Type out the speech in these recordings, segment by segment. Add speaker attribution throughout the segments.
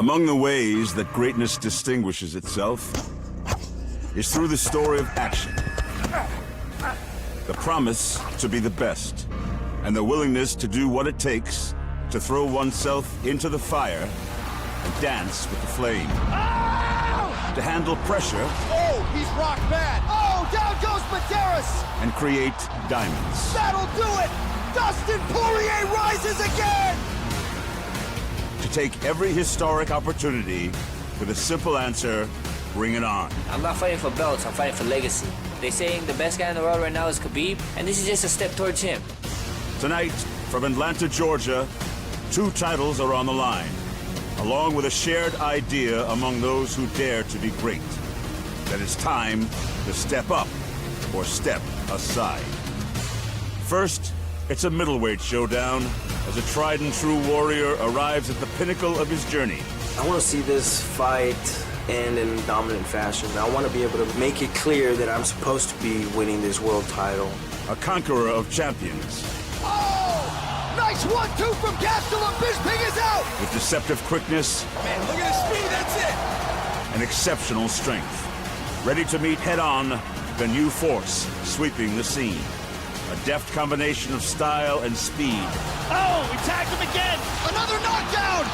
Speaker 1: Among the ways that greatness distinguishes itself is through the story of action. The promise to be the best, and the willingness to do what it takes to throw oneself into the fire and dance with the flame.
Speaker 2: Oh!
Speaker 1: To handle pressure.
Speaker 2: Oh, he's rock bad. Oh, down goes Medeiros.
Speaker 1: And create diamonds.
Speaker 2: That'll do it. Dustin Poirier rises again.
Speaker 1: To take every historic opportunity with a simple answer, bring it on.
Speaker 3: I'm not fighting for belts, I'm fighting for legacy. They're saying the best guy in the world right now is Khabib, and this is just a step towards him.
Speaker 1: Tonight, from Atlanta, Georgia, 2 titles are on the line, along with a shared idea among those who dare to be great, that it's time to step up or step aside. First, it's a middleweight showdown as a tried and true warrior arrives at the pinnacle of his journey.
Speaker 4: I want to see this fight end in dominant fashion. I want to be able to make it clear that I'm supposed to be winning this world title.
Speaker 1: A conqueror of champions.
Speaker 2: Oh! Nice 1-2 from Gastelum. Bisping is out.
Speaker 1: With deceptive quickness.
Speaker 2: Man, look at his speed. That's it.
Speaker 1: And exceptional strength. Ready to meet head-on the new force sweeping the scene. A deft combination of style and speed.
Speaker 2: Oh, we tagged him again. Another knockdown.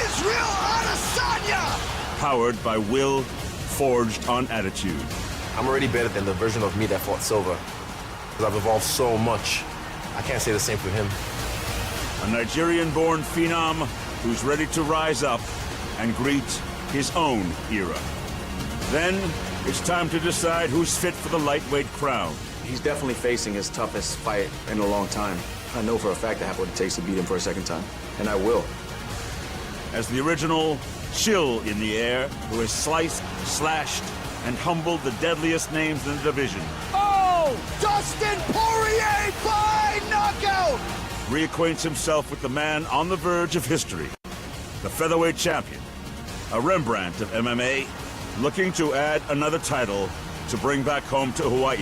Speaker 2: Israel Adesanya.
Speaker 1: Powered by will, forged on attitude.
Speaker 5: I'm already better than the version of me that fought Silva. Because I've evolved so much. I can't say the same for him.
Speaker 1: A Nigerian-born phenom who's ready to rise up and greet his own era. Then, it's time to decide who's fit for the lightweight crown.
Speaker 6: He's definitely facing his toughest fight in a long time. I know for a fact I have what it takes to beat him for a second time. And I will.
Speaker 1: As the original chill in the air, who has sliced, slashed, and humbled the deadliest names in the division.
Speaker 2: Oh! Dustin Poirier by knockout!
Speaker 1: Reacquaints himself with the man on the verge of history. The featherweight champion. A Rembrandt of MMA, looking to add another title to bring back home to Hawaii.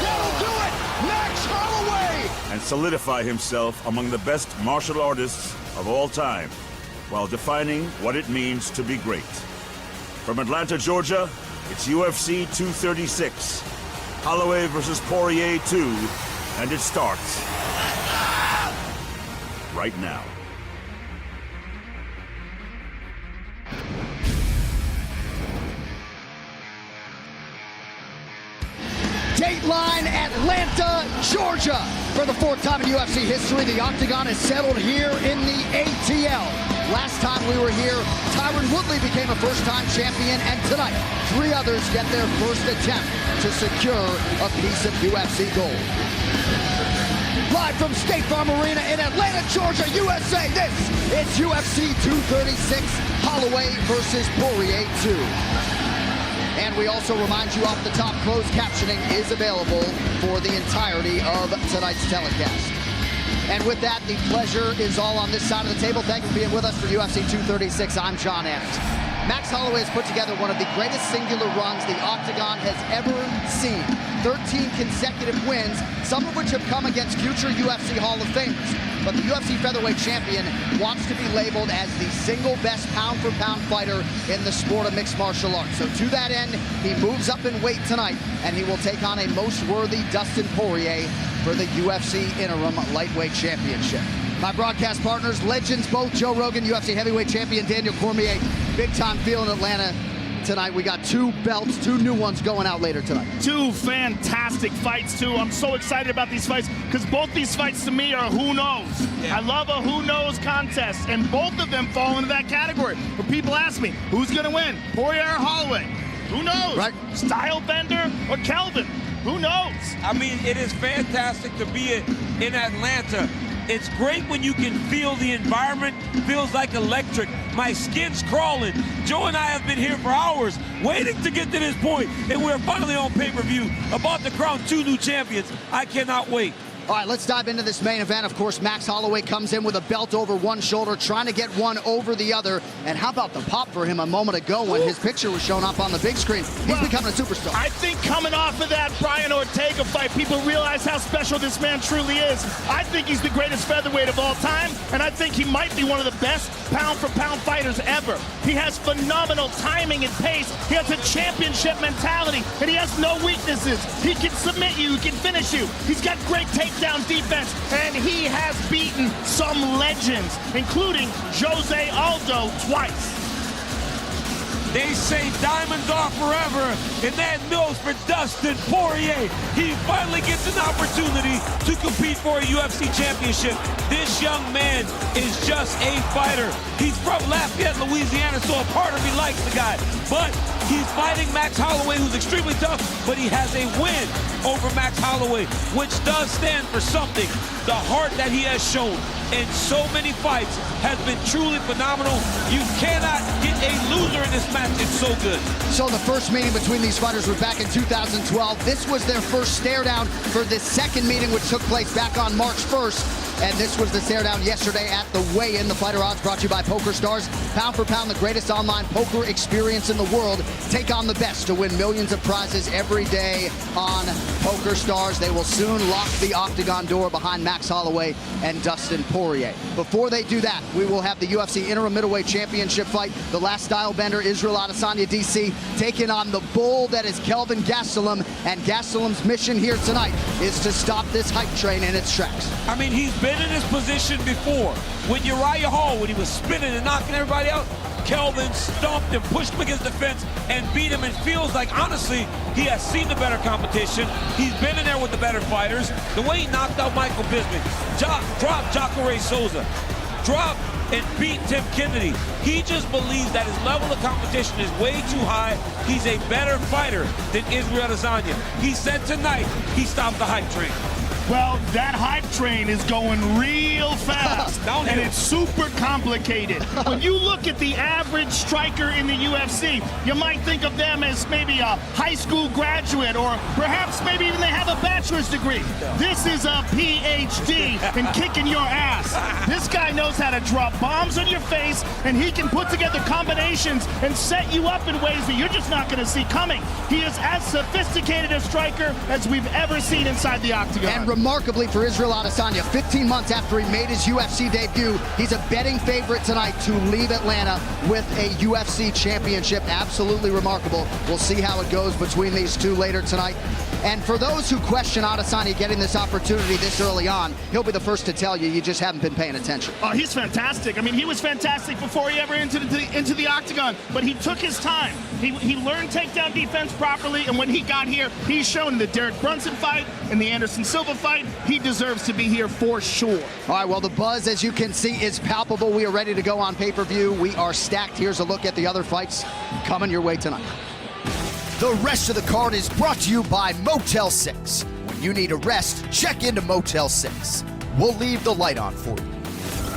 Speaker 2: That'll do it! Max Holloway!
Speaker 1: And solidify himself among the best martial artists of all time, while defining what it means to be great. From Atlanta, Georgia, it's UFC 236. Holloway versus Poirier 2, and it starts right now.
Speaker 2: Dateline, Atlanta, Georgia. For the 4th time in UFC history, the Octagon is settled here in the ATL. Last time we were here, Tyron Woodley became a first-time champion, and tonight, 3 others get their first attempt to secure a piece of UFC gold. Live from State Farm Arena in Atlanta, Georgia, USA, this is UFC 236, Holloway versus Poirier 2. And we also remind you off the top, closed captioning is available for the entirety of tonight's telecast. And with that, the pleasure is all on this side of the table. Thank you for being with us for UFC 236. I'm John Abt. Max Holloway has put together one of the greatest singular runs the Octagon has ever seen. 13 consecutive wins, some of which have come against future UFC Hall of Famers. But the UFC featherweight champion wants to be labeled as the single best pound-for-pound fighter in the sport of mixed martial arts. So to that end, he moves up in weight tonight, and he will take on a most worthy Dustin Poirier for the UFC Interim Lightweight Championship. My broadcast partners, legends both, Joe Rogan, UFC heavyweight champion Daniel Cormier, big-time feel in Atlanta. Tonight we got 2 belts, 2 new ones going out later tonight.
Speaker 7: 2 fantastic fights too. I'm so excited about these fights because both these fights to me are who knows. Yeah. I love a who knows contest, and both of them fall into that category. When people ask me, who's gonna win, Poirier or Holloway? Who knows? Right. Style Bender or Kelvin? Who knows?
Speaker 8: I mean, it is fantastic to be in Atlanta. It's great when you can feel the environment, feels like electric. My skin's crawling. Joe and I have been here for hours waiting to get to this point, and we're finally on pay-per-view about to crown 2 new champions. I cannot wait.
Speaker 2: All right, let's dive into this main event. Of course, Max Holloway comes in with a belt over one shoulder, trying to get one over the other. And how about the pop for him a moment ago when his picture was shown up on the big screen? He's becoming a superstar.
Speaker 7: I think coming off of that Brian Ortega fight, people realize how special this man truly is. I think he's the greatest featherweight of all time, and I think he might be one of the best pound-for-pound fighters ever. He has phenomenal timing and pace. He has a championship mentality, and he has no weaknesses. He can submit you, he can finish you. He's got great takedown defense, and he has beaten some legends, including Jose Aldo twice.
Speaker 8: They say diamonds are forever, and that knows for Dustin Poirier. He finally gets an opportunity to compete for a UFC championship. This young man is just a fighter. He's from Lafayette, Louisiana, so a part of me likes the guy. But he's fighting Max Holloway, who's extremely tough, but he has a win over Max Holloway, which does stand for something. The heart that he has shown in so many fights has been truly phenomenal. You cannot get a loser in this match. It's so good.
Speaker 2: So the first meeting between these fighters was back in 2012. This was their first stare down for this second meeting, which took place back on March 1st. And this was the stare down yesterday at the weigh-in. The Fighter Odds brought to you by Poker Stars. Pound for pound, the greatest online poker experience in the world. Take on the best to win millions of prizes every day on Poker Stars. They will soon lock the octagon door behind Max Holloway and Dustin Poirier. Before they do that, we will have the UFC Interim Middleweight Championship fight. The last style bender, Israel Adesanya, DC, taking on the bull that is Kelvin Gastelum. And Gastelum's mission here tonight is to stop this hype train in its tracks.
Speaker 8: I mean, he's been in this position before. When Uriah Hall, when he was spinning and knocking everybody out, Kelvin stomped and pushed him against the fence and beat him, and feels like, honestly, he has seen the better competition. He's been in there with the better fighters. The way he knocked out Michael Bisping, dropped Jacare Souza, dropped and beat Tim Kennedy. He just believes that his level of competition is way too high. He's a better fighter than Israel Adesanya. He said tonight he stopped the hype train.
Speaker 7: Well, that hype train is going real fast, and it's super complicated. When you look at the average striker in the UFC, you might think of them as maybe a high school graduate, or perhaps maybe even they have a bachelor's degree. This is a PhD in kicking your ass. This guy knows how to drop bombs on your face, and he can put together combinations and set you up in ways that you're just not going to see coming. He is as sophisticated a striker as we've ever seen inside the octagon.
Speaker 2: And remarkably for Israel Adesanya, 15 months after he made his UFC debut, he's a betting favorite tonight to leave Atlanta with a UFC championship. Absolutely remarkable. We'll see how it goes between these two later tonight. And for those who question Adesanya getting this opportunity this early on, he'll be the first to tell you, you just haven't been paying attention.
Speaker 7: Oh, he's fantastic. I mean, he was fantastic before he ever entered into the octagon, but he took his time. He learned takedown defense properly, and when he got here, he's shown in the Derek Brunson fight and the Anderson Silva fight, he deserves to be here for sure.
Speaker 2: All right, well, the buzz, as you can see, is palpable. We are ready to go on pay-per-view. We are stacked. Here's a look at the other fights coming your way tonight. The rest of the card is brought to you by Motel 6. When you need a rest, check into Motel 6. We'll leave the light on for you.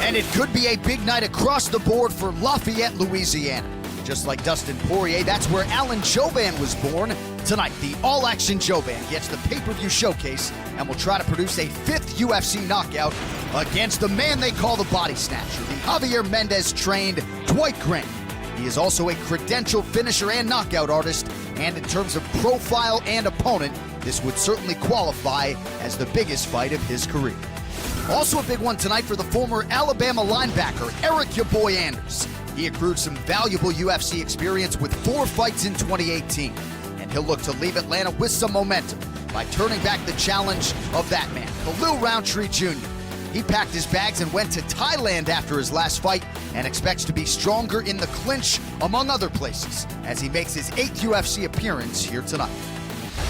Speaker 2: And it could be a big night across the board for Lafayette, Louisiana. Just like Dustin Poirier, that's where Alan Jouban was born. Tonight, the all-action Jouban gets the pay-per-view showcase and will try to produce a 5th UFC knockout against the man they call the Body Snatcher, the Javier Mendez-trained Dwight Grant. He is also a credentialed finisher and knockout artist, and in terms of profile and opponent, this would certainly qualify as the biggest fight of his career. Also a big one tonight for the former Alabama linebacker, Eric "Ya Boy" Anders. He accrued some valuable UFC experience with 4 fights in 2018, and he'll look to leave Atlanta with some momentum by turning back the challenge of that man, Khalil Roundtree Jr. He packed his bags and went to Thailand after his last fight and expects to be stronger in the clinch, among other places, as he makes his 8th UFC appearance here tonight.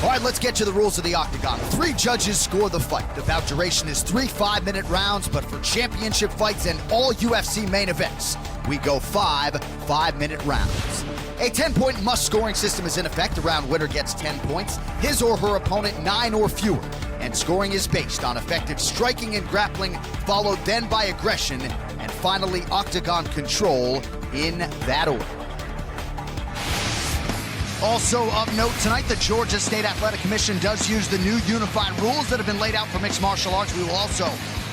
Speaker 2: All right, let's get to the rules of the octagon. 3 judges score the fight. The bout duration is 3 5-minute rounds, but for championship fights and all UFC main events, we go 5 5-minute rounds. A 10-point must-scoring system is in effect. The round winner gets 10 points, his or her opponent 9 or fewer. And scoring is based on effective striking and grappling, followed then by aggression, and finally octagon control in that order. Also of note tonight, the Georgia State Athletic Commission does use the new unified rules that have been laid out for mixed martial arts. We will also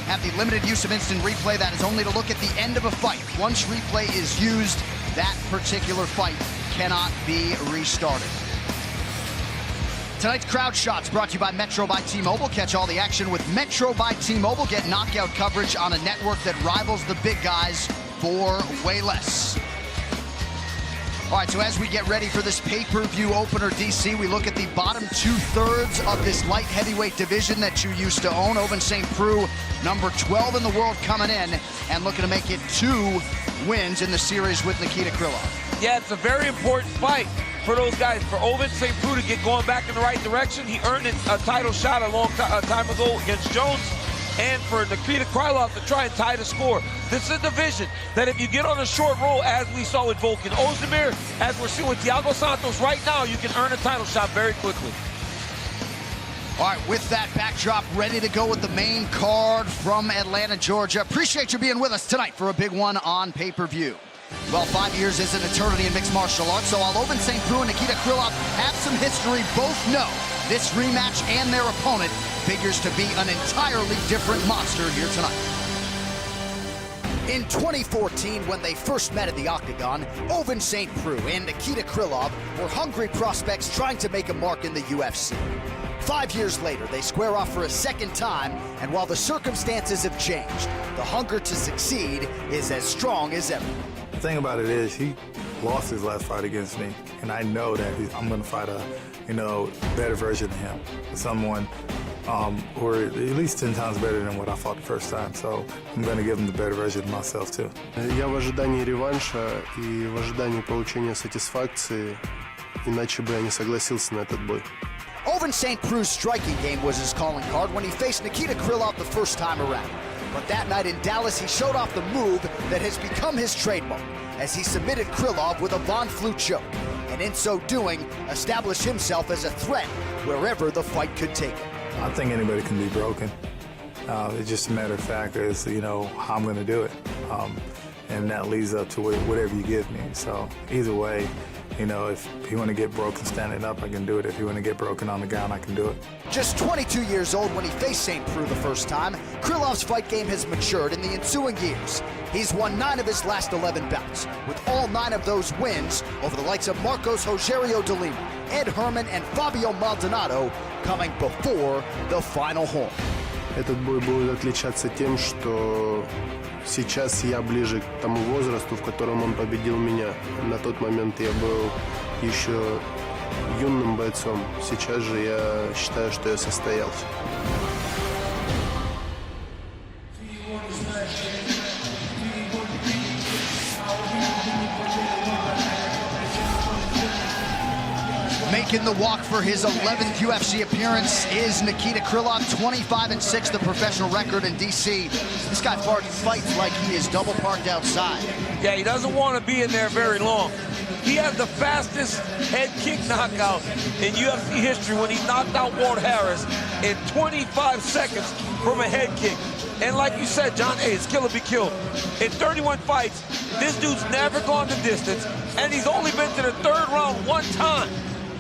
Speaker 2: have the limited use of instant replay. That is only to look at the end of a fight. Once replay is used, that particular fight cannot be restarted. Tonight's Crowd Shots brought to you by Metro by T-Mobile. Catch all the action with Metro by T-Mobile. Get knockout coverage on a network that rivals the big guys for way less. All right, so as we get ready for this pay-per-view opener, DC, we look at the bottom two-thirds of this light heavyweight division that you used to own. Ovince St. Preux, number 12 in the world, coming in and looking to make it 2 wins in the series with Nikita Krylov.
Speaker 8: Yeah, it's a very important fight for those guys. For Ovince St. Preux to get going back in the right direction. He earned a title shot a long time ago against Jones. And for Nikita Krylov to try and tie the score. This is a division that if you get on a short roll, as we saw with Volkan Ozdemir, as we're seeing with Thiago Santos right now, you can earn a title shot very quickly.
Speaker 2: All right, with that backdrop, ready to go with the main card from Atlanta, Georgia. Appreciate you being with us tonight for a big one on pay-per-view. Well, 5 years is an eternity in mixed martial arts, so while Ovince St. Preux and Nikita Krylov have some history, both know this rematch and their opponent figures to be an entirely different monster here tonight. In 2014, when they first met at the Octagon, Ovince St. Preux and Nikita Krylov were hungry prospects trying to make a mark in the UFC. 5 years later, they square off for a second time, and while the circumstances have changed, the hunger to succeed is as strong as ever.
Speaker 9: The thing about it is, he lost his last fight against me, and I know that I'm going to fight a, better version of him, someone or at least 10 times better than what I fought the first time. So I'm going to give him the better version of myself too.
Speaker 10: Я в ожидании реванша и в ожидании получения сатисфакции, иначе бы я не согласился на этот бой.
Speaker 2: Ovince St. Preux's striking game was his calling card when he faced Nikita Krylov the first time around. But that night in Dallas, he showed off the move that has become his trademark as he submitted Krylov with a Von Flue choke, and in so doing, established himself as a threat wherever the fight could take him.
Speaker 9: I think anybody can be broken. It's just a matter of fact is, how I'm going to do it. And that leads up to whatever you give me. So either way, if you want to get broken standing up, I can do it. If you want to get broken on the ground, I can do it.
Speaker 2: Just 22 years old when he faced St. Preux the first time, Krylov's fight game has matured in the ensuing years. He's won 9 of his last 11 bouts, with all 9 of those wins over the likes of Marcos Rogerio de Lima, Ed Herman, and Fabio Maldonado coming before the final horn.
Speaker 10: Этот бой будет отличаться тем, что сейчас я ближе к тому возрасту, в котором он победил меня. На тот момент я был еще юным бойцом. Сейчас же я считаю, что я состоялся.
Speaker 2: Making the walk for his 11th UFC appearance is Nikita Krylov, 25-6, the professional record in DC. This guy fights like he is double parked outside.
Speaker 8: Yeah, he doesn't want to be in there very long. He had the fastest head kick knockout in UFC history when he knocked out Walt Harris in 25 seconds from a head kick. And like you said, John, hey, it's kill or be killed. In 31 fights, this dude's never gone the distance, and he's only been to the 3rd round 1 time.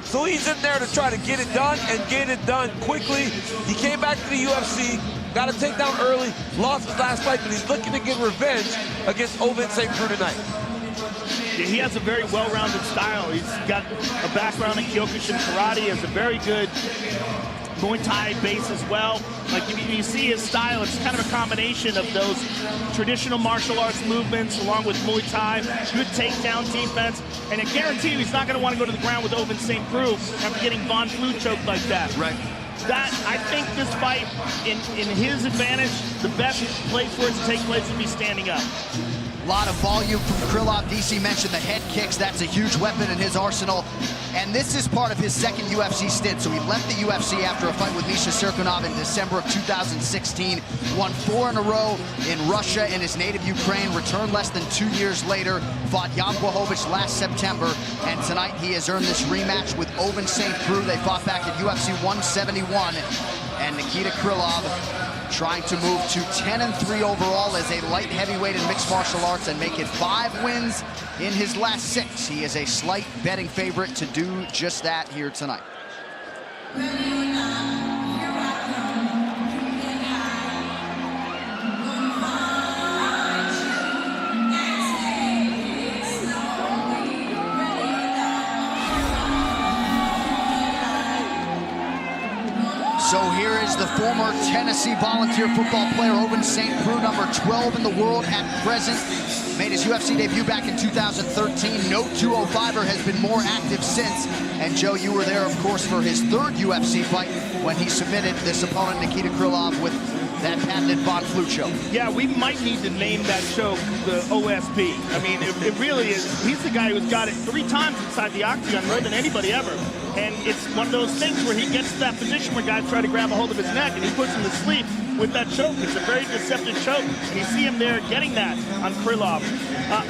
Speaker 8: So he's in there to try to get it done and get it done quickly. He came back to the UFC, got a takedown early, lost his last fight, but he's looking to get revenge against Ovince St. Preux tonight.
Speaker 7: Yeah, he has a very well-rounded style. He's got a background in Kyokushin karate, he has a very good Muay Thai base as well. Like if you see his style, it's kind of a combination of those traditional martial arts movements along with Muay Thai, good takedown defense, and I guarantee you he's not going to want to go to the ground with Ovince St. Preux after getting Von Flue choked like that.
Speaker 2: Right.
Speaker 7: That, I think this fight, in his advantage, the best place for it to take place would be standing up.
Speaker 2: A lot of volume from Krylov. DC mentioned the head kicks. That's a huge weapon in his arsenal. And this is part of his 2nd UFC stint. So he left the UFC after a fight with Misha Cirkunov in December of 2016. Won 4 in a row in Russia and his native Ukraine. Returned less than 2 years later. Fought Jan Blachowicz last September. And tonight he has earned this rematch with Ovince St. Preux. They fought back at UFC 171. And Nikita Krylov trying to move to 10-3 overall as a light heavyweight in mixed martial arts and make it 5 wins in his last 6. He is a slight betting favorite to do just that here tonight. So here is the former Tennessee Volunteer football player, Ovince St. Preux, number 12 in the world at present. Made his UFC debut back in 2013. No 205er has been more active since. And Joe, you were there, of course, for his 3rd UFC fight when he submitted this opponent, Nikita Krylov, with that patented Von Flue choke.
Speaker 7: Yeah, we might need to name that choke the OSP. I mean, it really is. He's the guy who's got it 3 times inside the octagon, more than anybody ever. And it's one of those things where he gets to that position where guys try to grab a hold of his neck and he puts him to sleep with that choke. It's a very deceptive choke, and you see him there getting that on Krylov.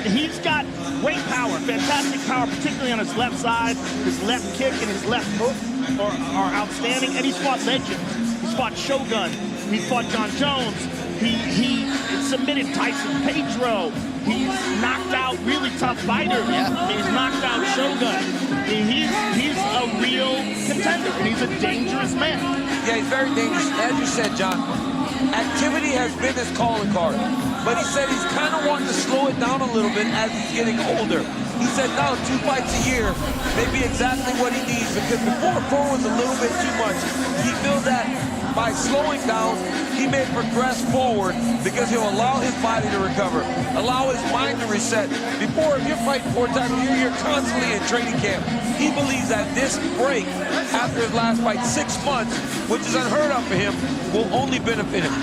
Speaker 7: He's got great power, fantastic power, particularly on his left side. His left kick and his left hook are outstanding, and he's fought legends. He's fought Shogun. He fought John Jones. He submitted Tyson Pedro. He's knocked out really tough fighters. Yeah. He's knocked out Shogun. He's a real contender, and he's a dangerous man.
Speaker 8: Yeah, he's very dangerous. As you said, John, activity has been his calling card. But he said he's kind of wanting to slow it down a little bit as he's getting older. He said now 2 fights a year may be exactly what he needs, because before 4 was a little bit too much. He feels that by slowing down, he may progress forward because he'll allow his body to recover, allow his mind to reset. Before, if you're fighting 4 times a year, you're constantly in training camp. He believes that this break after his last fight, 6 months, which is unheard of for him, will only benefit him.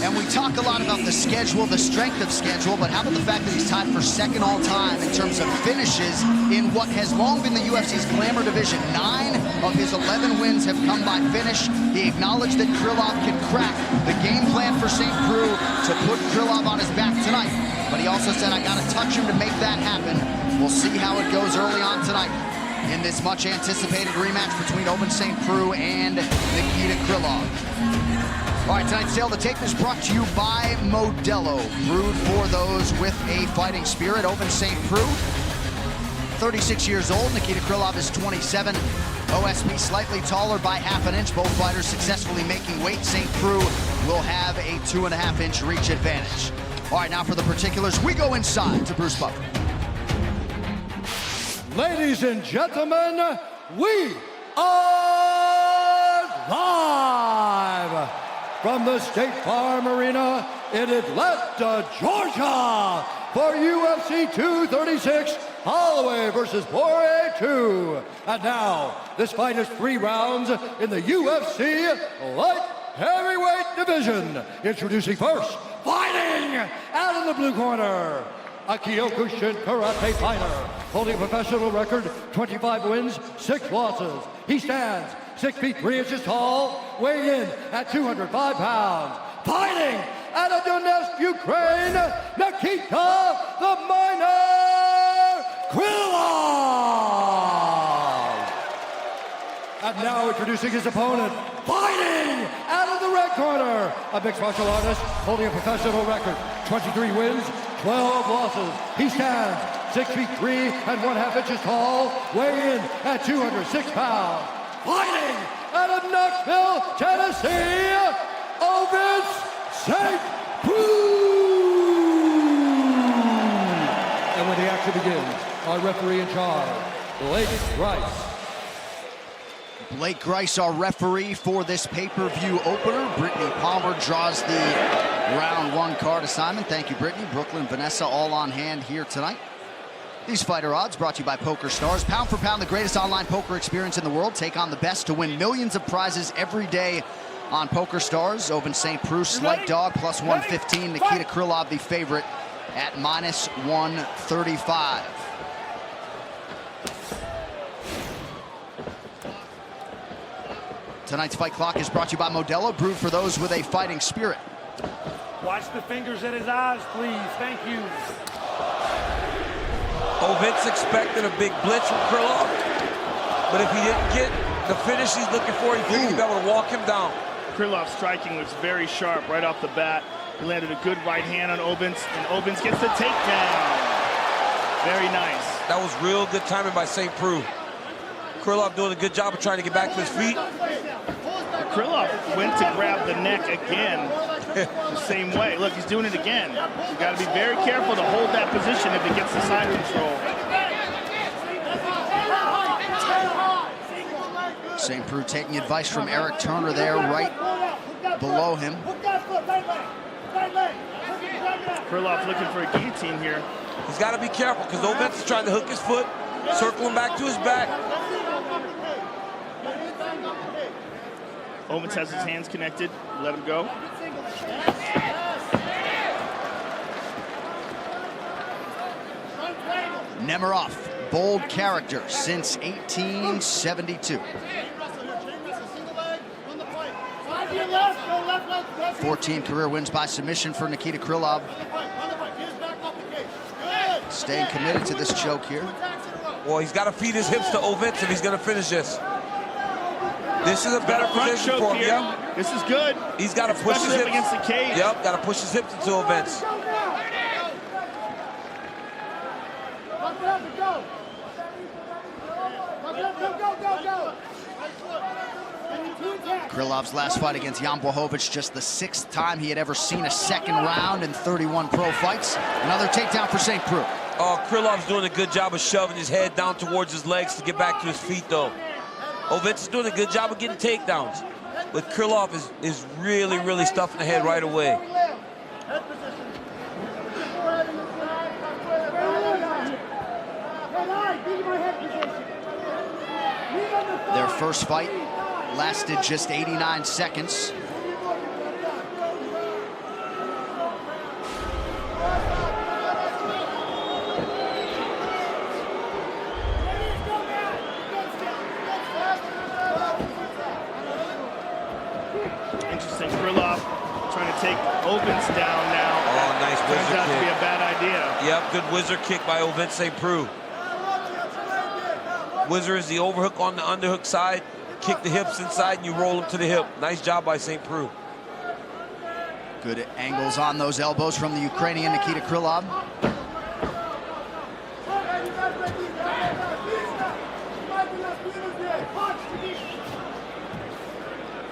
Speaker 2: And we talk a lot about the schedule, the strength of schedule, but how about the fact that he's tied for 2nd all-time in terms of finishes in what has long been the UFC's glamour division? 9 of his 11 wins have come by finish. He acknowledged that Krylov can crack. The game plan for St. Preux to put Krylov on his back tonight. But he also said, I got to touch him to make that happen. We'll see how it goes early on tonight in this much-anticipated rematch between Ovince St. Preux and Nikita Krylov. All right, tonight's Tale of the Tape is brought to you by Modelo, brewed for those with a fighting spirit. Ovince St. Preux, 36 years old. Nikita Krylov is 27. OSP slightly taller by ½ inch. Both fighters successfully making weight. St. Preux will have a 2.5 inch reach advantage. All right, now for the particulars, we go inside to Bruce Buffer.
Speaker 11: Ladies and gentlemen, we are live from the State Farm Arena in Atlanta, Georgia, for UFC 236, Holloway versus Poirier 2. And now, this fight is 3 rounds in the UFC light heavyweight division. Introducing first, fighting out of the blue corner, a Kyokushin karate fighter, holding a professional record, 25 wins, 6 losses. He stands 6 feet 3 inches tall, weighing in at 205 pounds. Fighting out of Donetsk, Ukraine, Nikita the Miner Krylov. And now introducing his opponent, fighting out of the red corner, a mixed martial artist holding a professional record, 23 wins, 12 losses. He stands 6 feet 3 and 1/2 inches tall, weighing in at 206 pounds. Fighting out of Knoxville, Tennessee, Ovince St. Preux. And when the action begins, our referee in charge, Blake Grice.
Speaker 2: Blake Grice, our referee for this pay-per-view opener. Brittany Palmer draws the round 1 card assignment. Thank you, Brittany. Brooklyn, Vanessa, all on hand here tonight. These fighter odds brought to you by Poker Stars. Pound for pound, the greatest online poker experience in the world. Take on the best to win millions of prizes every day on Poker Stars. Ovince St. Preux, slight dog, plus 115. Nikita Krylov, the favorite, at minus 135. Tonight's fight clock is brought to you by Modelo, brewed for those with a fighting spirit.
Speaker 12: Watch the fingers in his eyes, please. Thank you.
Speaker 8: Ovince expected a big blitz from Krylov, but if he didn't get the finish he's looking for, he figured he'd be able to walk him down.
Speaker 7: Krylov's striking was very sharp right off the bat. He landed a good right hand on Ovens, and Ovens gets the takedown. Very nice.
Speaker 8: That was real good timing by St. Preux. Krylov doing a good job of trying to get back to his feet.
Speaker 7: Krylov went to grab the neck again the same way. Look, he's doing it again. You got to be very careful to hold that position if it gets the side control.
Speaker 2: St. Preux taking advice from Eric Turner there, right below him.
Speaker 7: Krylov looking for a guillotine here.
Speaker 8: He's got to be careful because Ovens is trying to hook his foot, circle him back to his back.
Speaker 7: Ovens has his hands connected. Let him go.
Speaker 2: Nemiroff, bold character since 1872. 14 career wins by submission for Nikita Krylov. Staying committed to this choke here.
Speaker 8: Well, he's got to feed his hips to Ovens if he's going to finish this. This is a better position for him. Yep.
Speaker 7: This is good.
Speaker 8: He's got to push his hips
Speaker 7: against the cage.
Speaker 8: Yep, got to push his hips into Ovens.
Speaker 2: Krylov's last fight against Jan Blachowicz, just the 6th time he had ever seen a second round in 31 pro fights. Another takedown for St. Preux.
Speaker 8: Oh, Krylov's doing a good job of shoving his head down towards his legs to get back to his feet, though. Ovens is doing a good job of getting takedowns. But Krylov is really, really stuffing the head right away.
Speaker 2: Their first fight lasted just 89 seconds.
Speaker 7: Interesting. Krylov trying to take Ovens down now.
Speaker 8: Oh, nice whizzer kick.
Speaker 7: Turns out to be a bad idea.
Speaker 8: Yep, good whizzer kick by Ovens St. Preux. Whizzer is the overhook on the underhook side. Kick the hips inside and you roll them to the hip. Nice job by St. Preux.
Speaker 2: Good angles on those elbows from the Ukrainian Nikita Krylov.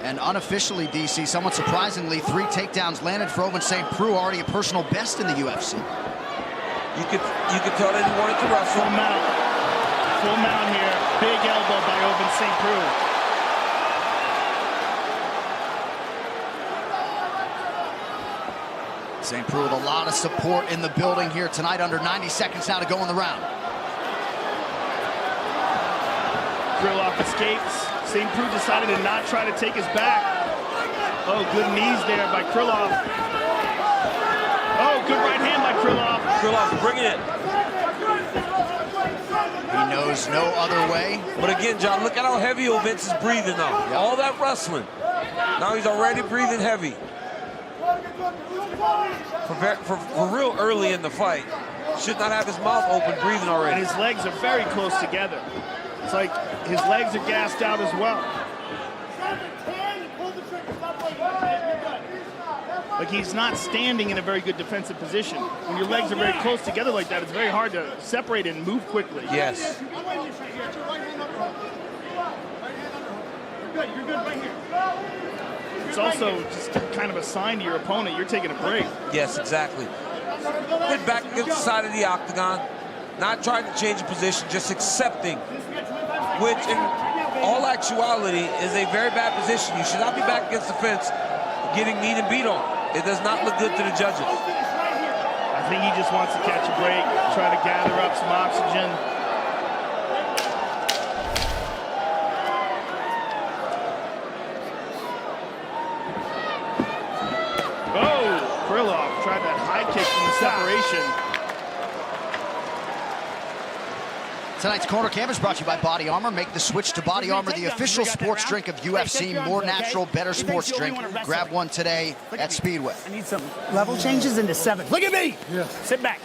Speaker 2: And unofficially, DC, somewhat surprisingly, 3 takedowns landed for Ovens St. Preux, already a personal best in the UFC.
Speaker 8: You could tell that he wanted to wrestle.
Speaker 7: Full mount here. Big elbow by Ovens St. Preux.
Speaker 2: St. Preux with a lot of support in the building here tonight. Under 90 seconds now to go in the round.
Speaker 7: Krylov escapes. St. Preux decided to not try to take his back. Oh, good knees there by Krylov. Oh, good right hand by Krylov.
Speaker 8: Krylov's bringing it.
Speaker 2: He knows no other way.
Speaker 8: But again, John, look at how heavy Ovens is breathing now. Yep. All that wrestling. Now he's already breathing heavy. For real early in the fight. Should not have his mouth open, breathing already.
Speaker 7: And his legs are very close together. It's like his legs are gassed out as well. Like he's not standing in a very good defensive position. When your legs are very close together like that, it's very hard to separate and move quickly.
Speaker 8: Yes.
Speaker 7: You're good right here. It's also just kind of a sign to your opponent you're taking a break.
Speaker 8: Yes, exactly. Get back against the side of the octagon. Not trying to change the position, just accepting. Which, in all actuality, is a very bad position. You should not be back against the fence getting kneed and beat on. It does not look good to the judges.
Speaker 7: I think he just wants to catch a break, try to gather up some oxygen. Oh, Krylov tried that high kick from the separation.
Speaker 2: Tonight's Corner Cam is brought to you by Body Armor. Make the switch to Body Armor, the official sports drink of UFC. More natural, better sports drink. Grab one today at Speedway.
Speaker 13: I need some level changes into 7. Look at me!
Speaker 12: Yes.
Speaker 13: Sit back.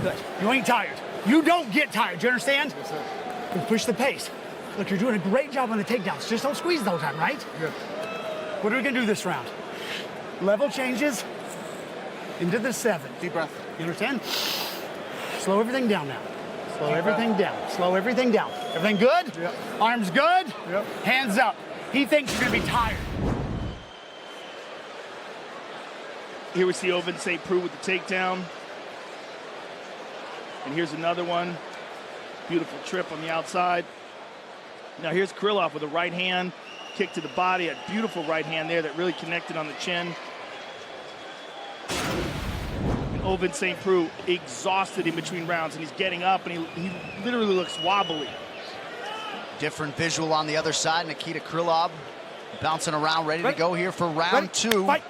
Speaker 13: Good. You ain't tired. You don't get tired. Do you understand?
Speaker 12: Yes, sir.
Speaker 13: Then push the pace. Look, you're doing a great job on the takedowns. Just don't squeeze the whole time, right?
Speaker 12: Yes.
Speaker 13: What are we gonna do this round? Level changes into the 7.
Speaker 14: Deep breath.
Speaker 13: You understand? Slow everything down now. Slow everything down. Slow everything down. Everything good?
Speaker 14: Yep.
Speaker 13: Arms good?
Speaker 14: Yep.
Speaker 13: Hands up. He thinks he's gonna be tired.
Speaker 7: Here we see Ovince St. Preux with the takedown. And here's another one. Beautiful trip on the outside. Now here's Krylov with a right hand, kick to the body, a beautiful right hand there that really connected on the chin. And Ovince St. Preux exhausted in between rounds, and he's getting up, and he literally looks wobbly.
Speaker 2: Different visual on the other side. Nikita Krylov bouncing around, ready to go here for round 2.
Speaker 13: Fight.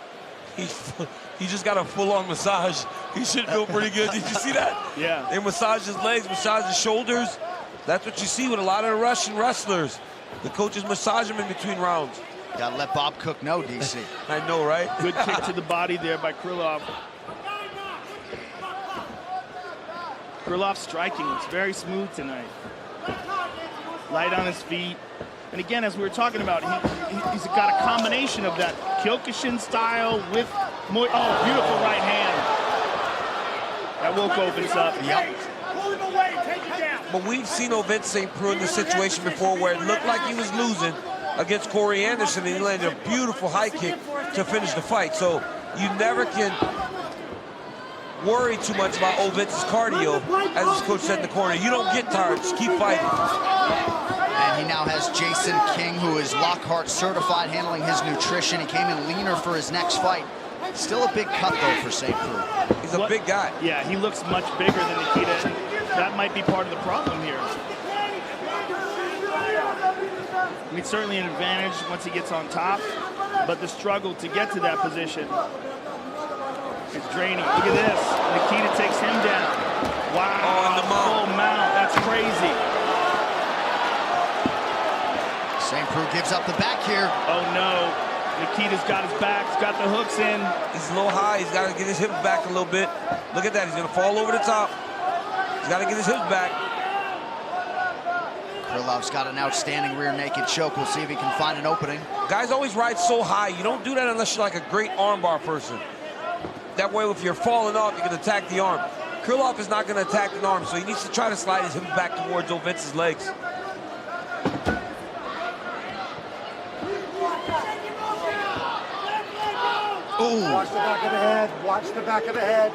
Speaker 8: He just got a full-on massage. He should feel pretty good. Did you see that?
Speaker 7: Yeah.
Speaker 8: They massage his legs, massage his shoulders. That's what you see with a lot of the Russian wrestlers. The coaches massage them in between rounds.
Speaker 2: Gotta let Bob Cook know, DC.
Speaker 8: I know, right?
Speaker 7: Good kick to the body there by Krylov. Krylov striking looks very smooth tonight. Light on his feet. And again, as we were talking about, he's got a combination of that Kyokushin style with more, beautiful right hand. That woke Ovince up.
Speaker 2: Yep.
Speaker 13: Pull him away, take it down.
Speaker 8: But we've seen Ovince St. Preux in this situation before where it looked like he was losing against Corey Anderson, and he landed a beautiful high kick to finish the fight. So you never can worry too much about Ovince's cardio. As his coach said in the corner, you don't get tired, just keep fighting.
Speaker 2: And he now has Jason King, who is Lockhart certified, handling his nutrition. He came in leaner for his next fight. Still a big cut, though, for St. Preux.
Speaker 8: He's a big guy.
Speaker 7: Yeah, he looks much bigger than Nikita. That might be part of the problem here. I mean, certainly an advantage once he gets on top, but the struggle to get to that position is draining. Look at this. Nikita takes him down. Wow.
Speaker 8: Oh, and the mount.
Speaker 7: Full mount. That's crazy.
Speaker 2: St. Preux gives up the back here.
Speaker 7: Oh, no. Nikita's got his back. He's got the hooks in.
Speaker 8: He's a little high. He's got to get his hips back a little bit. Look at that. He's going to fall over the top. He's got to get his hips back.
Speaker 2: Krylov's got an outstanding rear naked choke. We'll see if he can find an opening.
Speaker 8: Guys always ride so high. You don't do that unless you're like a great armbar person. That way, if you're falling off, you can attack the arm. Krylov is not going to attack the arm, so he needs to try to slide his hips back towards Ovince's legs.
Speaker 2: Ooh.
Speaker 11: Watch the back of the head. Watch the back of the head.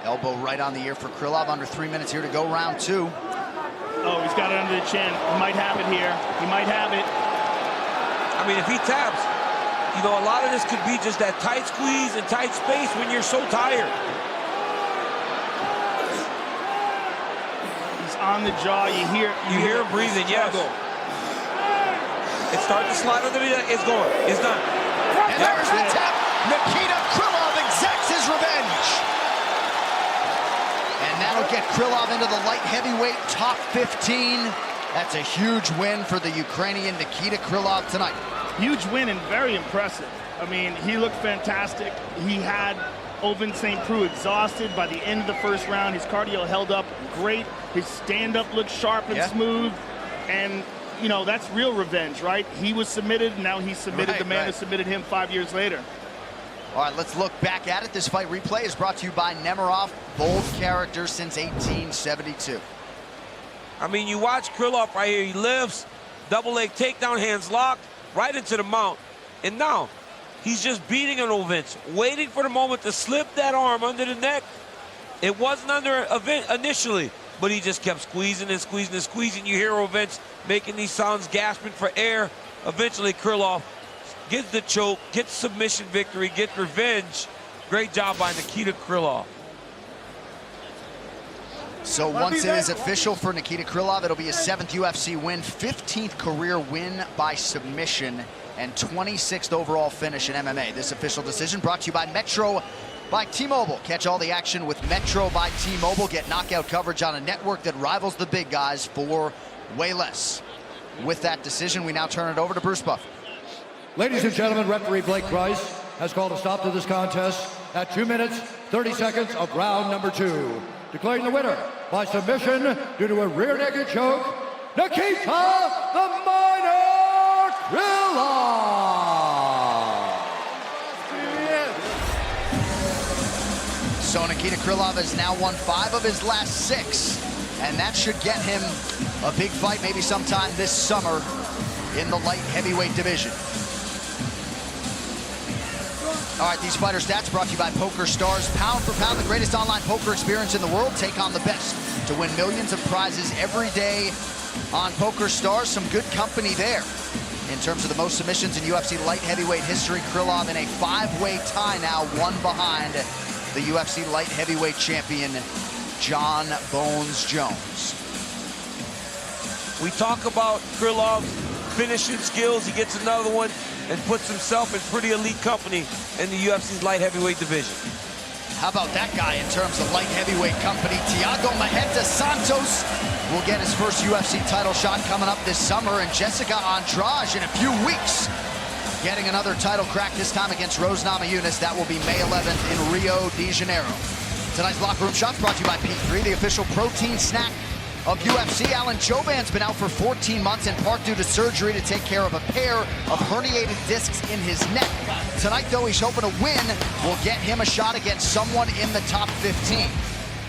Speaker 2: Elbow right on the ear for Krylov. Under 3 minutes here to go, round 2.
Speaker 7: Oh, he's got it under the chin. He might have it here. He might have it.
Speaker 8: I mean, if he taps, you know, a lot of this could be just that tight squeeze and tight space when you're so tired.
Speaker 7: He's on the jaw. You hear
Speaker 8: him breathing, yes. It's starting to slide under the, it's going, it's done.
Speaker 2: And there's the tap. Nikita Krylov exacts his revenge. And that'll get Krylov into the light heavyweight top 15. That's a huge win for the Ukrainian Nikita Krylov tonight.
Speaker 7: Huge win and very impressive. I mean, he looked fantastic. He had Ovince St. Preux exhausted by the end of the first round. His cardio held up great. His stand-up looked sharp and smooth. And, you know, that's real revenge, right? He was submitted, now he submitted the man who submitted him 5 years later.
Speaker 2: All right, let's look back at it. This fight replay is brought to you by Nemiroff, bold character since 1872.
Speaker 8: I mean, you watch Krylov right here. He lifts, double leg takedown, hands locked, right into the mount. And now, he's just beating on Ovince, waiting for the moment to slip that arm under the neck. It wasn't under initially, but he just kept squeezing and squeezing and squeezing. You hear Ovince making these sounds, gasping for air. Eventually, Krylov gets the choke, gets submission victory, gets revenge. Great job by Nikita Krylov.
Speaker 2: So once it is official for Nikita Krylov, it'll be his 7th UFC win, 15th career win by submission, and 26th overall finish in MMA. This official decision brought to you by Metro by T-Mobile. Catch all the action with Metro by T-Mobile. Get knockout coverage on a network that rivals the big guys for way less. With that decision, we now turn it over to Bruce Buffer.
Speaker 11: Ladies and gentlemen, referee Blake Price has called a stop to this contest at 2 minutes, 30 seconds of round number 2. Declaring the winner by submission due to a rear naked choke, Nikita the Miner Krylov.
Speaker 2: So Nikita Krylov has now won 5 of his last 6, and that should get him a big fight maybe sometime this summer in the light heavyweight division. All right, these fighter stats brought to you by Poker Stars. Pound for pound, the greatest online poker experience in the world. Take on the best to win millions of prizes every day on Poker Stars. Some good company there. In terms of the most submissions in UFC light heavyweight history, Krylov in a 5-way tie now, one behind the UFC light heavyweight champion, John Bones Jones.
Speaker 8: We talk about Krylov's finishing skills. He gets another one and puts himself in pretty elite company in the UFC's light heavyweight division.
Speaker 2: How about that guy in terms of light heavyweight company? Thiago Marreta Santos will get his first UFC title shot coming up this summer, and Jessica Andrade in a few weeks getting another title crack, this time against Rose Namajunas. That will be May 11th in Rio de Janeiro. Tonight's Locker Room Shots brought to you by P3, the official protein snack of UFC. Alan Jouban's been out for 14 months, in part due to surgery to take care of a pair of herniated discs in his neck. Tonight, though, he's hoping a win will get him a shot against someone in the top 15.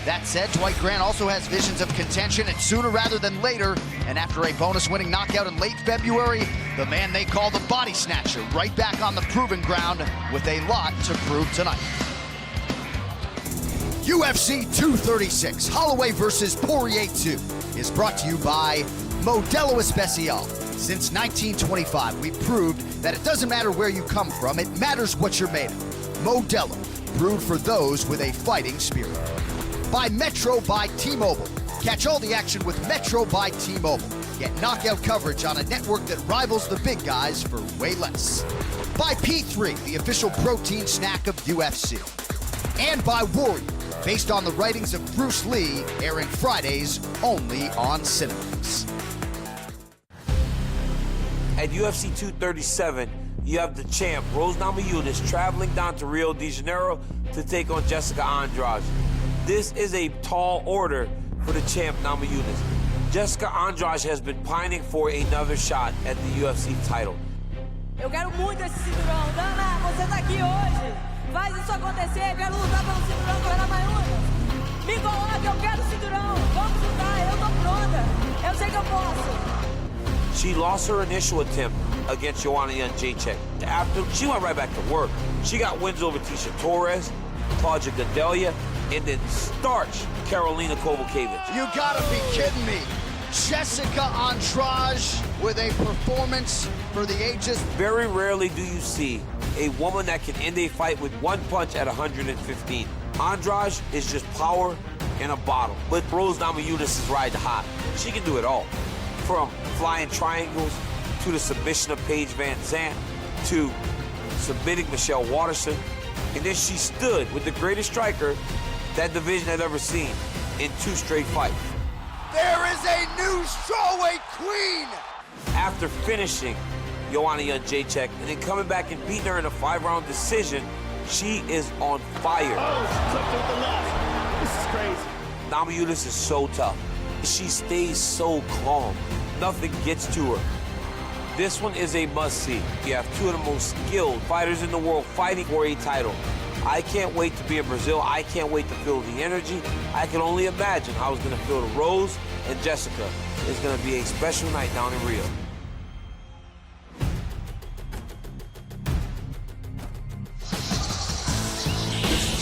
Speaker 2: That said, Dwight Grant also has visions of contention, and sooner rather than later. And after a bonus-winning knockout in late February, the man they call the Body Snatcher right back on the proving ground with a lot to prove tonight. UFC 236, Holloway versus Poirier 2, is brought to you by Modelo Especial. Since 1925, we proved that it doesn't matter where you come from, it matters what you're made of. Modelo, brewed for those with a fighting spirit. By Metro by T-Mobile. Catch all the action with Metro by T-Mobile. Get knockout coverage on a network that rivals the big guys for way less. By P3, the official protein snack of UFC. And by Warrior, based on the writings of Bruce Lee, airing Fridays only on Cinemax.
Speaker 8: At UFC 237, you have the champ, Rose Namajunas, traveling down to Rio de Janeiro to take on Jessica Andrade. This is a tall order for the champ, Namajunas. Jessica Andrade has been pining for another shot at the UFC title.
Speaker 14: Eu quero muito esse cinturão. Dana, você tá aqui hoje. Faz isso acontecer. Eu quero lutar pelo cinturão com a Namajunas. Me coloca, eu quero o cinturão. Vamos lutar, eu tô pronta. Eu sei que eu posso.
Speaker 8: She lost her initial attempt against Joanna Jędrzejczyk. After, she went right back to work. She got wins over Tisha Torres, Claudia Gadelha, and then starched Karolina Kowalkiewicz.
Speaker 2: You gotta be kidding me. Jessica Andrade with a performance for the ages.
Speaker 8: Very rarely do you see a woman that can end a fight with one punch at 115. Andrade is just power in a bottle. But Rose Namajunas is riding hot. She can do it all. From flying triangles to the submission of Paige Van Zandt to submitting Michelle Waterson. And then she stood with the greatest striker that division had ever seen in 2 straight fights.
Speaker 2: There is a new strawweight queen!
Speaker 8: After finishing Joanna Jędrzejczyk and then coming back and beating her in a 5-round decision, she is on fire.
Speaker 7: Oh, she took with the left. This is crazy.
Speaker 8: Namajunas is so tough. She stays so calm. Nothing gets to her. This one is a must-see. You have 2 of the most skilled fighters in the world fighting for a title. I can't wait to be in Brazil. I can't wait to feel the energy. I can only imagine how it's going to feel to Rose and Jessica. It's going to be a special night down in Rio.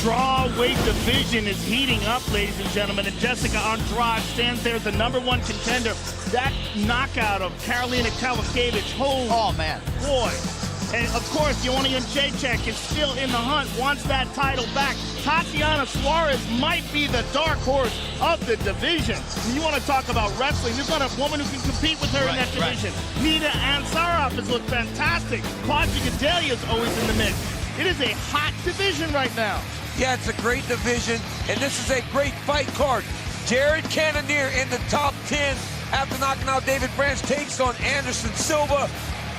Speaker 7: Strawweight division is heating up, ladies and gentlemen, and Jessica Andrade stands there as the #1 contender. That knockout of Karolina Kowalkiewicz, oh
Speaker 2: man,
Speaker 7: boy. And of course, Joanna Jędrzejczyk is still in the hunt, wants that title back. Tatiana Suarez might be the dark horse of the division. You want to talk about wrestling, there's not a woman who can compete with her in that division. Nina Ansarov has looked fantastic. Claudia Gadelha is always in the mix. It is a hot division right now.
Speaker 8: Yeah, it's a great division, and this is a great fight card. Jared Cannonier in the top 10 after knocking out David Branch takes on Anderson Silva.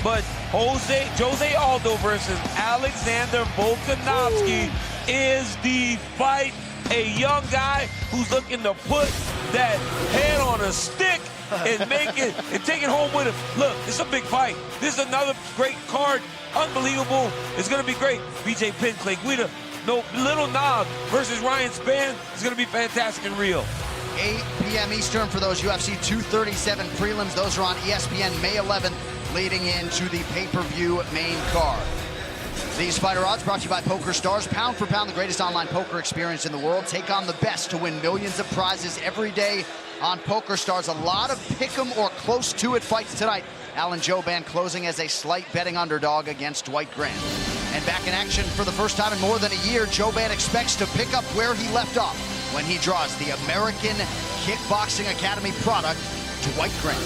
Speaker 8: But Jose Aldo versus Alexander Volkanovski is the fight. A young guy who's looking to put that head on a stick and make it and take it home with him. Look, it's a big fight. This is another great card. Unbelievable. It's going to be great. BJ Penn, Clay Guida, no little knob versus Ryan Spann is going to be fantastic and real.
Speaker 2: 8 p.m. Eastern for those UFC 237 prelims. Those are on ESPN May 11th, leading into the pay-per-view main card. These fighter odds brought to you by Poker Stars. Pound for pound, the greatest online poker experience in the world. Take on the best to win millions of prizes every day on Poker Stars. A lot of pick'em or close to it fights tonight. Alan Jouban closing as a slight betting underdog against Dwight Grant. And back in action for the first time in more than a year, Jouban expects to pick up where he left off when he draws the American Kickboxing Academy product, Dwight Grant.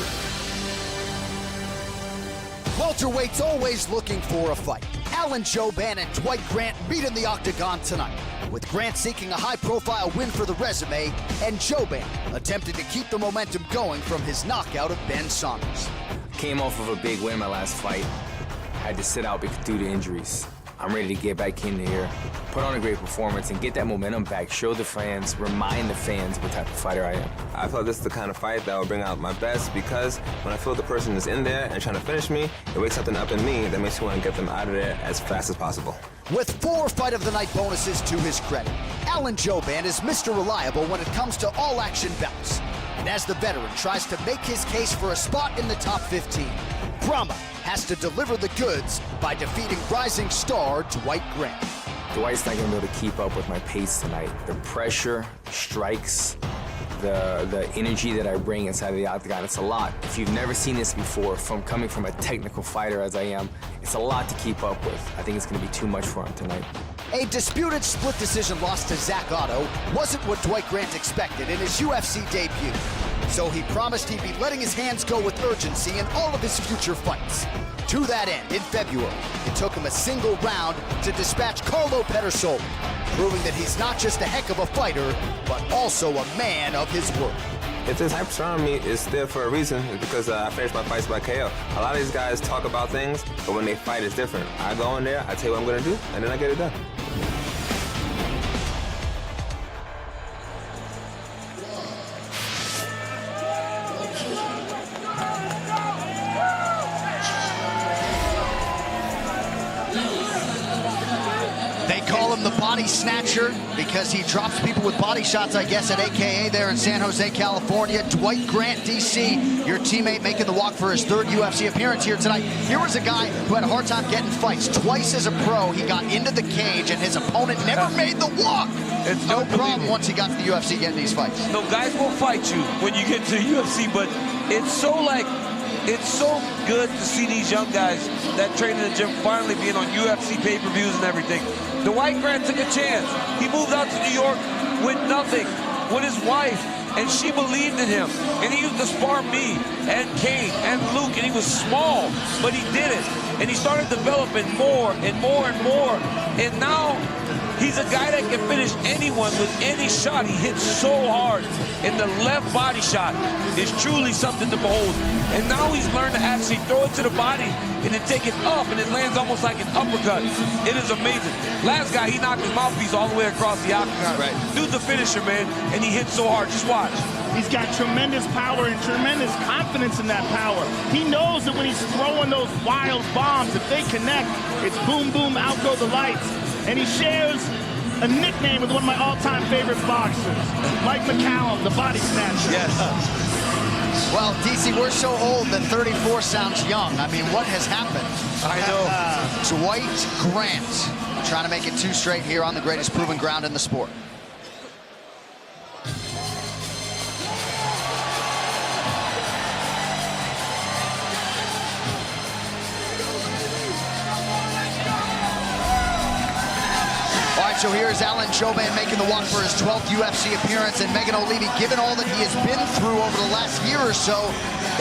Speaker 2: Welterweight's always looking for a fight. Alan Jouban and Dwight Grant meet in the octagon tonight, with Grant seeking a high-profile win for the resume, and Jouban attempting to keep the momentum going from his knockout of Ben Saunders.
Speaker 15: Came off of a big win my last fight. Had to sit out due to injuries. I'm ready to get back in here, put on a great performance, and get that momentum back, show the fans, remind the fans what type of fighter I am.
Speaker 16: I feel this is the kind of fight that will bring out my best, because when I feel the person is in there and trying to finish me, it wakes something up in me that makes me want to get them out of there as fast as possible.
Speaker 2: With 4 Fight of the Night bonuses to his credit, Alan Jouban is Mr. Reliable when it comes to all-action bouts. And as the veteran tries to make his case for a spot in the top 15, Brahma has to deliver the goods by defeating rising star Dwight Grant.
Speaker 15: Dwight's not going to be able to keep up with my pace tonight. The pressure, strikes, the energy that I bring inside of the octagon, it's a lot. If you've never seen this before, from coming from a technical fighter as I am, it's a lot to keep up with. I think it's going to be too much for him tonight.
Speaker 2: A disputed split decision loss to Zach Otto wasn't what Dwight Grant expected in his UFC debut. So he promised he'd be letting his hands go with urgency in all of his future fights. To that end, in February, it took him a single round to dispatch Carlo Pedersoli, proving that he's not just a heck of a fighter, but also a man of his word.
Speaker 16: If this hype surrounding me is there for a reason, it's because I finished my fights by KO. A lot of these guys talk about things, but when they fight, it's different. I go in there, I tell you what I'm going to do, and then I get it done.
Speaker 2: Call him the body snatcher because he drops people with body shots, I guess, at AKA there in San Jose, California. Dwight Grant, DC, your teammate making the walk for his 3rd UFC appearance here tonight. Here was a guy who had a hard time getting fights. Twice as a pro, he got into the cage and his opponent never made the walk. It's no problem once he got to the UFC getting these fights.
Speaker 8: No, guys will fight you when you get to the UFC, but it's so good to see these young guys that train in the gym finally being on UFC pay-per-views and everything. Dwight Grant took a chance. He moved out to New York with nothing, with his wife, and she believed in him. And he used to spar me and Kane and Luke, and he was small, but he did it. And he started developing more and more and more. And now he's a guy that can finish anyone with any shot. He hits so hard. And the left body shot is truly something to behold. And now he's learned to actually throw it to the body and then take it up, and it lands almost like an uppercut. It is amazing. Last guy, he knocked his mouthpiece all the way across the octagon. Right. Dude's a finisher, man, and he hits so hard. Just watch.
Speaker 7: He's got tremendous power and tremendous confidence in that power. He knows that when he's throwing those wild bombs, if they connect, it's boom, boom, out go the lights. And he shares a nickname with one of my all-time favorite boxers, Mike McCallum, the body snatcher.
Speaker 2: Yes. Well, DC, we're so old that 34 sounds young. I mean, what has happened?
Speaker 8: I know.
Speaker 2: Dwight Grant trying to make it 2 straight here on the greatest proven ground in the sport. So here's Alan Jouban making the walk for his 12th UFC appearance, and Megan O'Leary, given all that he has been through over the last year or so,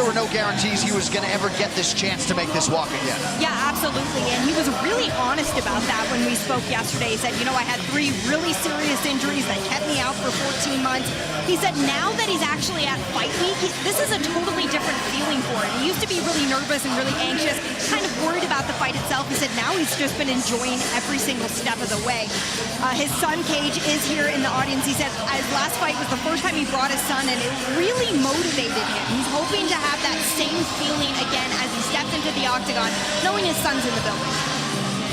Speaker 2: there were no guarantees he was going to ever get this chance to make this walk again.
Speaker 17: Yeah, absolutely, and he was really honest about that when we spoke yesterday. He said, you know, I had 3 really serious injuries that kept me out for 14 months. He said now that he's actually at fight week, this is a totally different feeling for him. He used to be really nervous and really anxious, kind of worried about the fight itself. He said now he's just been enjoying every single step of the way. His son, Cage, is here in the audience. He said his last fight was the first time he brought his son, and it really motivated him. He's hoping to have that same feeling again as he steps into the octagon, knowing his son's in the building.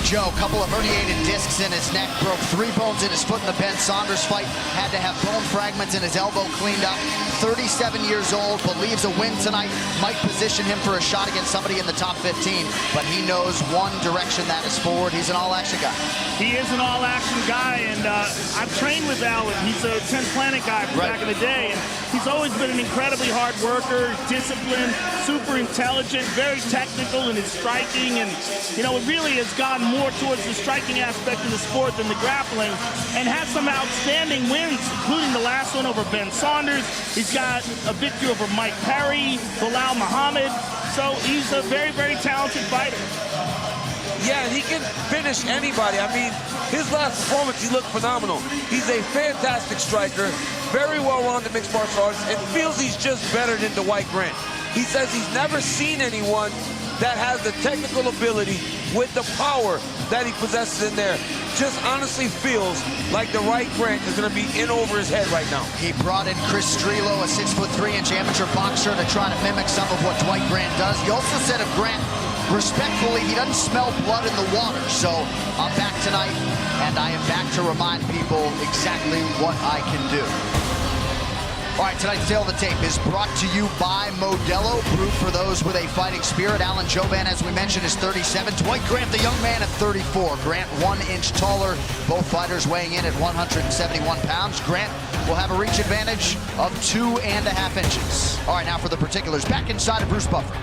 Speaker 2: Joe, a couple of herniated discs in his neck, broke 3 bones in his foot in the Ben Saunders fight, had to have bone fragments in his elbow cleaned up. 37 years old, believes a win tonight might position him for a shot against somebody in the top 15, but he knows one direction, that is forward. He's an all-action guy.
Speaker 7: He is an all-action guy, and I've trained with Alan. He's a 10th Planet guy from back in the day, and he's always been an incredibly hard worker, disciplined, super intelligent, very technical in his striking, and you know, it really has gone more towards the striking aspect of the sport than the grappling, and has some outstanding wins, including the last one over Ben Saunders. He's got a victory over Mike Perry, Bilal Muhammad, so he's a very, very talented fighter.
Speaker 8: Yeah, and he can finish anybody. I mean, his last performance, he looked phenomenal. He's a fantastic striker, very well-rounded mixed martial artist, and feels he's just better than Dwight Grant. He says he's never seen anyone that has the technical ability with the power that he possesses in there. Just honestly feels like the Dwight Grant is going to be in over his head right now.
Speaker 2: He brought in Chris Strelo, a 6'3" amateur boxer, to try to mimic some of what Dwight Grant does. He also said of Grant, respectfully, he doesn't smell blood in the water. So I'm back tonight, and I am back to remind people exactly what I can do. All right, tonight's Tale of the Tape is brought to you by Modelo, brewed for those with a fighting spirit. Alan Jouban, as we mentioned, is 37. Dwight Grant, the young man, at 34. Grant 1 inch taller, both fighters weighing in at 171 pounds. Grant will have a reach advantage of 2.5 inches. All right, now for the particulars. Back inside of Bruce Buffer.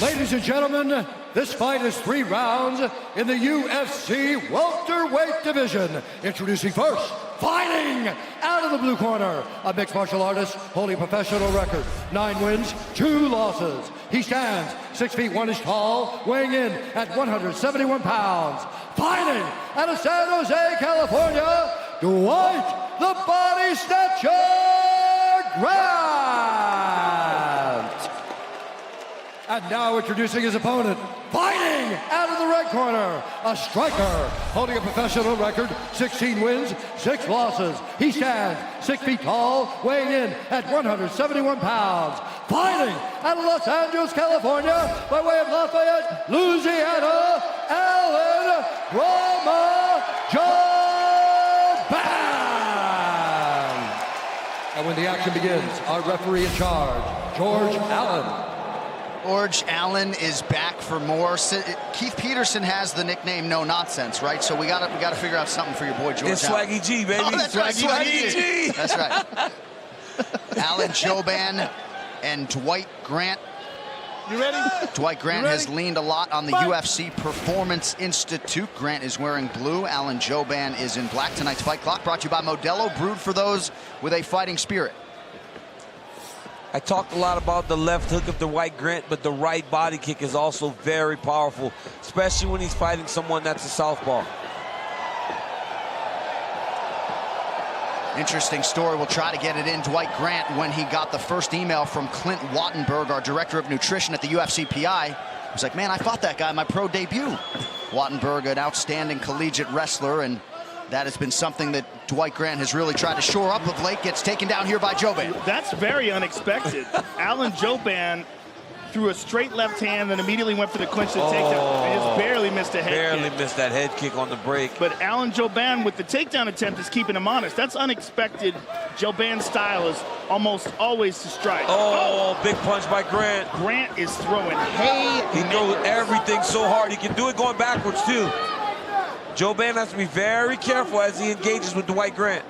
Speaker 11: Ladies and gentlemen, this fight is 3 rounds in the UFC welterweight division. Introducing first, fighting out of the blue corner, a mixed martial artist holding a professional record, 9 wins, 2 losses. He stands 6 feet 1 inch tall, weighing in at 171 pounds. Fighting out of San Jose, California, Dwight the Body Snatcher Grant. And now introducing his opponent, fighting out of the red corner, a striker holding a professional record, 16 wins, 6 losses. He stands 6 feet tall, weighing in at 171 pounds. Fighting out of Los Angeles, California, by way of Lafayette, Louisiana, Alan Rama Jouban. And when the action begins, our referee in charge, George Allen.
Speaker 2: George Allen is back for more. Keith Peterson has the nickname No Nonsense, right? So we gotta figure out something for your boy George
Speaker 8: It's
Speaker 2: Allen.
Speaker 8: Swaggy G, baby.
Speaker 2: Oh, that's right, Swaggy G. That's right. Alan Jouban and Dwight Grant.
Speaker 12: You ready?
Speaker 2: Dwight Grant has leaned a lot on the UFC Performance Institute. Grant is wearing blue. Alan Jouban is in black. Tonight's Fight Clock brought to you by Modelo, brewed for those with a fighting spirit.
Speaker 8: I talked a lot about the left hook of Dwight Grant, but the right body kick is also very powerful, especially when he's fighting someone that's a southpaw.
Speaker 2: Interesting story. We'll try to get it in. Dwight Grant, when he got the first email from Clint Wattenberg, our director of nutrition at the UFC PI, was like, man, I fought that guy in my pro debut. Wattenberg, an outstanding collegiate wrestler, and that has been something that Dwight Grant has really tried to shore up of late. Gets taken down here by Jouban.
Speaker 7: That's very unexpected. Alan Jouban threw a straight left hand, then immediately went for the clinch to the takedown. And just barely missed a head kick.
Speaker 8: Barely missed that head kick on the break.
Speaker 7: But Alan Jouban, with the takedown attempt, is keeping him honest. That's unexpected. Jouban's style is almost always to strike.
Speaker 8: Oh, big punch by Grant.
Speaker 7: Grant is throwing hay.
Speaker 8: He throws everything so hard. He can do it going backwards, too. Jouban has to be very careful as he engages with Dwight Grant.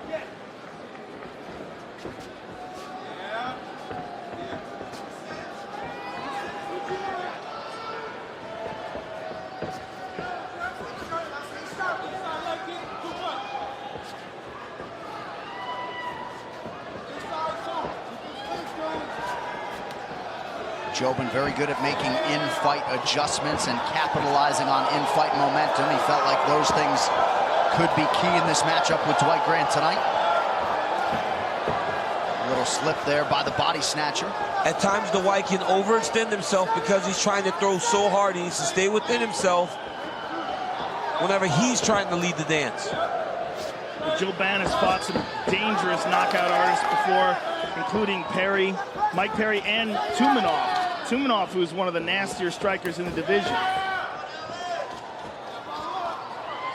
Speaker 2: Jouban very good at making in-fight adjustments and capitalizing on in-fight momentum. He felt like those things could be key in this matchup with Dwight Grant tonight. A little slip there by the body snatcher.
Speaker 8: At times, Dwight can overextend himself because he's trying to throw so hard. He needs to stay within himself whenever he's trying to lead the dance.
Speaker 7: Jouban has fought some dangerous knockout artists before, including Perry, Mike Perry, and Tumanov. Tumanov, who is one of the nastier strikers in the division.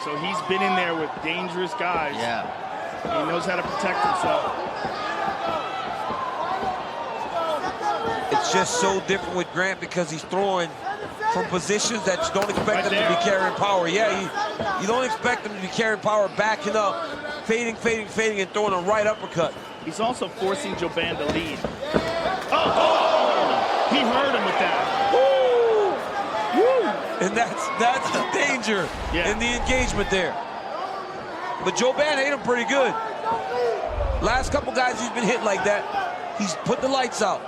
Speaker 7: So he's been in there with dangerous guys.
Speaker 2: Yeah.
Speaker 7: He knows how to protect himself.
Speaker 8: It's just so different with Grant because he's throwing from positions that you don't expect him to be carrying power. Yeah, you don't expect him to be carrying power, backing up, fading, and throwing a right uppercut.
Speaker 7: He's also forcing Joban to lead. Oh! He hurt him with that.
Speaker 8: Woo! Woo! And that's the danger in the engagement there. But Joban hit him pretty good. Last couple guys he's been hit like that, he's put the lights out.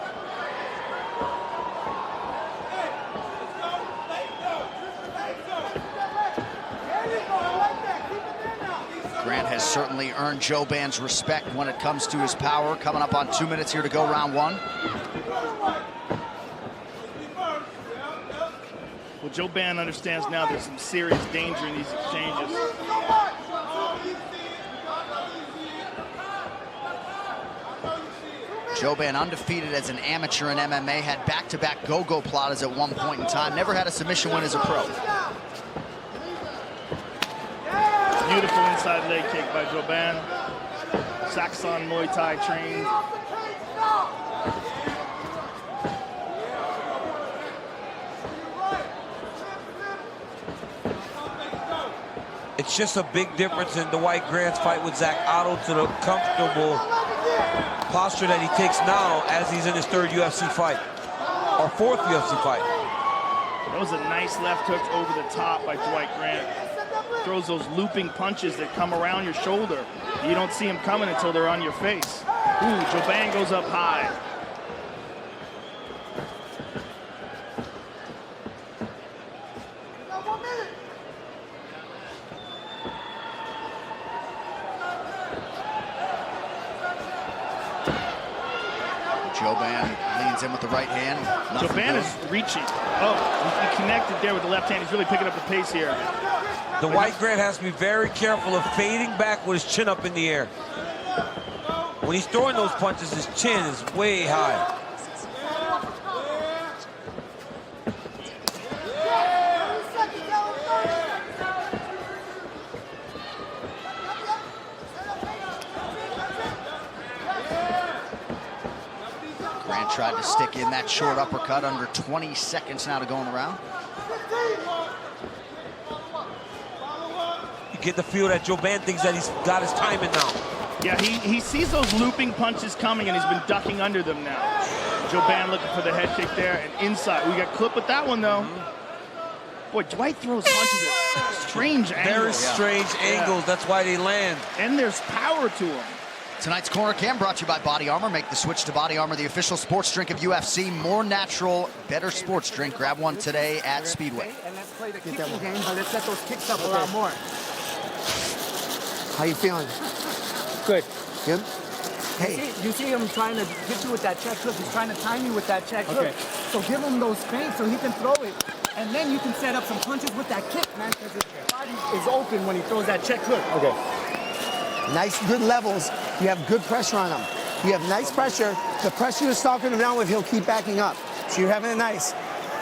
Speaker 2: Grant has certainly earned Joban's respect when it comes to his power. Coming up on 2 minutes here to go, round one.
Speaker 7: Well, Joban understands now there's some serious danger in these exchanges.
Speaker 2: Joban, undefeated as an amateur in MMA, had back-to-back go-go plotters at one point in time. Never had a submission win as a pro.
Speaker 7: Beautiful inside leg kick by Joban. Saxon Muay Thai trained.
Speaker 8: It's just a big difference in Dwight Grant's fight with Zach Otto to the comfortable posture that he takes now as he's in his third UFC fight, or fourth UFC fight.
Speaker 7: That was a nice left hook over the top by Dwight Grant. Throws those looping punches that come around your shoulder. You don't see them coming until they're on your face. Ooh, Joban goes up high.
Speaker 2: Joban leans in with the right hand.
Speaker 7: Joban is reaching. Oh, he connected there with the left hand. He's really picking up the pace here.
Speaker 8: Dwight Grant has to be very careful of fading back with his chin up in the air. When he's throwing those punches, his chin is way high.
Speaker 2: Grant tried to stick in that short uppercut. Under 20 seconds now to go in the round.
Speaker 8: You get the feel that Joban thinks that he's got his timing now.
Speaker 7: Yeah, he sees those looping punches coming and he's been ducking under them now. Joban looking for the head kick there and inside. We got clipped with that one though. Boy, Dwight throws punches at strange angles.
Speaker 8: Very strange angles. That's why they land.
Speaker 7: And there's power to them.
Speaker 2: Tonight's Corner Cam brought to you by Body Armor. Make the switch to Body Armor, the official sports drink of UFC. More natural, better sports drink. Grab one today at Speedway.
Speaker 18: And let's play the kicking game, but let's set those kicks up a lot more. How you feeling? Good. Good? Hey. You see him trying to hit you with that check hook. He's trying to time you with that check hook. So give him those feints so he can throw it. And then you can set up some punches with that kick, man, because his body is open when he throws that check hook. Okay.
Speaker 19: Nice, good levels. You have good pressure on him. You have nice pressure. The pressure you're stalking him down with, he'll keep backing up. So you're having it nice.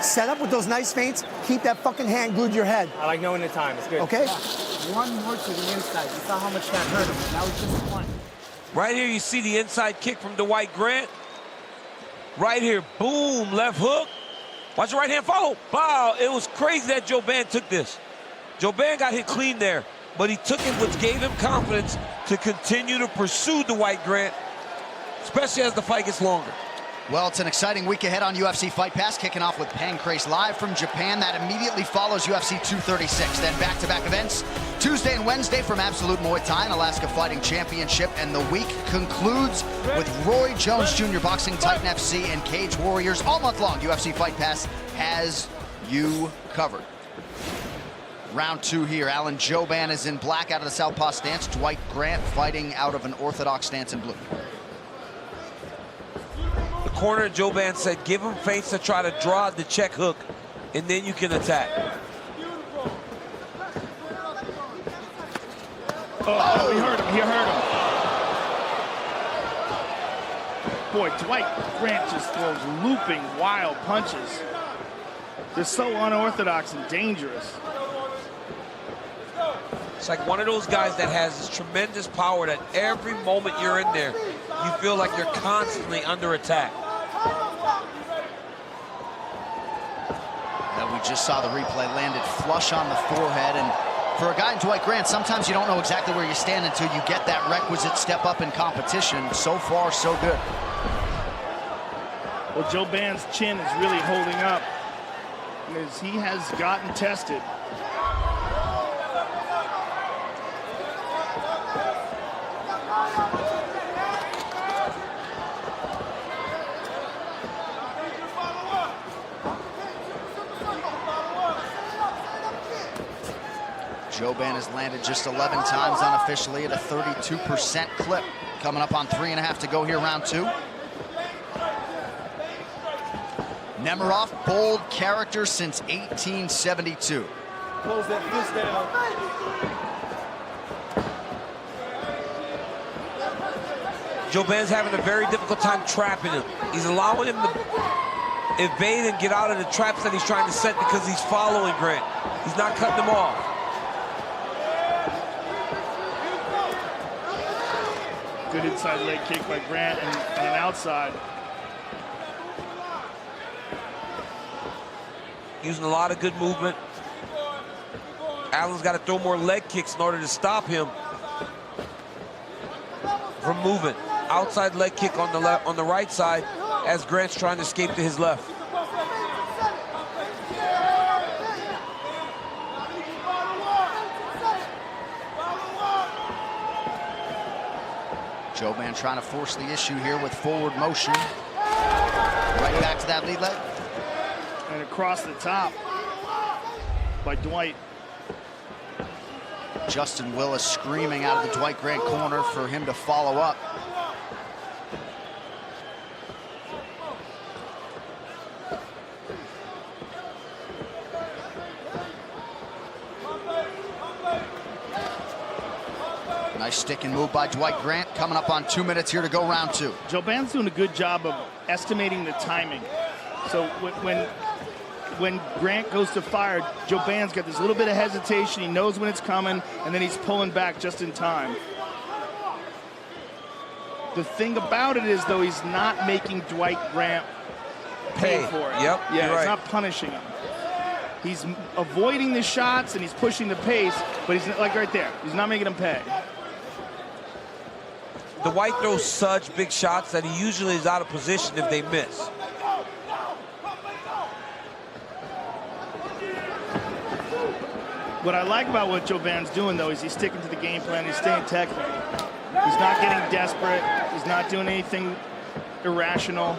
Speaker 19: Set up with those nice feints. Keep that fucking hand glued to your head.
Speaker 18: I like knowing the time. It's good.
Speaker 19: Okay?
Speaker 18: One more to the inside. You saw how much that hurt him. Now it's just one.
Speaker 8: Right here, you see the inside kick from Dwight Grant. Right here, boom, left hook. Watch the right hand follow. Wow, it was crazy that Joban took this. Joban got hit clean there, but he took it, which gave him confidence to continue to pursue Dwight Grant, especially as the fight gets longer.
Speaker 2: Well, it's an exciting week ahead on UFC Fight Pass, kicking off with Pancrase live from Japan. That immediately follows UFC 236. Then back-to-back events, Tuesday and Wednesday from Absolute Muay Thai and Alaska Fighting Championship. And the week concludes with Roy Jones Jr. Boxing, Titan FC, and Cage Warriors. All month long, UFC Fight Pass has you covered. Round two here. Alan Joban is in black out of the southpaw stance. Dwight Grant fighting out of an orthodox stance in blue.
Speaker 8: The corner, Joban said, give him feints to try to draw the check hook, and then you can attack.
Speaker 7: Oh, he hurt him. He hurt him. Boy, Dwight Grant just throws looping, wild punches. They're so unorthodox and dangerous.
Speaker 8: It's like one of those guys that has this tremendous power that every moment you're in there, you feel like you're constantly under attack.
Speaker 2: And we just saw the replay, landed flush on the forehead. And for a guy in Dwight Grant, sometimes you don't know exactly where you stand until you get that requisite step up in competition. So far, so good.
Speaker 7: Well, Joe Band's chin is really holding up as he has gotten tested.
Speaker 2: Joe Band has landed just 11 times unofficially at a 32% clip. Coming up on 3.5 to go here, round 2. Nemiroff, bold character since 1872.
Speaker 12: Close that fist down.
Speaker 8: Joe Band's having a very difficult time trapping him. He's allowing him to evade and get out of the traps that he's trying to set because he's following Grant. He's not cutting him off.
Speaker 7: Good inside leg kick by Grant and an outside.
Speaker 8: Using a lot of good movement. Allen's got to throw more leg kicks in order to stop him from moving. Outside leg kick on the right side as Grant's trying to escape to his left.
Speaker 2: Joe Band trying to force the issue here with forward motion. Right back to that lead leg.
Speaker 7: And across the top by Dwight.
Speaker 2: Justin Willis screaming out of the Dwight Grant corner for him to follow up. Nice stick and move by Dwight Grant. Coming up on 2 minutes here to go round 2.
Speaker 7: Joe Band's doing a good job of estimating the timing. So when Grant goes to fire, Joe Band's got this little bit of hesitation. He knows when it's coming, and then he's pulling back just in time. The thing about it is, though, he's not making Dwight Grant pay for it.
Speaker 8: Yep,
Speaker 7: yeah, he's
Speaker 8: right.
Speaker 7: not punishing him. He's avoiding the shots and he's pushing the pace, but he's like right there. He's not making him pay.
Speaker 8: Dwight throws such big shots that he usually is out of position if they miss.
Speaker 7: What I like about what Joe Band's doing, though, is he's sticking to the game plan. He's staying technical. He's not getting desperate. He's not doing anything irrational.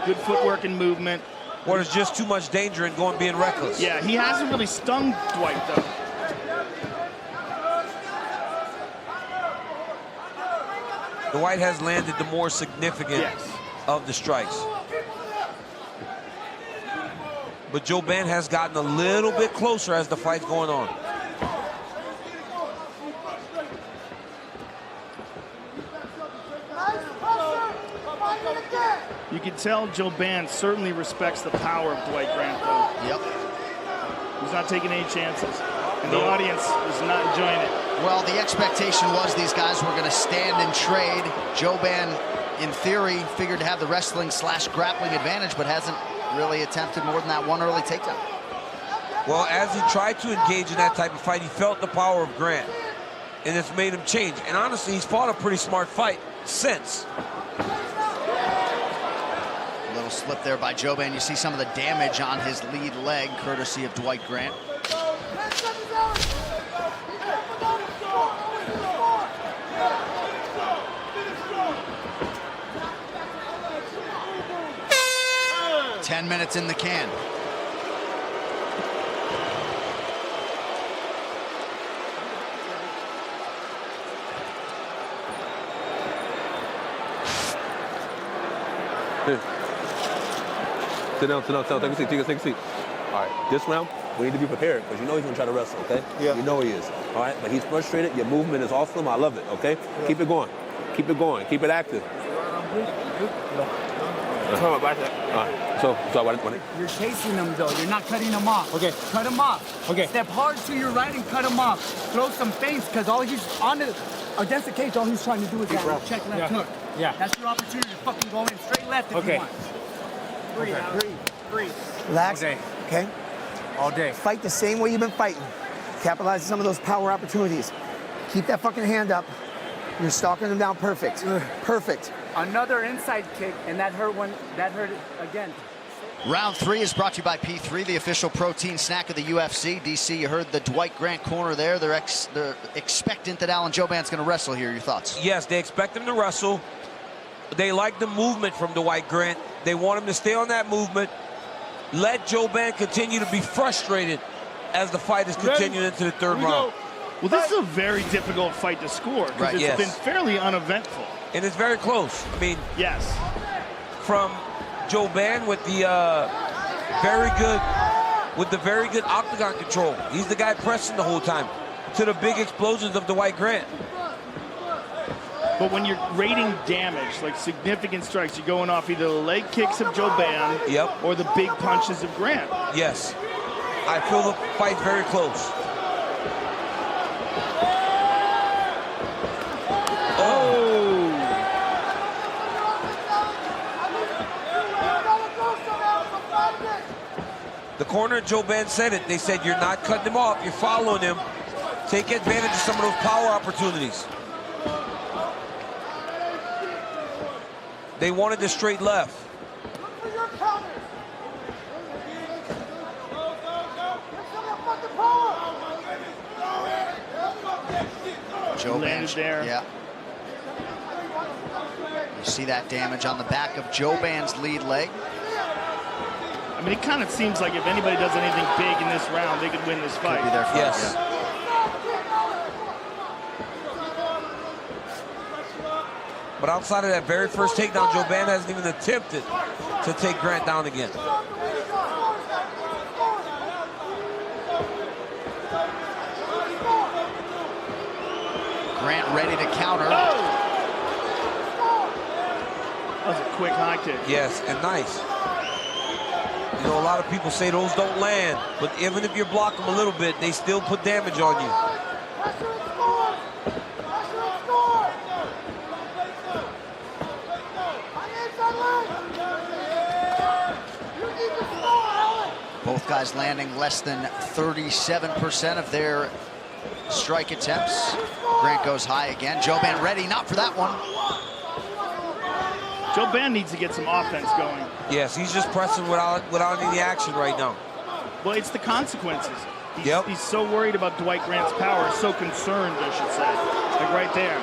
Speaker 7: Good footwork and movement.
Speaker 8: Or there's just too much danger in being reckless.
Speaker 7: Yeah, he hasn't really stung Dwight, though.
Speaker 8: Dwight has landed the more significant of the strikes. But Joe Band has gotten a little bit closer as the fight's going on.
Speaker 7: You can tell Joe Band certainly respects the power of Dwight Grant, though.
Speaker 2: Yep.
Speaker 7: He's not taking any chances. And the audience is not enjoying it.
Speaker 2: Well, the expectation was these guys were going to stand and trade. Joe Band, in theory, figured to have the wrestling/grappling advantage, but hasn't really attempted more than that one early takedown.
Speaker 8: Well, as he tried to engage in that type of fight, he felt the power of Grant, and it's made him change. And honestly, he's fought a pretty smart fight since.
Speaker 2: A little slip there by Joe Band. You see some of the damage on his lead leg, courtesy of Dwight Grant. Ten minutes in the can.
Speaker 5: Sit down, take a seat, take a seat. All right, this round, we need to be prepared because you know he's gonna try to wrestle, okay?
Speaker 10: Yeah.
Speaker 5: You know he is, all right? But he's frustrated, your movement is awesome, I love it, okay? Yeah. Keep it going, keep it active. All right.
Speaker 8: So what?
Speaker 18: You're chasing him, though. You're not cutting him off.
Speaker 8: Okay.
Speaker 18: Cut him off.
Speaker 8: Okay.
Speaker 18: Step hard to your right and cut him off. Throw some feints, because all he's on the against the cage, all he's trying to do is that check left hook.
Speaker 8: Yeah.
Speaker 18: That's your opportunity to fucking go in straight left if you want. Breathe.
Speaker 19: Relax.
Speaker 18: All day.
Speaker 19: Okay?
Speaker 18: All day.
Speaker 19: Fight the same way you've been fighting. Capitalize on some of those power opportunities. Keep that fucking hand up. You're stalking them down perfect. Perfect.
Speaker 18: Another inside kick, and that hurt again.
Speaker 2: Round 3 is brought to you by P3, the official protein snack of the UFC. DC, you heard the Dwight Grant corner there. They're expectant that Alan Jouban's going to wrestle here. Your thoughts?
Speaker 8: Yes, they expect him to wrestle. They like the movement from Dwight Grant. They want him to stay on that movement. Let Jouban continue to be frustrated as the fight is continuing into the third round.
Speaker 7: Well, this is a very difficult fight to score because it's been fairly uneventful.
Speaker 8: And it's very close. I mean,
Speaker 7: yes.
Speaker 8: From Jouban with the very good octagon control. He's the guy pressing the whole time, to the big explosions of Dwight Grant.
Speaker 7: But when you're rating damage, like significant strikes, you're going off either the leg kicks of Jouban or the big punches of Grant.
Speaker 8: Yes. I feel the fight's very close. The corner, Jouban said it. They said, you're not cutting him off, you're following him. Take advantage of some of those power opportunities. They wanted the straight left.
Speaker 2: Jouban
Speaker 7: there.
Speaker 2: Yeah. You see that damage on the back of Jouban's lead leg.
Speaker 7: I mean, it kind of seems like if anybody does anything big in this round, they could win this fight.
Speaker 2: Could be their fight.
Speaker 8: Yes.
Speaker 2: Yeah.
Speaker 8: But outside of that very first takedown, Jouban hasn't even attempted to take Grant down again.
Speaker 2: Grant ready to counter.
Speaker 7: That was a quick high kick.
Speaker 8: Yes, and nice. You know, a lot of people say those don't land, but even if you block them a little bit, they still put damage on you.
Speaker 2: Both guys landing less than 37% of their strike attempts. Grant goes high again. Jouban ready, not for that one.
Speaker 7: Jouban needs to get some offense going.
Speaker 8: Yes, he's just pressing without any action right now.
Speaker 7: Well, it's the consequences. He's so worried about Dwight Grant's power, so concerned, I should say. Like right there.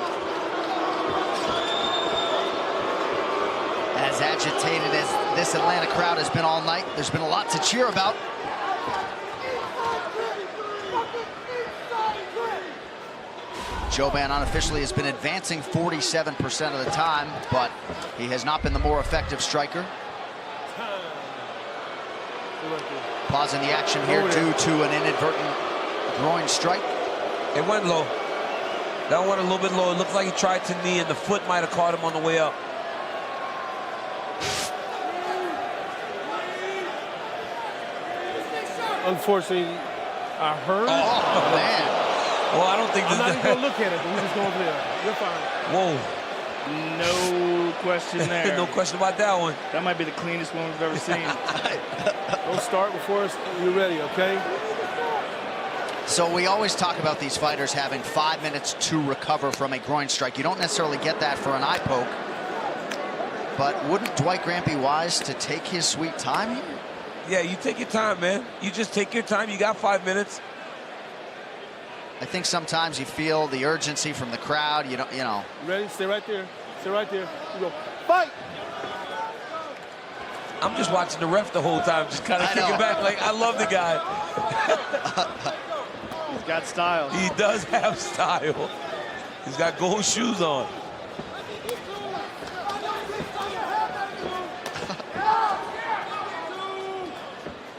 Speaker 2: As agitated as this Atlanta crowd has been all night, there's been a lot to cheer about. Jouban unofficially has been advancing 47% of the time, but he has not been the more effective striker. Pausing the action here due to an inadvertent groin strike.
Speaker 8: It went low. That went a little bit low. It looked like he tried to knee, and the foot might have caught him on the way up.
Speaker 10: Unfortunately, I heard.
Speaker 2: Oh, man.
Speaker 8: Well, I don't think
Speaker 10: I'm not even going to look at it, but we're just going over there. You're fine.
Speaker 8: Whoa.
Speaker 7: No question there.
Speaker 8: No question about that one.
Speaker 7: That might be the cleanest one we've ever seen.
Speaker 10: Don't start before you're ready, okay?
Speaker 2: So we always talk about these fighters having 5 minutes to recover from a groin strike. You don't necessarily get that for an eye poke. But wouldn't Dwight Grant be wise to take his sweet time here?
Speaker 8: Yeah, you take your time, man. You just take your time. You got 5 minutes.
Speaker 2: I think sometimes you feel the urgency from the crowd. You know.
Speaker 10: Ready? Stay right there. Stay right there. You go. Fight!
Speaker 8: I'm just watching the ref the whole time, just kind of kicking back. Like, I love the guy.
Speaker 7: He's got style.
Speaker 8: He does have style. He's got gold shoes on.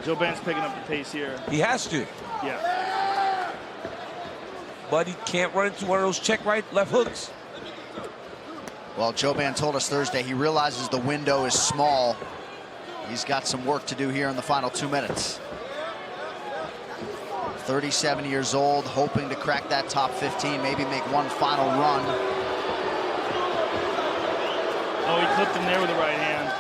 Speaker 7: Jouban's picking up the pace here.
Speaker 8: He has to.
Speaker 7: Yeah.
Speaker 8: But he can't run into one of those check right, left hooks.
Speaker 2: Well, Jouban told us Thursday he realizes the window is small He's got some work to do here in the final 2 minutes. 37 years old, hoping to crack that top 15, maybe make one final run.
Speaker 7: Oh, he clipped him there with the right hand.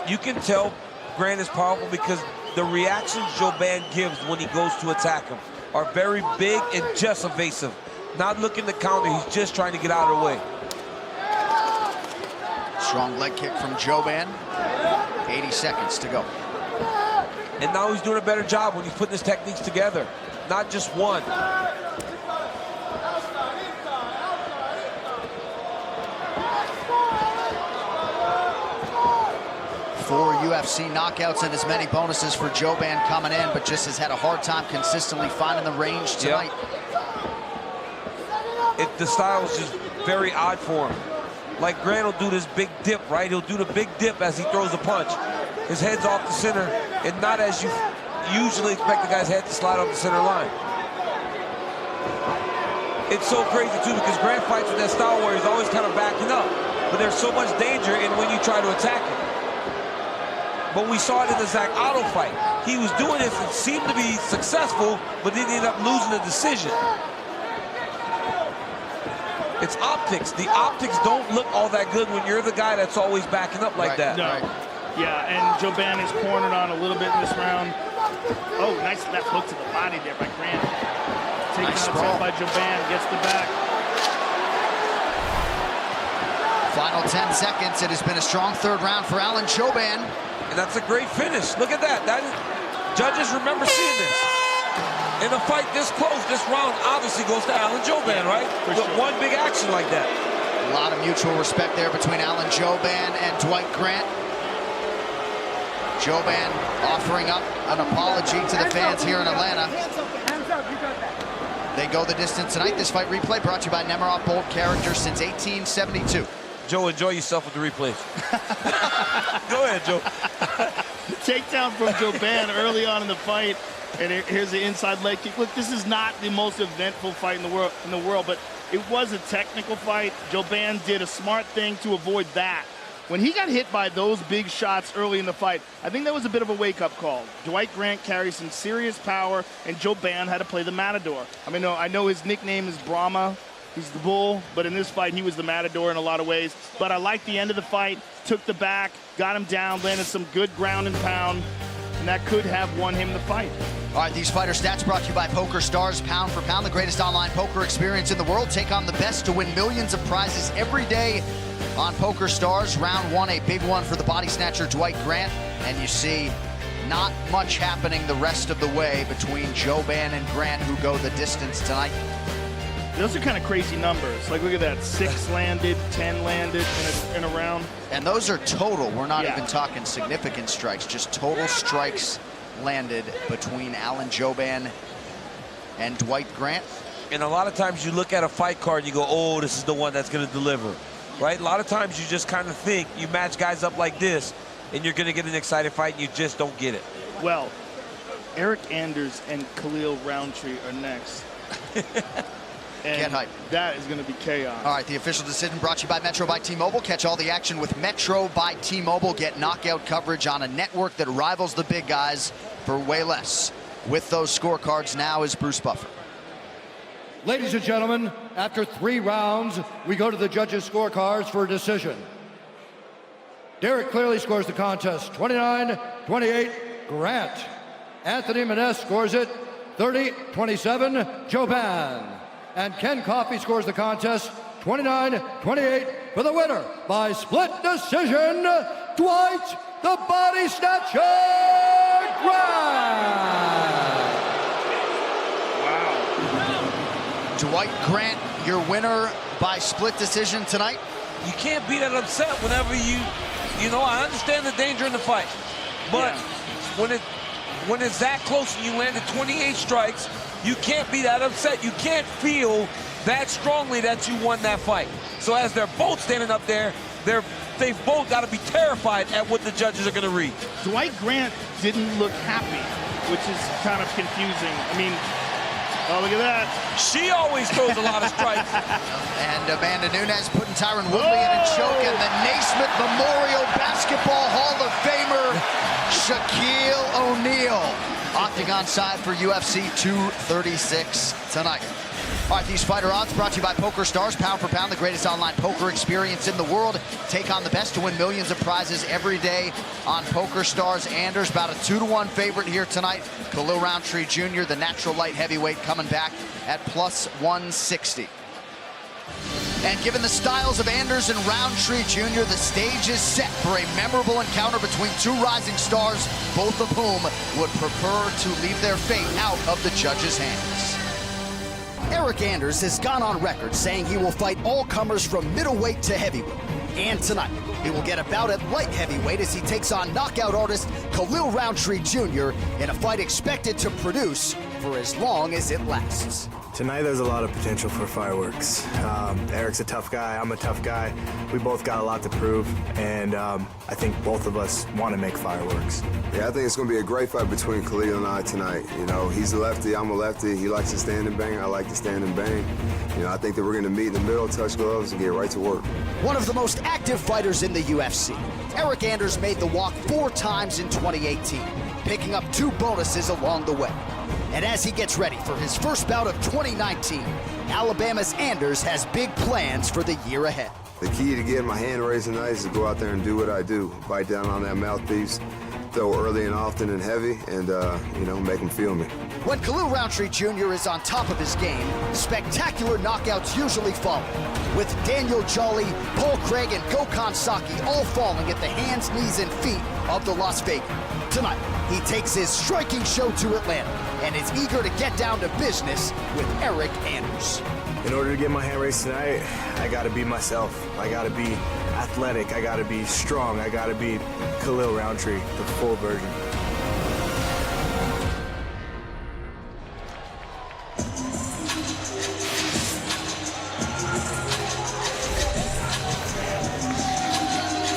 Speaker 8: You can tell Grant is powerful because the reactions Jouban gives when he goes to attack him are very big and just evasive. Not looking to counter, he's just trying to get out of the way.
Speaker 2: Strong leg kick from Jouban. 80 seconds to go.
Speaker 8: And now he's doing a better job when he's putting his techniques together, not just one.
Speaker 2: 4 UFC knockouts and as many bonuses for Jouban coming in, but just has had a hard time consistently finding the range tonight.
Speaker 8: The style is just very odd for him. Like Grant will do this big dip, right? He'll do the big dip as he throws a punch. His head's off the center, and not as you usually expect the guy's head to slide off the center line. It's so crazy, too, because Grant fights with that style where he's always kind of backing up. But there's so much danger in when you try to attack him. But we saw it in the Zach Otto fight. He was doing this and seemed to be successful, but then he ended up losing the decision. It's optics. The optics don't look all that good when you're the guy that's always backing up like that.
Speaker 7: No. Yeah, and Jouban is cornered on a little bit in this round. Oh, nice left hook to the body there by Grant. Taken outside by Jouban, gets the back.
Speaker 2: Final 10 seconds. It has been a strong third round for Alan Jouban.
Speaker 8: And that's a great finish. Look at that. Judges remember seeing this. In a fight this close, this round obviously goes to Alan Jouban, right? With one big action like that.
Speaker 2: A lot of mutual respect there between Alan Jouban and Dwight Grant. Jouban offering up an apology to the fans here in Atlanta. They go the distance tonight. This fight replay brought to you by Nemiroff Bold Character since 1872.
Speaker 8: Joe, enjoy yourself with the replays. Go ahead, Joe.
Speaker 7: Takedown from Jouban early on in the fight. And here's the inside leg kick. Look, this is not the most eventful fight in the world, but it was a technical fight. Jouban did a smart thing to avoid that. When he got hit by those big shots early in the fight, I think that was a bit of a wake-up call. Dwight Grant carries some serious power, and Jouban had to play the Matador. I mean, I know his nickname is Brahma. He's the bull, but in this fight, he was the Matador in a lot of ways. But I like the end of the fight, took the back, got him down, landed some good ground and pound, and that could have won him the fight.
Speaker 2: All right, these fighter stats brought to you by Poker Stars. Pound for pound, the greatest online poker experience in the world. Take on the best to win millions of prizes every day on Poker Stars. Round one, a big one for the body snatcher Dwight Grant. And you see not much happening the rest of the way between Jouban and Grant, who go the distance tonight.
Speaker 7: Those are kind of crazy numbers. Like, look at that. 6 landed, 10 landed in a round.
Speaker 2: And those are total. We're not even talking significant strikes, just total strikes landed between Alan Jouban and Dwight Grant.
Speaker 8: And a lot of times you look at a fight card and you go, oh, this is the one that's going to deliver, right? A lot of times you just kind of think you match guys up like this and you're going to get an exciting fight and you just don't get it.
Speaker 7: Well, Eric Anders and Khalil Roundtree are next.
Speaker 2: Get hype.
Speaker 7: That is going to be chaos.
Speaker 2: All right, the official decision brought to you by Metro by T-Mobile. Catch all the action with Metro by T-Mobile. Get knockout coverage on a network that rivals the big guys for way less. With those scorecards, now is Bruce Buffer.
Speaker 11: Ladies and gentlemen, after 3 rounds, we go to the judges' scorecards for a decision. Derek clearly scores the contest 29-28 Grant. Anthony Menez scores it 30-27 Jouban. And Ken Coffey scores the contest 29-28 for the winner by split decision, Dwight the Body Snatcher Grant.
Speaker 2: Wow. Dwight Grant, your winner by split decision tonight.
Speaker 8: You can't be that upset whenever you know, I understand the danger in the fight, but when it's that close and you landed 28 strikes, you can't be that upset. You can't feel that strongly that you won that fight. So as they're both standing up there, they've both got to be terrified at what the judges are going to read.
Speaker 7: Dwight Grant didn't look happy, which is kind of confusing. I mean, Oh, look at that.
Speaker 8: She always throws a lot of strikes.
Speaker 2: And Amanda Nunes putting Tyron Woodley in a choke, and the Naismith Memorial Basketball Hall of Famer, Shaquille O'Neal. Octagon side for UFC 236 tonight. All right, these fighter odds brought to you by Poker Stars. Pound for pound, the greatest online poker experience in the world. Take on the best to win millions of prizes every day on Poker Stars. Anders, about a 2-to-1 favorite here tonight. Khalil Roundtree Jr., the natural light heavyweight, coming back at plus 160. And given the styles of Anders and Roundtree Jr., the stage is set for a memorable encounter between two rising stars, both of whom would prefer to leave their fate out of the judges' hands. Eric Anders has gone on record saying he will fight all comers from middleweight to heavyweight. And tonight, he will get a bout at light heavyweight as he takes on knockout artist Khalil Roundtree Jr. in a fight expected to produce for as long as it lasts.
Speaker 20: Tonight there's a lot of potential for fireworks. Eric's a tough guy, I'm a tough guy. We both got a lot to prove, and I think both of us want to make fireworks.
Speaker 21: Yeah, I think it's going to be a great fight between Khalil and I tonight. You know, he's a lefty, I'm a lefty. He likes to stand and bang, I like to stand and bang. You know, I think that we're going to meet in the middle, touch gloves, and get right to work.
Speaker 2: One of the most active fighters in the UFC, Eric Anders made the walk 4 times in 2018, picking up 2 bonuses along the way. And as he gets ready for his first bout of 2019, Alabama's Anders has big plans for the year ahead.
Speaker 21: The key to getting my hand raised tonight is to go out there and do what I do. Bite down on that mouthpiece, throw early and often and heavy, and, you know, make them feel me.
Speaker 2: When Khalil Roundtree Jr. is on top of his game, spectacular knockouts usually follow, with Daniel Jolly, Paul Craig, and Gokhan Saki all falling at the hands, knees, and feet of the Las Vegas. Tonight, he takes his striking show to Atlanta and is eager to get down to business with Eric Anders.
Speaker 20: In order to get my hand raised tonight, I gotta be myself. I gotta be athletic, I gotta be strong, I gotta be Khalil Roundtree, the full version.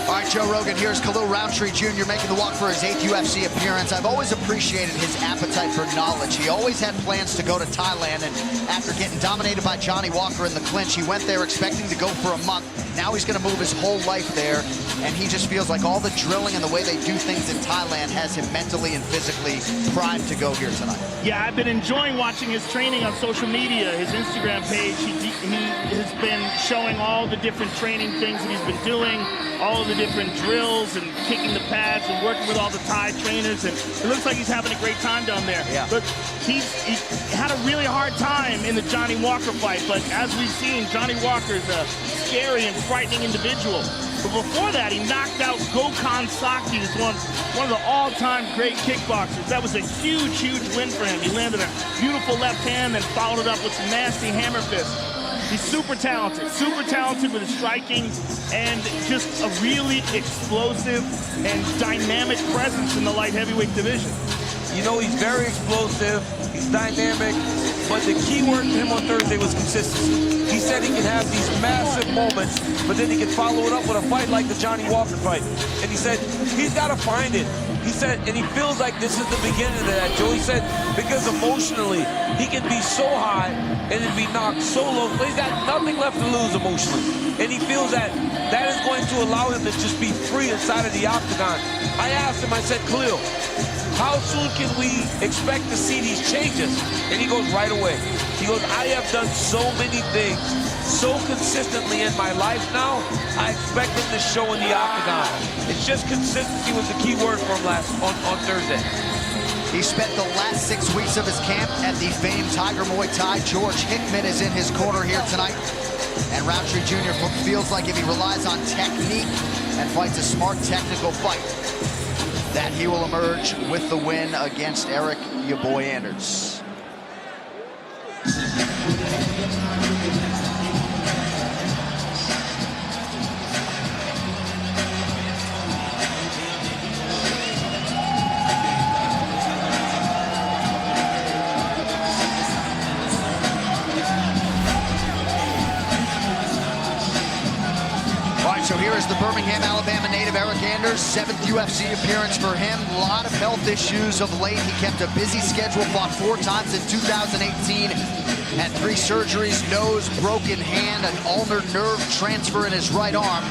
Speaker 2: All right, Joe Rogan, here's Khalil Roundtree Jr. making the walk for his 8th UFC appearance. I've always appreciated his appetite for knowledge. He always had plans to go to Thailand, and after getting dominated by Johnny Walker in the clinch, he went there expecting to go for a month. Now he's going to move his whole life there, and he just feels like all the drilling and the way they do things in Thailand has him mentally and physically primed to go here tonight.
Speaker 7: Yeah, I've been enjoying watching his training on social media, his Instagram page. He has been showing all the different training things that he's been doing, all of the different drills and kicking the pads and working with all the Thai trainers, and it looks like he's having a great time down there.
Speaker 2: Yeah.
Speaker 7: But he had a really hard time in the Johnny Walker fight, but as we've seen, Johnny Walker's a scary and frightening individual. But before that, he knocked out Gokhan Saki, who's one of the all-time great kickboxers. That was a huge, huge win for him. He landed a beautiful left hand, then followed it up with some nasty hammer fists. He's super talented with his striking, and just a really explosive and dynamic presence in the light heavyweight division.
Speaker 8: You know, he's very explosive, he's dynamic, but the key word to him on Thursday was consistency. He said he can have these massive moments, but then he can follow it up with a fight like the Johnny Walker fight. And he said he's got to find it. He said, and he feels like this is the beginning of that, Joe. He said, because emotionally, he can be so high and then be knocked so low, but he's got nothing left to lose emotionally. And he feels that that is going to allow him to just be free inside of the octagon. I asked him, I said, Khalil, how soon can we expect to see these changes? And he goes, right away. He goes, I have done so many things so consistently in my life now, I expect him to show in the octagon. It's just consistency was the key word for him on Thursday.
Speaker 2: He spent the last 6 weeks of his camp at the famed Tiger Muay Thai. George Hickman is in his corner here tonight. And Roundtree Jr. feels like if he relies on technique and fights a smart technical fight, that he will emerge with the win against Eric "ya boy" Anders. So here is the Birmingham, Alabama native Eric Anders. Anders, 7th UFC appearance for him. A lot of health issues of late. He kept a busy schedule, fought 4 times in 2018. Had 3 surgeries, nose, broken hand, an ulnar nerve transfer in his right arm.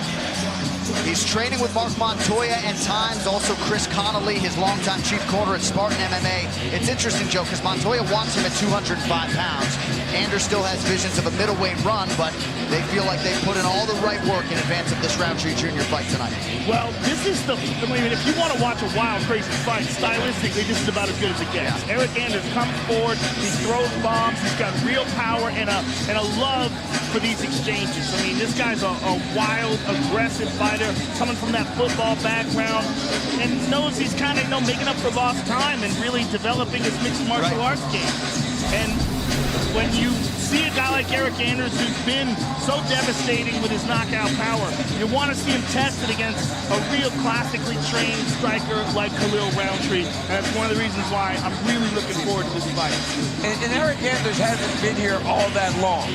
Speaker 2: He's training with Mark Montoya and times also Chris Connolly, his longtime chief corner at Spartan MMA. It's interesting, Joe, because Montoya wants him at 205 pounds. Anders still has visions of a middleweight run, but they feel like they put in all the right work in advance of this Roundtree Jr. fight tonight.
Speaker 7: Well, this is I mean, if you want to watch a wild, crazy fight, stylistically, this is about as good as it gets. Yeah. Eric Anders comes forward, he throws bombs, he's got real power and a love for these exchanges. I mean, this guy's a wild, aggressive fighter, coming from that football background, and knows he's kind of, making up for lost time and really developing his mixed martial arts game. And when you see a guy like Eric Anders, who's been so devastating with his knockout power, you want to see him tested against a real classically trained striker like Khalil Roundtree. And that's one of the reasons why I'm really looking forward to this fight.
Speaker 8: And Eric Anders hasn't been here all that long,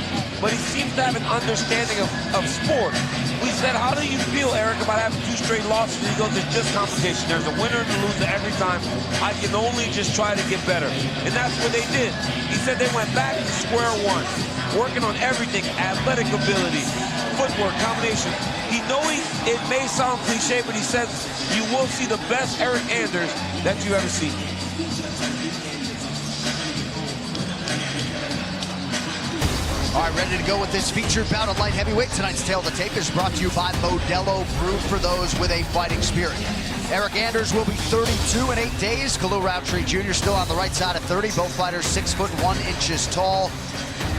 Speaker 8: but he seems to have an understanding of sport. We said, how do you feel, Eric, about having 2 straight losses? And he goes, it's just competition. There's a winner and a loser every time. I can only just try to get better. And that's what they did. He said they went back to square one, working on everything, athletic ability, footwork, combination. He knows it may sound cliche, but he says you will see the best Eric Anders that you ever see.
Speaker 2: All right, ready to go with this featured bout of light heavyweight. Tonight's Tale of the Tape is brought to you by Modelo, brewed for those with a fighting spirit. Eric Anders will be 32 in 8 days. Khalil Roundtree Jr. still on the right side of 30. Both fighters 6'1" tall.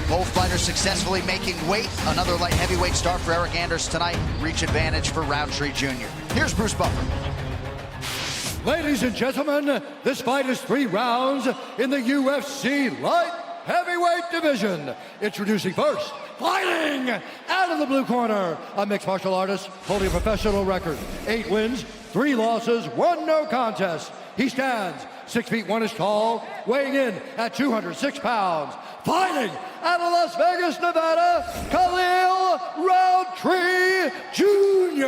Speaker 2: Both fighters successfully making weight. Another light heavyweight start for Eric Anders tonight. Reach advantage for Roundtree Jr. Here's Bruce Buffer.
Speaker 11: Ladies and gentlemen, this fight is 3 rounds in the UFC light heavyweight division. Introducing first, fighting out of the blue corner, a mixed martial artist holding a professional record. 8 wins, 3 losses, 1 no contest. He stands 6'1" tall, weighing in at 206 pounds. Fighting out of Las Vegas, Nevada, Khalil Roundtree Jr.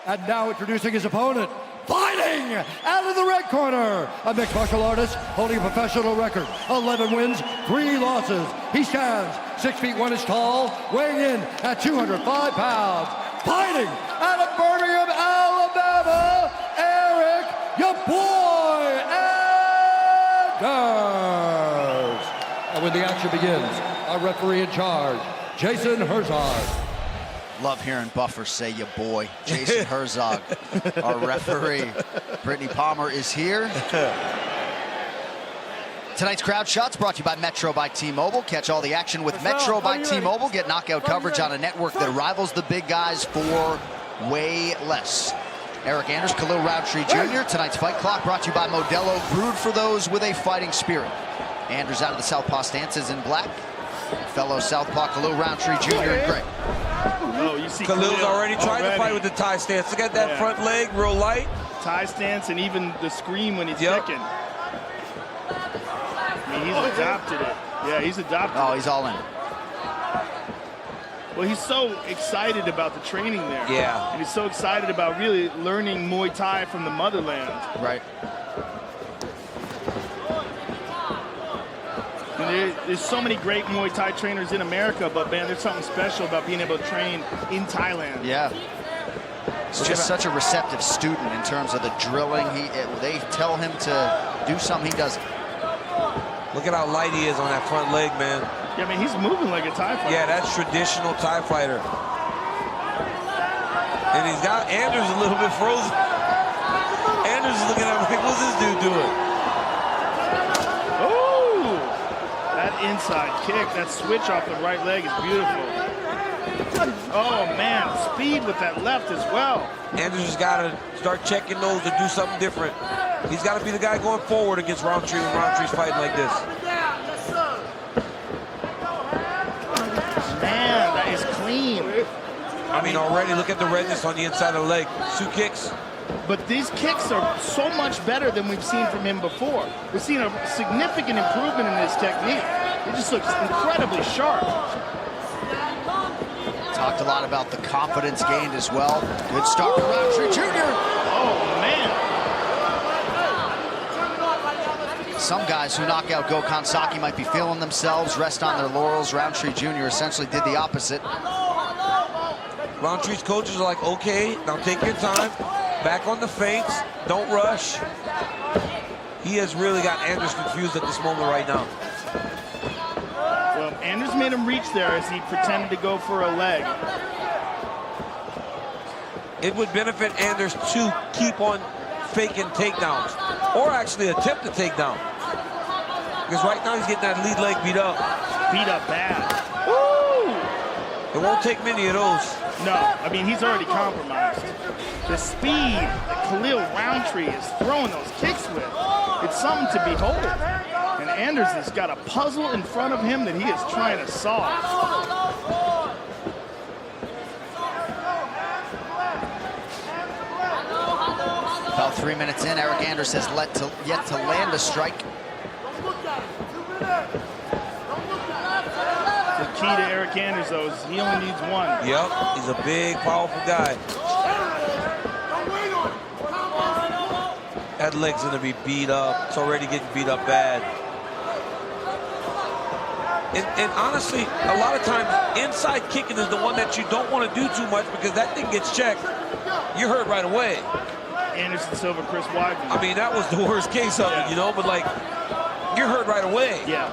Speaker 11: And now introducing his opponent, fighting out of the red corner, a mixed martial artist holding a professional record. 11 wins, 3 losses. He stands 6'1" tall, weighing in at 205 pounds. Fighting out of Birmingham, Alabama, Eric, your boy, Anders. And when the action begins, our referee in charge, Jason Herzog.
Speaker 2: Love hearing Buffer say your boy, Jason Herzog. Our referee, Brittany Palmer, is here. Tonight's Crowd Shots brought to you by Metro by T-Mobile. Catch all the action with Metro by T-Mobile. Get knockout coverage on a network that rivals the big guys for way less. Eric Anders, Khalil Roundtree Jr. Tonight's Fight Clock brought to you by Modelo, brewed for those with a fighting spirit. Anders out of the southpaw stances in black. Fellow southpaw Khalil Roundtree Jr. in gray.
Speaker 7: Oh, you see
Speaker 8: Khalil's already tried to fight with the tie stance. Look at that front leg, real light.
Speaker 7: Tie stance and even the scream when he's kicking. I mean, he's adopted it. Yeah, he's adopted it.
Speaker 2: Oh, he's all in.
Speaker 7: Well, he's so excited about the training there.
Speaker 8: Yeah.
Speaker 7: And he's so excited about really learning Muay Thai from the motherland.
Speaker 2: Right.
Speaker 7: And there's so many great Muay Thai trainers in America, but man, there's something special about being able to train in Thailand.
Speaker 2: Yeah. He's just such a receptive student in terms of the drilling. They tell him to do something, he does it.
Speaker 8: Look at how light he is on that front leg, man.
Speaker 7: Yeah, I mean, he's moving like a Thai fighter.
Speaker 8: Yeah, that's traditional Thai fighter. And he's got Anders a little bit frozen. Anders is looking at him like, what's this dude doing?
Speaker 7: Oh! That inside kick, that switch off the right leg is beautiful. Oh, man, speed with that left as well.
Speaker 8: Anders has got to start checking those to do something different. He's got to be the guy going forward against Roundtree when Roundtree's fighting like this.
Speaker 7: Man, that is clean.
Speaker 8: I mean, already look at the redness on the inside of the leg. 2 kicks.
Speaker 7: But these kicks are so much better than we've seen from him before. We've seen a significant improvement in his technique. He just looks incredibly sharp.
Speaker 2: It's Talked a lot about the confidence gained as well. Good start for Roundtree Jr.
Speaker 7: Oh, man.
Speaker 2: Some guys who knock out Gokhan Saki might be feeling themselves, rest on their laurels. Roundtree Jr. essentially did the opposite.
Speaker 8: Roundtree's coaches are like, okay, now take your time. Back on the feints. Don't rush. He has really got Anders confused at this moment right now.
Speaker 7: Well, Anders made him reach there as he pretended to go for a leg.
Speaker 8: It would benefit Anders to keep on faking takedowns, or actually attempt a takedown. Because right now he's getting that lead leg beat up.
Speaker 7: Beat up bad.
Speaker 8: Woo! It won't take many of those.
Speaker 7: No, I mean, he's already compromised. The speed that Khalil Roundtree is throwing those kicks with, it's something to behold. And Anders has got a puzzle in front of him that he is trying to solve.
Speaker 2: About 3 minutes in, Eric Anders has yet to land a strike.
Speaker 7: The key to Eric Anders, though, is he only needs one.
Speaker 8: Yep, he's a big, powerful guy. That leg's gonna be beat up. It's already getting beat up bad. And honestly, a lot of times, inside kicking is the one that you don't want to do too much, because that thing gets checked. You're hurt right away.
Speaker 7: Anderson Silva, Chris Weidman.
Speaker 8: I mean, that was the worst case of it, you know, but like, you're hurt right away.
Speaker 7: Yeah.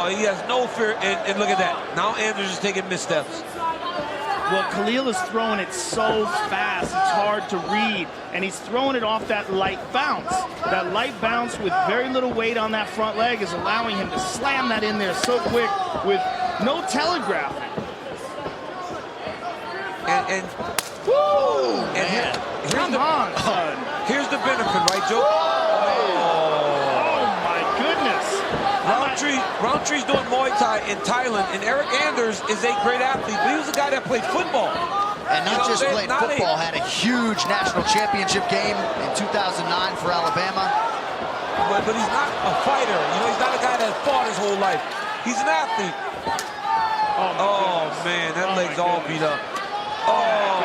Speaker 8: He has no fear, and look at that. Now Anders is taking missteps.
Speaker 7: Well, Khalil is throwing it so fast, it's hard to read, and he's throwing it off that light bounce. That light bounce with very little weight on that front leg is allowing him to slam that in there so quick with no telegraphing.
Speaker 8: And
Speaker 7: Come on, son.
Speaker 8: Here's the benefit, right, Joe?
Speaker 7: Oh my goodness.
Speaker 8: Roundtree's doing Muay Thai in Thailand, and Eric Anders is a great athlete, but he was a guy that played football.
Speaker 2: And not just played football, had a huge national championship game in 2009 for Alabama.
Speaker 8: But he's not a fighter. You know, he's not a guy that fought his whole life. He's an athlete. Oh man, that leg's all beat up. Oh,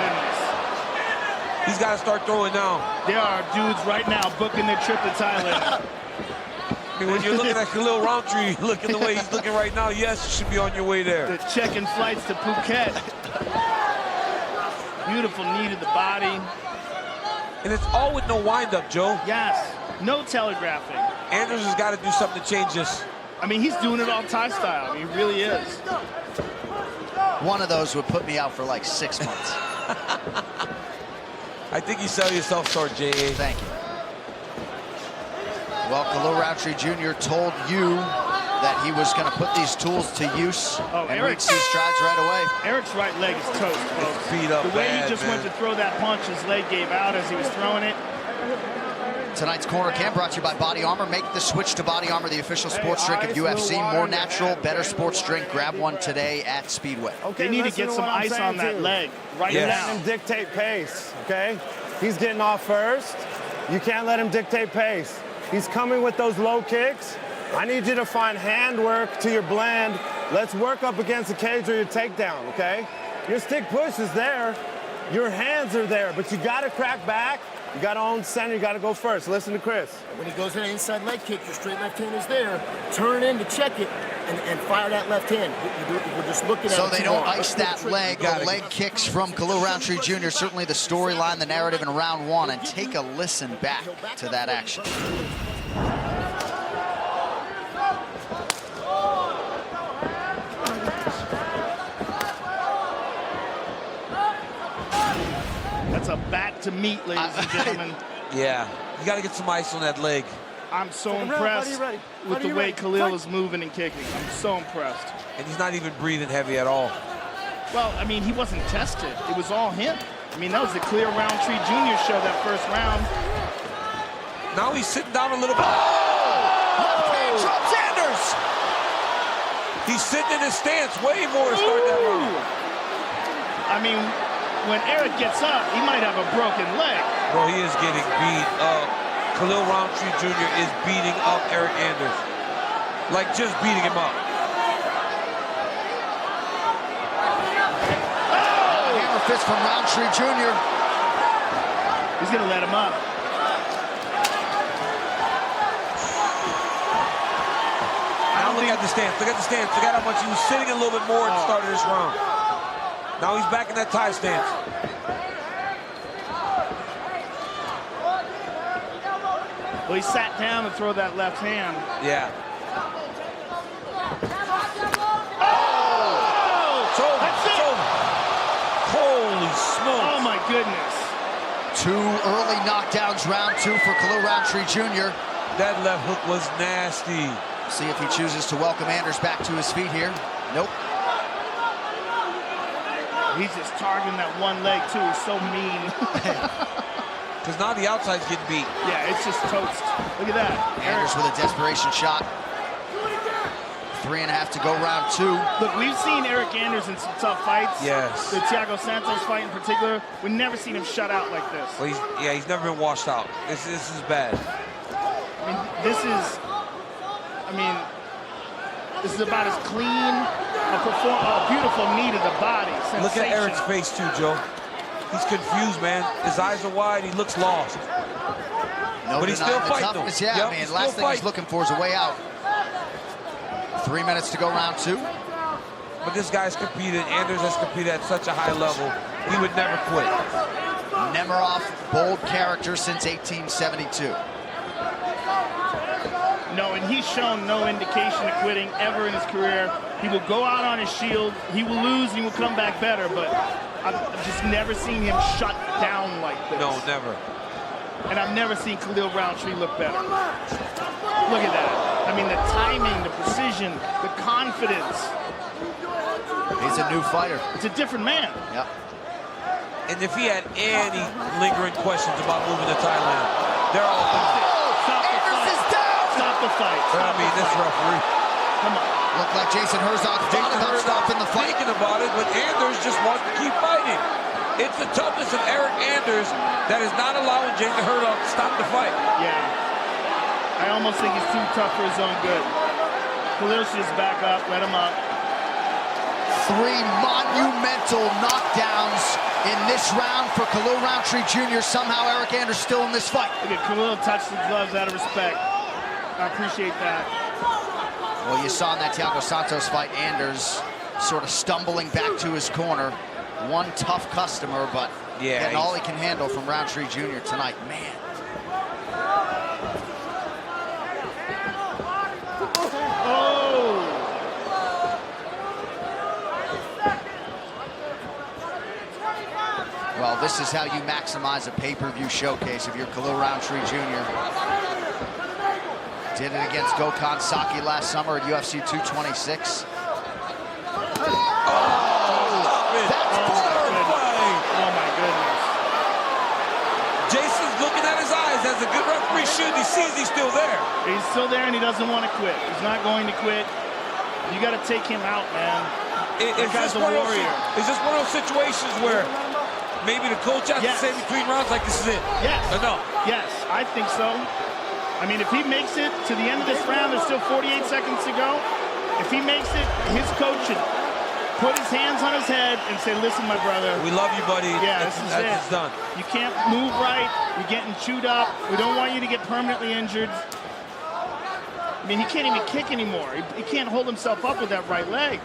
Speaker 8: he's got to start throwing now.
Speaker 7: There are dudes right now booking their trip to Thailand.
Speaker 8: I mean, when you're looking at Khalil Roundtree, looking the way he's looking right now, yes, you should be on your way there.
Speaker 7: They're checking flights to Phuket. Beautiful knee to the body.
Speaker 8: And it's all with no wind-up, Joe.
Speaker 7: Yes, no telegraphing.
Speaker 8: Anders has got to do something to change this.
Speaker 7: I mean, he's doing it all Thai style. I mean, he really is.
Speaker 2: One of those would put me out for like 6 months.
Speaker 8: I think you sell yourself short, J.A.
Speaker 2: Thank you. Well, Khalil Roundtree Jr. told you that he was going to put these tools to use and reach these strides right away.
Speaker 7: Eric's right leg is toast, folks.
Speaker 8: Beat up
Speaker 7: the way
Speaker 8: bad,
Speaker 7: he just went to throw that punch, his leg gave out as he was throwing it.
Speaker 2: Tonight's Corner Cam brought to you by Body Armor. Make the switch to Body Armor, the official sports drink of UFC. More natural, better sports drink. Grab one today at Speedway.
Speaker 7: Okay, they need to get some ice on that leg right now.
Speaker 3: Let him dictate pace, okay? He's getting off first. You can't let him dictate pace. He's coming with those low kicks. I need you to find handwork to your blend. Let's work up against the cage or your takedown, okay? Your stick push is there. Your hands are there, but you got to crack back. You got to own center. You got to go first. Listen to Chris.
Speaker 22: When he goes in an inside leg kick, your straight left hand is there. Turn in to check it and fire that left hand. We're just looking at it.
Speaker 2: So they don't ice that leg. The leg kicks from Khalil Roundtree Jr. Certainly the storyline, the narrative in round one. And take a listen back to that action.
Speaker 7: That's a bat to meet, ladies and gentlemen.
Speaker 8: Yeah, you got to get some ice on that leg.
Speaker 7: I'm so impressed with the way Khalil is moving and kicking. I'm so impressed.
Speaker 8: And he's not even breathing heavy at all.
Speaker 7: Well, I mean, he wasn't tested. It was all him. I mean, that was the clear Roundtree Jr. show that first round.
Speaker 8: Now he's sitting down a little bit.
Speaker 2: Trump Sanders!
Speaker 8: He's sitting in his stance way more to start that round.
Speaker 7: I mean, when Eric gets up, he might have a broken leg.
Speaker 8: Bro, he is getting beat up. Khalil Roundtree Jr. is beating up Eric Anders. Like, just beating him up.
Speaker 2: fist from Roundtree Jr.
Speaker 7: He's going to let him up.
Speaker 8: Now look at the stance. Look at the stance. Look at how much he was sitting a little bit more at the start of this round. Now he's back in that tie stance.
Speaker 7: Well, he sat down to throw that left hand.
Speaker 8: Yeah.
Speaker 7: Oh! That's it!
Speaker 8: Holy smokes.
Speaker 7: Oh, my goodness.
Speaker 2: 2 early knockdowns, round 2 for Khalil Roundtree Jr.
Speaker 8: That left hook was nasty.
Speaker 2: See if he chooses to welcome Anders back to his feet here. Nope.
Speaker 7: He's just targeting that one leg, too. He's so mean.
Speaker 8: Because now the outside's getting beat.
Speaker 7: Yeah, it's just toast. Look at that.
Speaker 2: Anders with a desperation shot. 3.5 to go, round 2.
Speaker 7: Look, we've seen Eric Anders in some tough fights.
Speaker 8: Yes.
Speaker 7: The Thiago Santos fight in particular. We've never seen him shut out like this.
Speaker 8: Well, he's never been washed out. This is bad.
Speaker 7: I mean, this is about as clean a beautiful knee to the body.
Speaker 8: Look at Eric's face too, Joe. He's confused, man. His eyes are wide. He looks lost.
Speaker 2: No,
Speaker 8: but he's still fighting, though.
Speaker 2: Yeah,
Speaker 8: yep,
Speaker 2: I mean, last thing he's looking for is a way out. 3 minutes to go, round 2.
Speaker 8: But this guy's competed. Anders has competed at such a high level. He would never quit.
Speaker 2: Nemiroff, bold character since 1872.
Speaker 7: No, and he's shown no indication of quitting ever in his career. He will go out on his shield. He will lose. He will come back better. But I've just never seen him shut down like this.
Speaker 8: No, never.
Speaker 7: And I've never seen Khalil Roundtree look better. Look at that. I mean, the timing, the precision, the confidence.
Speaker 2: He's a new fighter.
Speaker 7: It's a different man.
Speaker 2: Yep.
Speaker 8: And if he had any lingering questions about moving to Thailand, they're all
Speaker 7: Stop the fight. Stop the fight.
Speaker 8: I mean, this referee.
Speaker 7: Come on.
Speaker 2: Looked like Jason Herzog thought about stopping the fight.
Speaker 8: Thinking about it, but Anders just wants to keep fighting. It's the toughness of Eric Anders that is not allowing Jason Herzog to stop the fight.
Speaker 7: Yeah. I almost think he's too tough for his own good. Khalil should just back up, let him up.
Speaker 2: 3 monumental knockdowns in this round for Khalil Roundtree Jr. Somehow Eric Anders still in this fight.
Speaker 7: Look at Khalil touch the gloves out of respect. I appreciate that.
Speaker 2: Well, you saw in that Thiago Santos fight, Anders sort of stumbling back to his corner. One tough customer, but getting all he can handle from Roundtree Jr. tonight. Man.
Speaker 7: Oh!
Speaker 2: Well, this is how you maximize a pay-per-view showcase if you're Khalil Roundtree Jr. Did it against Gokhan Saki last summer at UFC 226.
Speaker 8: Jason's looking at his eyes as a good referee should. He sees he's still there.
Speaker 7: He's still there and he doesn't want to quit. He's not going to quit. You got to take him out, man. That guy's a warrior.
Speaker 8: Is this one of those situations where maybe the coach has to say between rounds, like, this is it?
Speaker 7: Yes.
Speaker 8: No.
Speaker 7: Yes, I think so. I mean, if he makes it to the end of this round, there's still 48 seconds to go. If he makes it, his coach should put his hands on his head and say, listen, my brother.
Speaker 8: We love you, buddy.
Speaker 7: Yeah, this is it.
Speaker 8: It's done.
Speaker 7: You can't move right. You're getting chewed up. We don't want you to get permanently injured. I mean, he can't even kick anymore. He can't hold himself up with that right leg.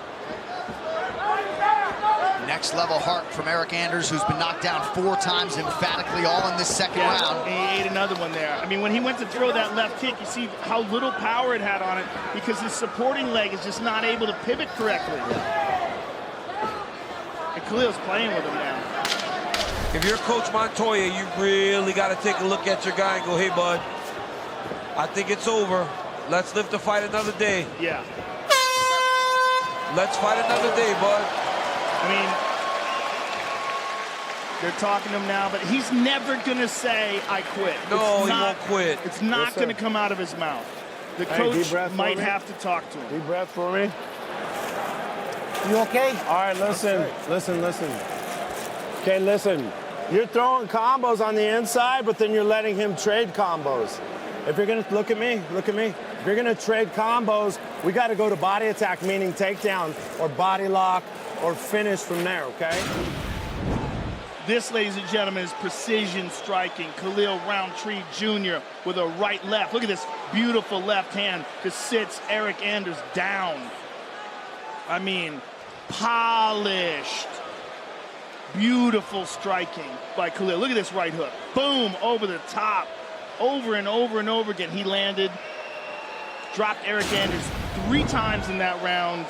Speaker 2: Next level heart from Eric Anders, who's been knocked down 4 times emphatically, all in this second round.
Speaker 7: And he ate another one there. I mean, when he went to throw that left kick, you see how little power it had on it because his supporting leg is just not able to pivot correctly. And Khalil's playing with him now.
Speaker 8: If you're Coach Montoya, you really got to take a look at your guy and go, hey, bud, I think it's over. Let's live to fight another day.
Speaker 7: Yeah.
Speaker 8: Let's fight another day, bud.
Speaker 7: I mean, they're talking to him now, but he's never going to say, I quit.
Speaker 8: No, he won't quit.
Speaker 7: It's not going to come out of his mouth. The coach might have to talk to him.
Speaker 3: Deep breath for me.
Speaker 22: You okay?
Speaker 3: All right, listen. Okay, listen. You're throwing combos on the inside, but then you're letting him trade combos. If you're going to look at me. If you're going to trade combos, we got to go to body attack, meaning takedown or body lock or finish from there, okay?
Speaker 7: This, ladies and gentlemen, is precision striking. Khalil Roundtree Jr. with a right left. Look at this beautiful left hand that sits Eric Anders down. I mean, polished. Beautiful striking by Khalil. Look at this right hook. Boom, over the top. Over and over and over again. He landed, dropped Eric Anders 3 times in that round.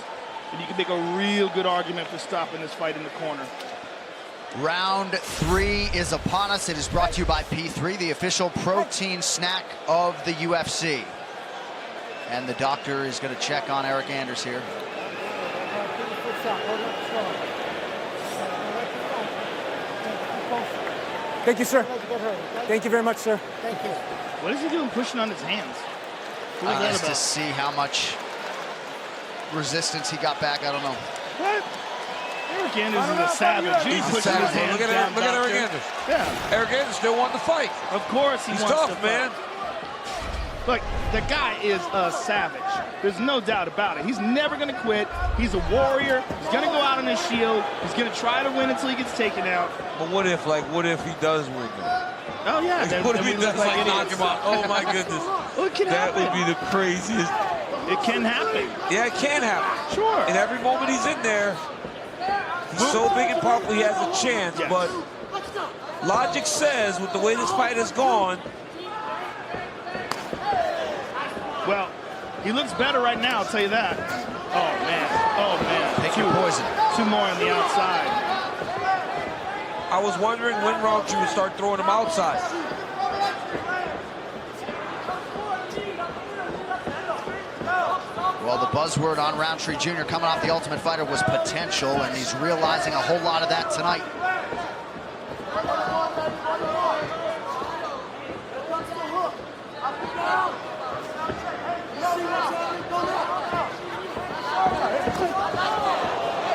Speaker 7: And you can make a real good argument for stopping this fight in the corner.
Speaker 2: Round 3 is upon us. It is brought to you by P3, the official protein snack of the UFC. And the doctor is going to check on Eric Anders here.
Speaker 18: Thank you, sir. Thank you very much, sir.
Speaker 22: Thank you.
Speaker 7: What is he doing pushing on his hands?
Speaker 2: Just to see how much resistance he got back. I don't know.
Speaker 7: What? Eric Anders is a savage. He's pushing his hands
Speaker 8: Look at
Speaker 7: down,
Speaker 8: Eric
Speaker 7: doctor.
Speaker 8: Anders.
Speaker 7: Yeah.
Speaker 8: Eric Anders still wants to fight.
Speaker 7: Of course he's
Speaker 8: tough,
Speaker 7: to fight.
Speaker 8: man.
Speaker 7: Look, the guy is a savage. There's no doubt about it. He's never going to quit. He's a warrior. He's going to go out on his shield. He's going to try to win until he gets taken out.
Speaker 8: But what if he does win, though?
Speaker 7: Oh, yeah.
Speaker 8: What if he does, knock
Speaker 7: idiots.
Speaker 8: him out? Oh, my goodness.
Speaker 7: Well, it can
Speaker 8: that
Speaker 7: happen.
Speaker 8: would be the craziest.
Speaker 7: It can happen.
Speaker 8: Yeah, it can happen.
Speaker 7: Sure.
Speaker 8: And every moment he's in there, he's so big and powerful he has a chance.
Speaker 7: Yes.
Speaker 8: But logic says, with the way this fight has gone,
Speaker 7: well, he looks better right now, I'll tell you that. Oh, man. Oh, man.
Speaker 2: Pick your poison.
Speaker 7: 2 more on the outside.
Speaker 8: I was wondering when Roundtree would start throwing him outside.
Speaker 2: Well, the buzzword on Roundtree Jr. coming off The Ultimate Fighter was potential, and he's realizing a whole lot of that tonight.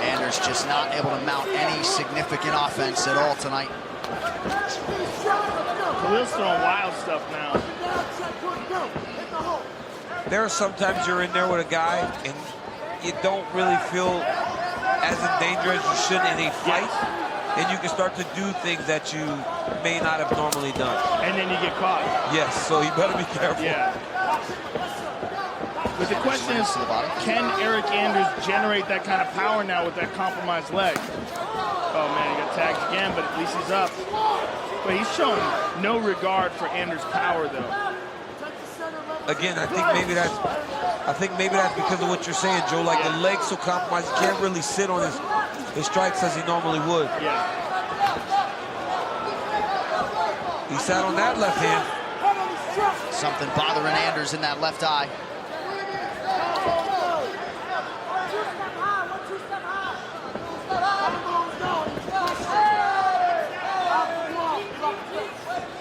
Speaker 2: Anders just not able to mount any significant offense at all tonight.
Speaker 7: Khalil's throwing wild stuff now.
Speaker 8: There are sometimes you're in there with a guy and you don't really feel as in danger as you should in a fight. And you can start to do things that you may not have normally done.
Speaker 7: And then you get caught.
Speaker 8: Yes, so you better be careful.
Speaker 7: Yeah. But the question is, can Eric Anders generate that kind of power now with that compromised leg? Oh, man, he got tagged again, but at least he's up. But he's showing no regard for Anders' power, though.
Speaker 8: Again, I think maybe that's because of what you're saying, Joe. Like the leg's so compromised, he can't really sit on his strikes as he normally would.
Speaker 7: Yeah.
Speaker 8: He sat on that left hand.
Speaker 2: Something bothering Anders in that left eye.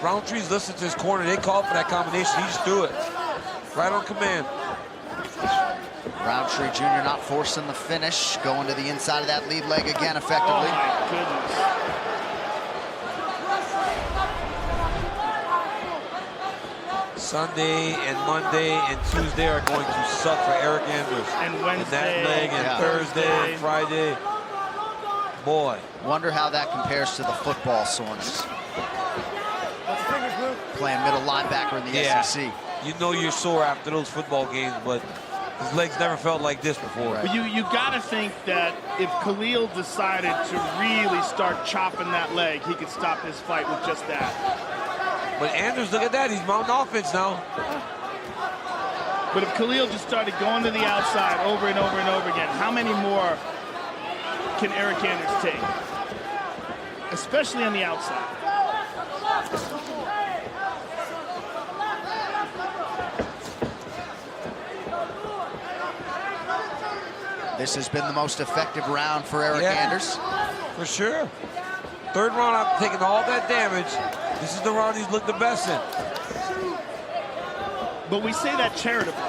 Speaker 8: Roundtree's listening to his corner. They called for that combination. He just threw it. Right on command.
Speaker 2: Roundtree Jr. not forcing the finish, going to the inside of that lead leg again effectively.
Speaker 7: Oh, my goodness.
Speaker 8: Sunday and Monday and Tuesday are going to suck for Eric Anders.
Speaker 7: And Wednesday.
Speaker 8: And that leg and Thursday and Friday. Boy.
Speaker 2: Wonder how that compares to the football soreness. Playing middle linebacker in the SEC.
Speaker 8: You know you're sore after those football games, but his legs never felt like this before.
Speaker 7: But you got to think that if Khalil decided to really start chopping that leg, he could stop this fight with just that.
Speaker 8: But Anders, look at that. He's mounting offense now.
Speaker 7: But if Khalil just started going to the outside over and over and over again, how many more can Eric Anders take? Especially on the outside.
Speaker 2: This has been the most effective round for Eric Anders.
Speaker 8: For sure. Third round, after taking all that damage, this is the round he's looked the best in.
Speaker 7: But we say that charitably.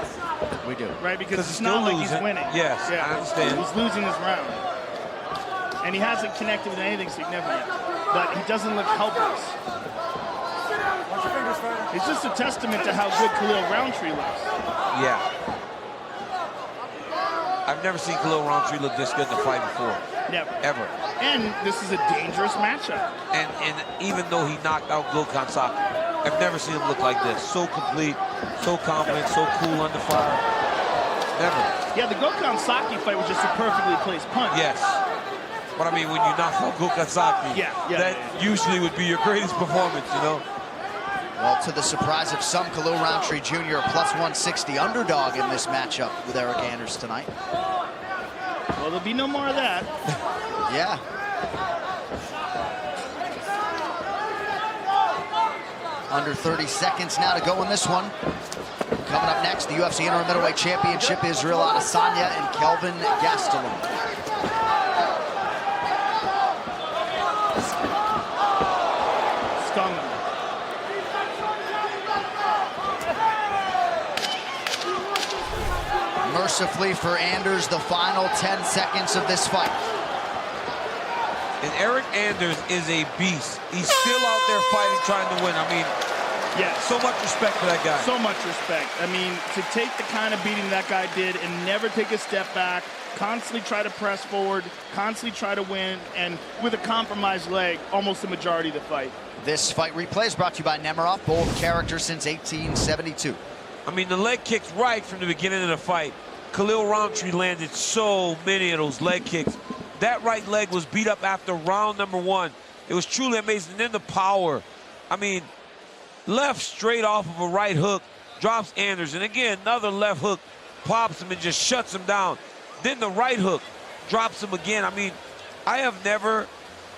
Speaker 2: We do.
Speaker 7: Right? Because it's
Speaker 8: he's
Speaker 7: not
Speaker 8: still
Speaker 7: like he's
Speaker 8: losing.
Speaker 7: winning.
Speaker 8: Yes, I understand.
Speaker 7: He's losing this round. And he hasn't connected with anything significant. But he doesn't look helpless. It's just a testament to how good Khalil Roundtree looks.
Speaker 8: Yeah. I've never seen Khalil Roundtree look this good in a fight before.
Speaker 7: Never.
Speaker 8: Ever.
Speaker 7: And this is a dangerous matchup.
Speaker 8: And even though he knocked out Gokhan Saki, I've never seen him look like this. So complete, so confident, so cool under fire. Never.
Speaker 7: Yeah, the Gokhan Saki fight was just a perfectly placed punch.
Speaker 8: Yes. But I mean, when you knock out Gokhan Saki, that usually would be your greatest performance, you know?
Speaker 2: Well, to the surprise of some, Khalil Roundtree Jr., a plus 160 underdog in this matchup with Eric Anders tonight.
Speaker 7: Well, there'll be no more of that.
Speaker 2: Yeah. Under 30 seconds now to go in this one. Coming up next, the UFC Interim Middleweight Championship, Israel Adesanya and Kelvin Gastelum.
Speaker 7: Stung him.
Speaker 2: Mercifully for Anders, the final 10 seconds of this fight.
Speaker 8: And Eric Anders is a beast. He's still out there fighting, trying to win. I mean,
Speaker 7: yeah,
Speaker 8: so much respect for that guy.
Speaker 7: So much respect. I mean, to take the kind of beating that guy did and never take a step back, constantly try to press forward, constantly try to win, and with a compromised leg, almost the majority of the fight.
Speaker 2: This fight replay is brought to you by Nemiroff, bold character since 1872.
Speaker 8: I mean, the leg kicks right from the beginning of the fight. Khalil Roundtree landed so many of those leg kicks. That right leg was beat up after round number 1. It was truly amazing. And then the power. I mean, left straight off of a right hook, drops Anders. And again, another left hook pops him and just shuts him down. Then the right hook drops him again. I mean, I have never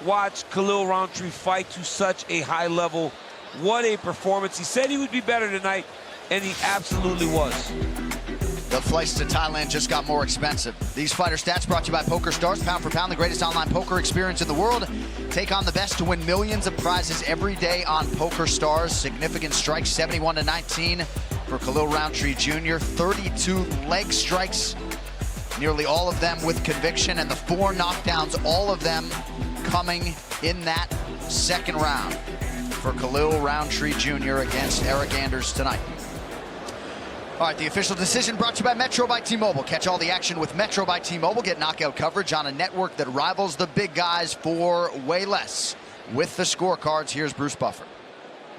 Speaker 8: watched Khalil Roundtree fight to such a high level. What a performance. He said he would be better tonight, and he absolutely was.
Speaker 2: The flights to Thailand just got more expensive. These fighter stats brought to you by Poker Stars. Pound for pound, the greatest online poker experience in the world. Take on the best to win millions of prizes every day on Poker Stars. Significant strikes, 71-19 for Khalil Roundtree Jr. 32 leg strikes, nearly all of them with conviction, and the 4 knockdowns, all of them coming in that second round for Khalil Roundtree Jr. against Eric Anders tonight. All right, the official decision brought to you by Metro by T-Mobile. Catch all the action with Metro by T-Mobile. Get knockout coverage on a network that rivals the big guys for way less. With the scorecards, here's Bruce Buffer.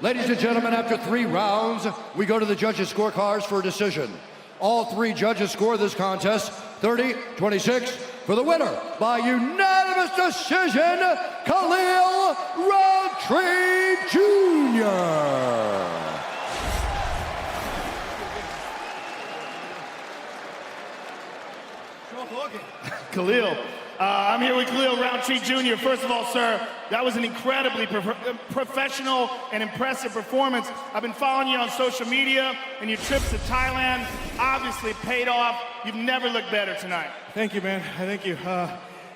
Speaker 11: Ladies and gentlemen, after 3 rounds, we go to the judges' scorecards for a decision. All 3 judges score this contest 30-26 for the winner by unanimous decision, Khalil Roundtree Jr.
Speaker 7: Khalil, I'm here with Khalil Roundtree Jr. First of all, sir, that was an incredibly professional and impressive performance. I've been following you on social media, and your trips to Thailand obviously paid off. You've never looked better tonight.
Speaker 3: Thank you, man. Thank you.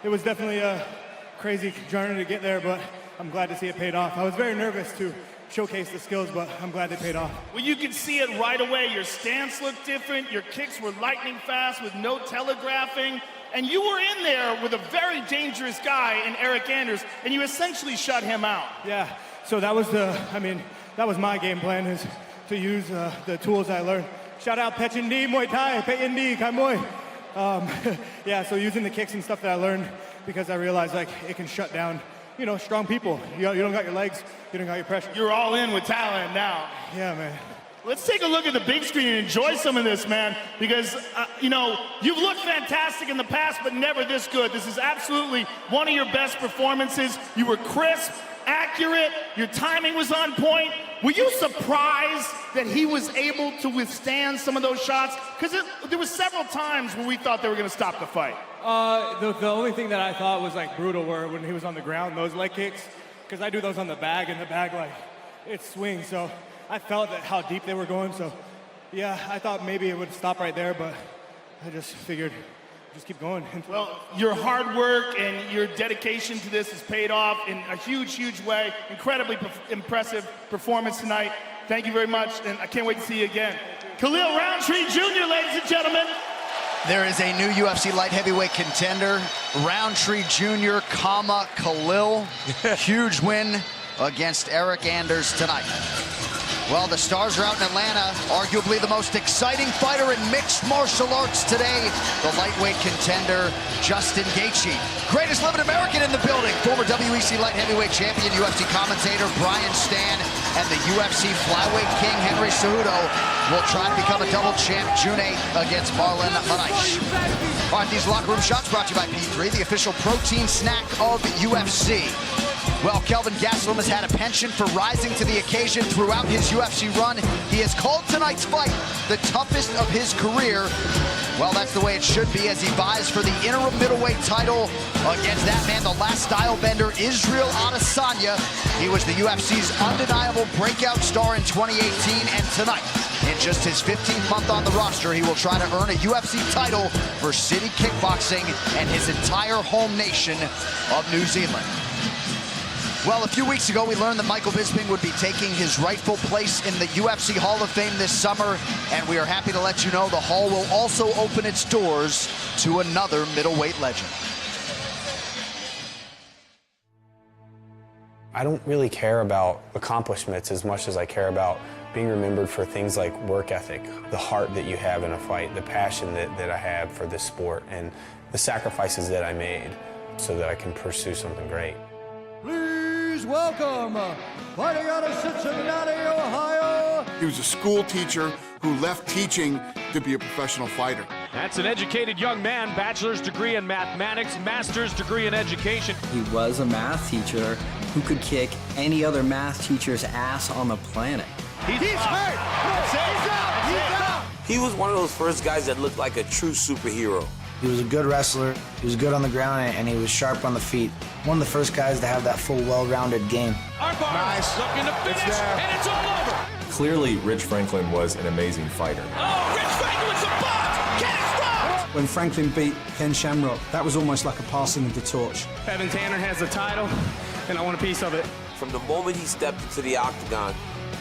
Speaker 3: It was definitely a crazy journey to get there, but I'm glad to see it paid off. I was very nervous to showcase the skills, but I'm glad they paid off.
Speaker 7: Well, you could see it right away. Your stance looked different. Your kicks were lightning fast with no telegraphing. And you were in there with a very dangerous guy in Eric Anders, and you essentially shut him out.
Speaker 3: Yeah, so that was that was my game plan, is to use the tools I learned. Shout out Pechindi, Muay Thai, Pechindi, Kai Muay. Yeah, so using the kicks and stuff that I learned, because I realized like it can shut down, you know, strong people. You don't got your legs, you don't got your pressure.
Speaker 7: You're all in with Thailand now.
Speaker 3: Yeah, man.
Speaker 7: Let's take a look at the big screen and enjoy some of this, man, because, you know, you've looked fantastic in the past, but never this good. This is absolutely one of your best performances. You were crisp, accurate, your timing was on point. Were you surprised that he was able to withstand some of those shots? Because there were several times where we thought they were going to stop the fight.
Speaker 3: The only thing that I thought was like brutal were when he was on the ground, those leg kicks, because I do those on the bag, and the bag, like, it swings, so I felt that how deep they were going, so yeah, I thought maybe it would stop right there, but I just figured just keep going.
Speaker 7: Well, your hard work and your dedication to this has paid off in a huge, huge way. Incredibly impressive performance tonight. Thank you very much, and I can't wait to see you again. Khalil Roundtree Jr., ladies and gentlemen.
Speaker 2: There is a new UFC light heavyweight contender, Roundtree Jr., Khalil. Huge win against Eric Anders tonight. Well, the stars are out in Atlanta. Arguably the most exciting fighter in mixed martial arts today, the lightweight contender, Justin Gaethje. Greatest living American in the building, former WEC light heavyweight champion, UFC commentator Brian Stan, and the UFC flyweight king Henry Cejudo will try to become a double champ June 8th against Marlon Moraes. All right, these locker room shots brought to you by P3, the official protein snack of UFC. Well, Kelvin Gastelum has had a penchant for rising to the occasion throughout his UFC run. He has called tonight's fight the toughest of his career. Well, that's the way it should be as he vies for the interim middleweight title against that man, the last style bender, Israel Adesanya. He was the UFC's undeniable breakout star in 2018, and tonight, in just his 15th month on the roster, he will try to earn a UFC title for City Kickboxing and his entire home nation of New Zealand. Well, a few weeks ago, we learned that Michael Bisping would be taking his rightful place in the UFC Hall of Fame this summer, and we are happy to let you know the Hall will also open its doors to another middleweight legend.
Speaker 4: I don't really care about accomplishments as much as I care about being remembered for things like work ethic, the heart that you have in a fight, the passion that I have for this sport, and the sacrifices that I made so that I can pursue something great.
Speaker 11: Please welcome, fighting out of Cincinnati, Ohio.
Speaker 6: He was a school teacher who left teaching to be a professional fighter.
Speaker 12: That's an educated young man, bachelor's degree in mathematics, master's degree in education.
Speaker 23: He was a math teacher who could kick any other math teacher's ass on the planet.
Speaker 12: He's hurt! He's out!
Speaker 8: He was one of those first guys that looked like a true superhero.
Speaker 24: He was a good wrestler, he was good on the ground, and he was sharp on the feet. One of the first guys to have that full, well-rounded game.
Speaker 12: Nice. Looking to finish, and it's all over.
Speaker 25: Clearly, Rich Franklin was an amazing fighter.
Speaker 12: Oh, Rich Franklin's a bot! Can't stop!
Speaker 26: When Franklin beat Ken Shamrock, that was almost like a passing of the torch.
Speaker 12: Evan Tanner has the title, and I want a piece of it.
Speaker 8: From the moment he stepped into the octagon,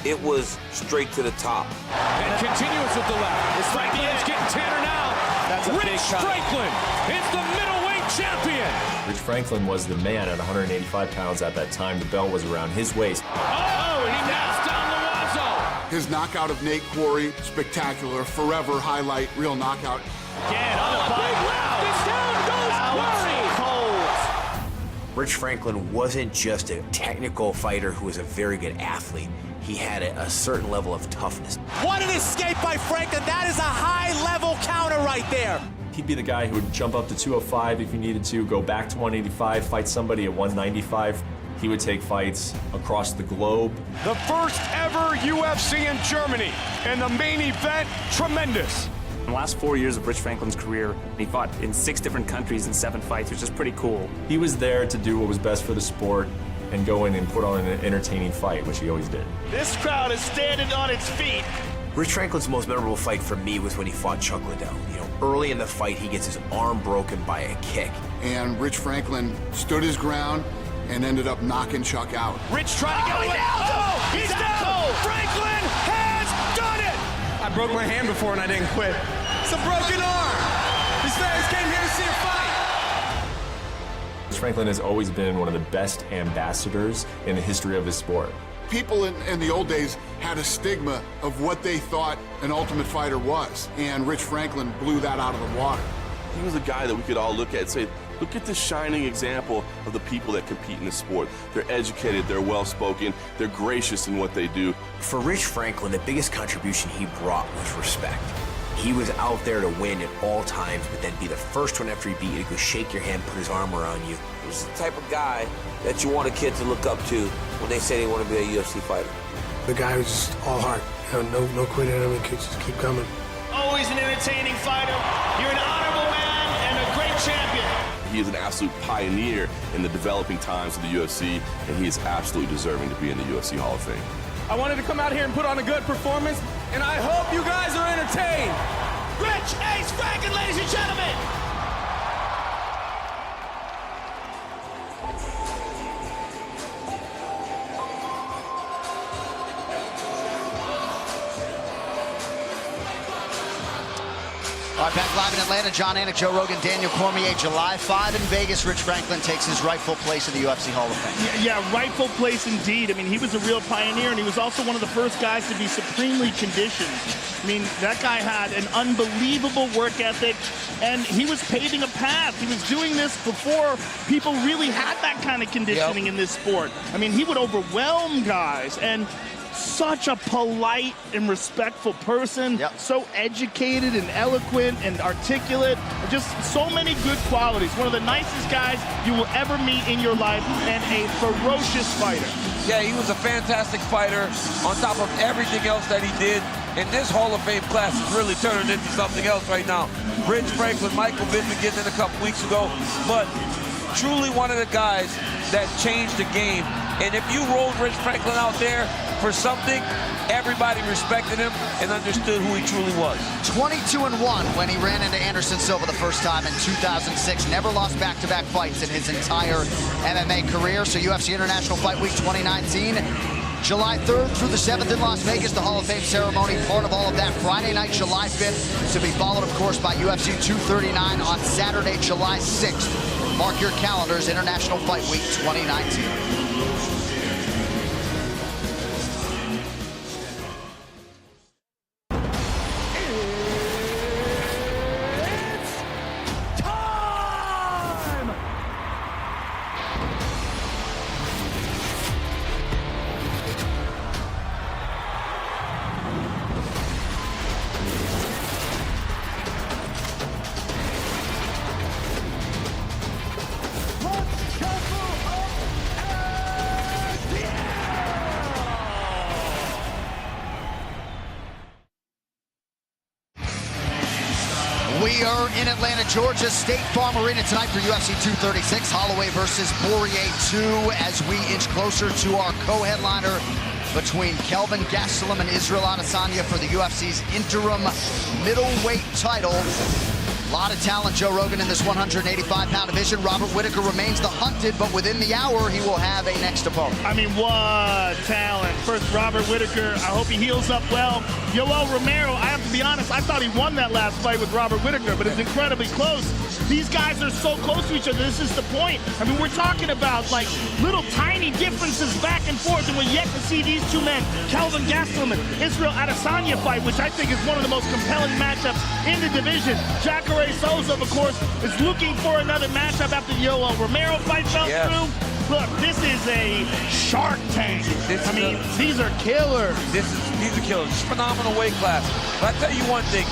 Speaker 8: it was straight to the top.
Speaker 12: And continuous with the left. It's right the edge, getting Tanner now. That's a Rich Franklin is the middleweight champion.
Speaker 25: Rich Franklin was the man at 185 pounds at that time. The belt was around his waist.
Speaker 12: Oh, he knocks down Loazo.
Speaker 6: His knockout of Nate Quarry, spectacular, forever highlight, real knockout.
Speaker 12: Again, on the big left, it's down goes Quarry.
Speaker 27: Rich Franklin wasn't just a technical fighter who was a very good athlete. He had a certain level of toughness.
Speaker 28: What an escape by Franklin. That is a high-level counter right there.
Speaker 25: He'd be the guy who would jump up to 205 if he needed to, go back to 185, fight somebody at 195. He would take fights across the globe.
Speaker 12: The first ever UFC in Germany, and the main event, tremendous.
Speaker 29: In the last 4 years of Rich Franklin's career, he fought in 6 different countries in 7 fights, which is pretty cool.
Speaker 25: He was there to do what was best for the sport and go in and put on an entertaining fight, which he always did.
Speaker 7: This crowd is standing on its feet.
Speaker 27: Rich Franklin's most memorable fight for me was when he fought Chuck Liddell. You know, early in the fight, he gets his arm broken by a kick.
Speaker 6: And Rich Franklin stood his ground and ended up knocking Chuck out.
Speaker 12: Rich trying to get away. Oh, he's down. Franklin has done it. I broke my hand before and I didn't quit. It's a broken arm. These fans came here to see a fight.
Speaker 25: Rich Franklin has always been one of the best ambassadors in the history of the sport.
Speaker 6: People in the old days had a stigma of what they thought an Ultimate Fighter was, and Rich Franklin blew that out of the water.
Speaker 30: He was a guy that we could all look at and say, look at this shining example of the people that compete in the sport. They're educated, they're well-spoken, they're gracious in what they do.
Speaker 27: For Rich Franklin, the biggest contribution he brought was respect. He was out there to win at all times, but then be the first one after he beat you to go shake your hand, put his arm around you.
Speaker 8: He was the type of guy that you want a kid to look up to when they say they want to be a UFC fighter.
Speaker 10: The guy who's just all heart. You know, no quitting him and just keep coming.
Speaker 7: Always an entertaining fighter. You're an honorable man and a great champion.
Speaker 30: He is an absolute pioneer in the developing times of the UFC, and he is absolutely deserving to be in the UFC Hall of Fame.
Speaker 12: I wanted to come out here and put on a good performance, and I hope you guys are entertained.
Speaker 7: Rich Ace Franklin, ladies and gentlemen.
Speaker 2: All right, back live in Atlanta, John Anik, Joe Rogan, Daniel Cormier, July 5 in Vegas. Rich Franklin takes his rightful place in the UFC Hall of Fame.
Speaker 7: Yeah, rightful place indeed. I mean, he was a real pioneer, and he was also one of the first guys to be supremely conditioned. I mean, that guy had an unbelievable work ethic, and he was paving a path. He was doing this before people really had that kind of conditioning in this sport. I mean, he would overwhelm guys, and such a polite and respectful person, so educated and eloquent and articulate, just so many good qualities. One of the nicest guys you will ever meet in your life, and a ferocious fighter.
Speaker 8: Yeah, he was a fantastic fighter on top of everything else that he did. And this Hall of Fame class is really turning into something else right now. Rich Franklin, Michael Bisping getting in a couple weeks ago, but truly one of the guys that changed the game. And if you rolled Rich Franklin out there for something, everybody respected him and understood who he truly was.
Speaker 2: 22-1 when he ran into Anderson Silva the first time in 2006. Never lost back-to-back fights in his entire MMA career. So UFC International Fight Week 2019, July 3rd through the 7th in Las Vegas, the Hall of Fame ceremony, part of all of that. Friday night, July 5th, to be followed, of course, by UFC 239 on Saturday, July 6th. Mark your calendars, International Fight Week 2019. We are in Atlanta, Georgia, State Farm Arena tonight for UFC 236, Holloway versus Poirier 2, as we inch closer to our co-headliner between Kelvin Gastelum and Israel Adesanya for the UFC's interim middleweight title. A lot of talent, Joe Rogan, in this 185-pound division. Robert Whittaker remains the hunted, but within the hour, he will have a next opponent.
Speaker 7: I mean, what talent. First, Robert Whittaker. I hope he heals up well. Yoel Romero, I have to be honest, I thought he won that last fight with Robert Whittaker, but it's incredibly close. These guys are so close to each other. This is the point. I mean, we're talking about, like, little tiny differences back and forth, and we're yet to see these two men, Kelvin Gastelum and Israel Adesanya fight, which I think is one of the most compelling matchups in the division. Jacare Souza, of course, is looking for another matchup after the Yoel Romero fight fell through. Look, this is a Shark Tank. These are killers.
Speaker 8: These are killers. Phenomenal weight class. But I tell you one thing,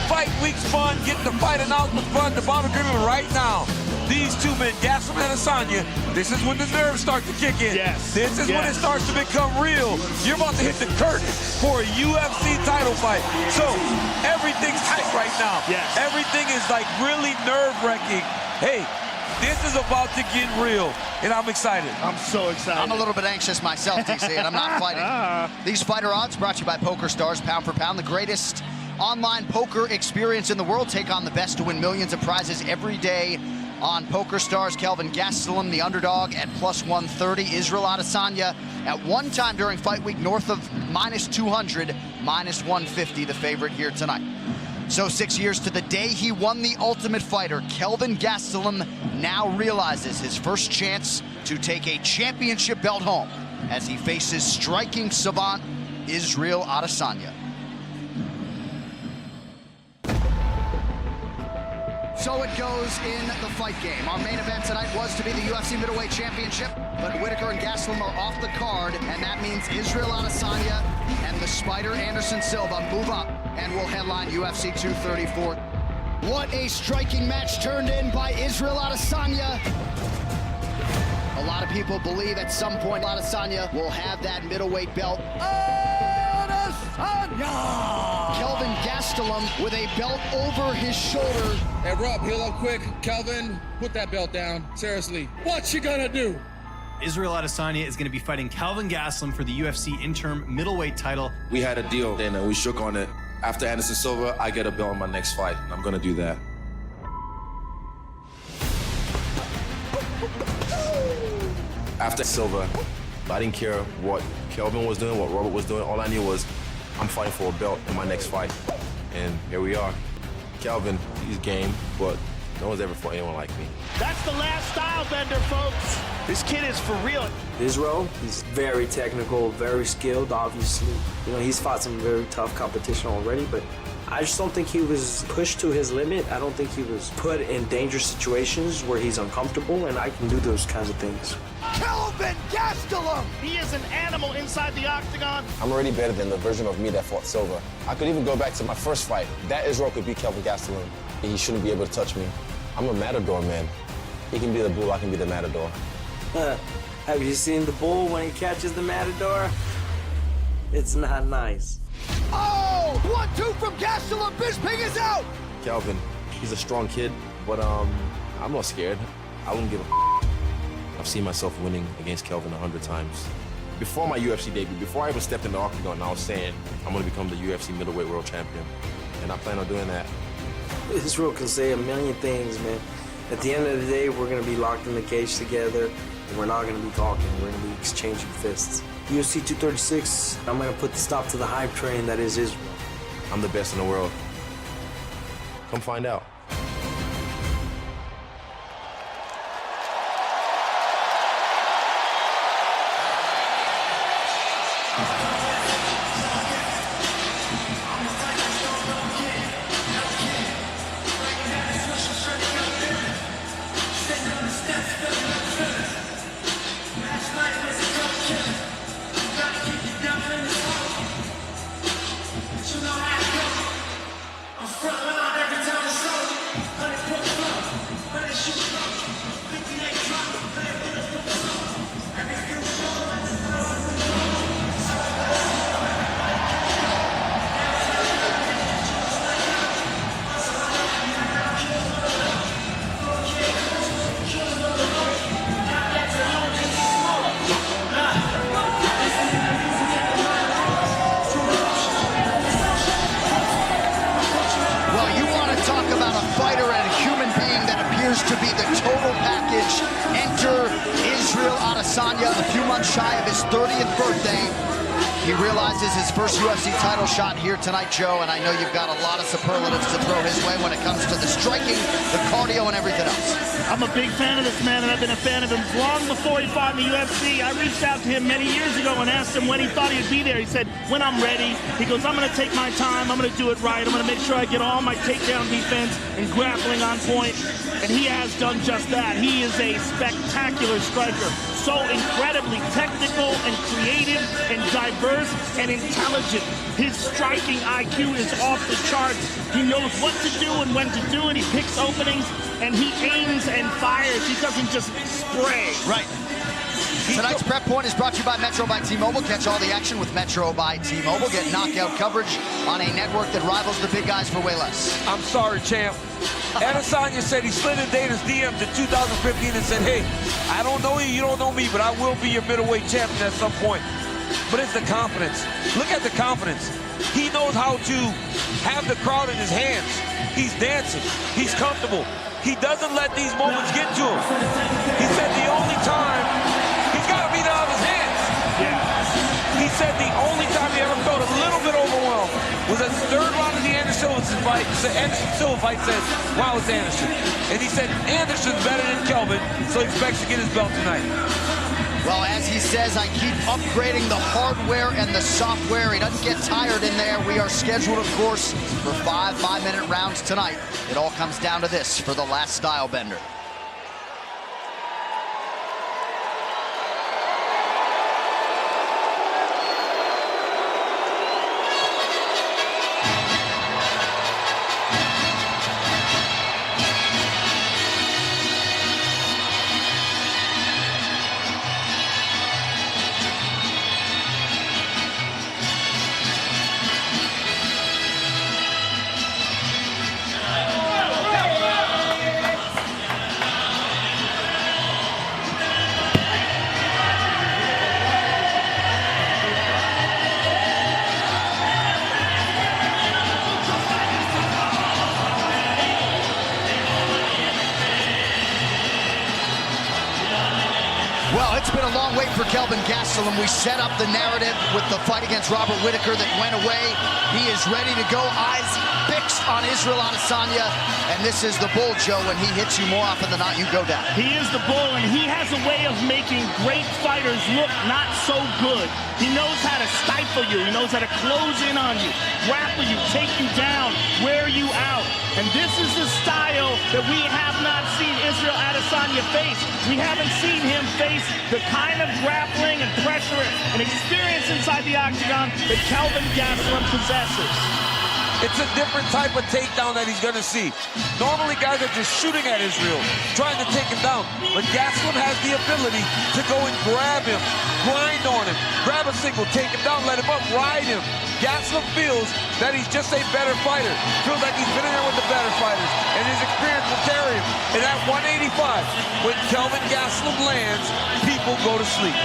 Speaker 8: fight week's fun, getting the fight announcement fun. The bottom agreement right now. These two men, Gastelum and Adesanya, this is when the nerves start to kick in. This is when it starts to become real. You're about to hit the curtain for a UFC title fight. So everything's tight right now. Everything is like really nerve-wracking. Hey, this is about to get real, and I'm excited.
Speaker 7: I'm so excited.
Speaker 2: I'm a little bit anxious myself, DC, and I'm not fighting. These fighter odds brought to you by PokerStars, pound for pound, the greatest online poker experience in the world. Take on the best to win millions of prizes every day on PokerStars. Kelvin Gastelum, the underdog, at +130. Israel Adesanya at one time during fight week north of -200, -150, the favorite here tonight. So 6 years to the day he won the Ultimate Fighter, Kelvin Gastelum now realizes his first chance to take a championship belt home as he faces striking savant Israel Adesanya. So it goes in the fight game. Our main event tonight was to be the UFC Middleweight Championship, but Whittaker and Gastelum are off the card, and that means Israel Adesanya and the Spider Anderson Silva move up and will headline UFC 234. What a striking match turned in by Israel Adesanya. A lot of people believe at some point Adesanya will have that middleweight belt. Kelvin Gastelum with a belt over his shoulder.
Speaker 1: Hey, Rob, heal up quick. Kelvin, put that belt down. Seriously, what you gonna do?
Speaker 5: Israel Adesanya is going to be fighting Kelvin Gastelum for the UFC interim middleweight title.
Speaker 9: We had a deal, and we shook on it. After Anderson Silva, I get a belt in my next fight, and I'm gonna do that. After Silva, I didn't care what Kelvin was doing, what Robert was doing. All I knew was I'm fighting for a belt in my next fight, and here we are. Kelvin, he's game, but no one's ever fought anyone like me.
Speaker 7: That's the last style bender, folks. This kid is for real.
Speaker 23: Israel, he's very technical, very skilled, obviously. You know, he's fought some very tough competition already, but I just don't think he was pushed to his limit. I don't think he was put in dangerous situations where he's uncomfortable, and I can do those kinds of things.
Speaker 2: Kelvin Gastelum!
Speaker 7: He is an animal inside the octagon.
Speaker 9: I'm already better than the version of me that fought Silva. I could even go back to my first fight. That Israel could beat Kelvin Gastelum. He shouldn't be able to touch me. I'm a matador, man. He can be the bull, I can be the matador.
Speaker 23: Have you seen the bull when he catches the matador? It's not nice.
Speaker 2: Oh! 1-2 from Gastelum. Bisping is out!
Speaker 9: Kelvin, he's a strong kid, but I'm not scared. I wouldn't give a I've seen myself winning against Kelvin 100 times. Before my UFC debut, before I ever stepped in the octagon, I was saying I'm going to become the UFC middleweight world champion. And I plan on doing that.
Speaker 23: Israel can say a million things, man. At the end of the day, we're going to be locked in the cage together, and we're not going to be talking. We're going to be exchanging fists. UFC 236, I'm going to put the stop to the hype train that is Israel.
Speaker 9: I'm the best in the world. Come find out.
Speaker 2: To be the total package. Enter Israel Adesanya, a few months shy of his 30th birthday. He realizes his first UFC title shot here tonight, Joe, and I know you've got a lot of superlatives to throw his way when it comes to the striking, the cardio, and everything else.
Speaker 7: I'm a big fan of this man, and I've been a fan of him long before he fought in the UFC. I reached out to him many years ago and asked him when he thought he'd be there. He said, when I'm ready. He goes, I'm going to take my time. I'm going to do it right. I'm going to make sure I get all my takedown defense and grappling on point. And he has done just that. He is a spectacular striker. So incredibly technical and creative and diverse and intelligent. His striking IQ is off the charts. He knows what to do and when to do it. He picks openings and he aims and fires. He doesn't just spray.
Speaker 2: Right. Tonight's Prep Point is brought to you by Metro by T-Mobile. Catch all the action with Metro by T-Mobile. Get knockout coverage on a network that rivals the big guys for way less.
Speaker 8: I'm sorry, champ. Adesanya said he slid in Dana's DMs in 2015 and said, hey, I don't know you, you don't know me, but I will be your middleweight champion at some point. But it's the confidence. Look at the confidence. He knows how to have the crowd in his hands. He's dancing. He's comfortable. He doesn't let these moments get to him. He said the only time he's got to beat it out of his hands.
Speaker 7: Yeah.
Speaker 8: He said the only time he ever felt a little bit overwhelmed was at the third round of the Anderson Silva fight said, wow, it's Anderson. And he said Anderson's better than Kelvin, so he expects to get his belt tonight.
Speaker 2: Well, as he says, I keep upgrading the hardware and the software. He doesn't get tired in there. We are scheduled, of course, for 5 5-minute rounds tonight. It all comes down to this for the last style bender. Well, it's been a long wait for Kelvin Gastelum. We set up the narrative with the fight against Robert Whittaker that went away. He is ready to go. Eyes fixed on Israel Adesanya, and this is the bull, Joe. When he hits you more often than not, you go down.
Speaker 7: He is the bull, and he has a way of making great fighters look not so good. He knows how to stifle you. He knows how to close in on you, grapple you, take you down, wear you out. And this is the style that we have not seen Israel Adesanya face. We haven't seen him face the kind of grappling and pressure and experience inside the octagon that Kelvin Gastelum possesses.
Speaker 8: It's a different type of takedown that he's going to see. Normally, guys are just shooting at Israel, trying to take him down. But Gastelum has the ability to go and grab him, grind on him, grab a single, take him down, let him up, ride him. Gastelum feels that he's just a better fighter. Feels like he's been in there with the better fighters, and his experience will carry him. And at 185, when Kelvin Gastelum lands, people go to sleep.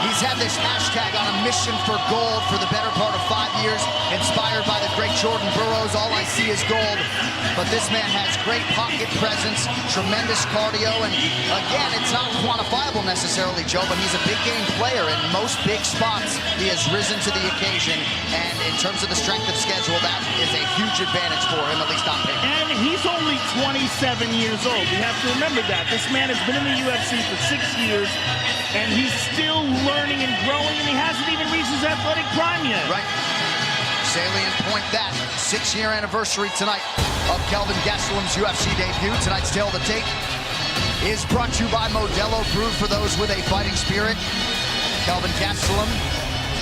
Speaker 2: He's had this hashtag on a mission for gold for the better part of 5 years, inspired by the great Jordan Burroughs, all I see is gold. But this man has great pocket presence, tremendous cardio, and again, it's not quantifiable necessarily, Joe, but he's a big game player. In most big spots, he has risen to the occasion, and in terms of the strength of schedule, that is a huge advantage for him, at least on paper.
Speaker 7: And he's only 27 years old. We have to remember that. This man has been in the UFC for 6 years, and he's still learning and growing, and he hasn't even reached his athletic prime yet.
Speaker 2: Right. Salient point that 6-year anniversary tonight of Kelvin Gastelum's UFC debut. Tonight's Tale of the Tape is brought to you by Modelo, brewed for those with a fighting spirit. Kelvin Gastelum,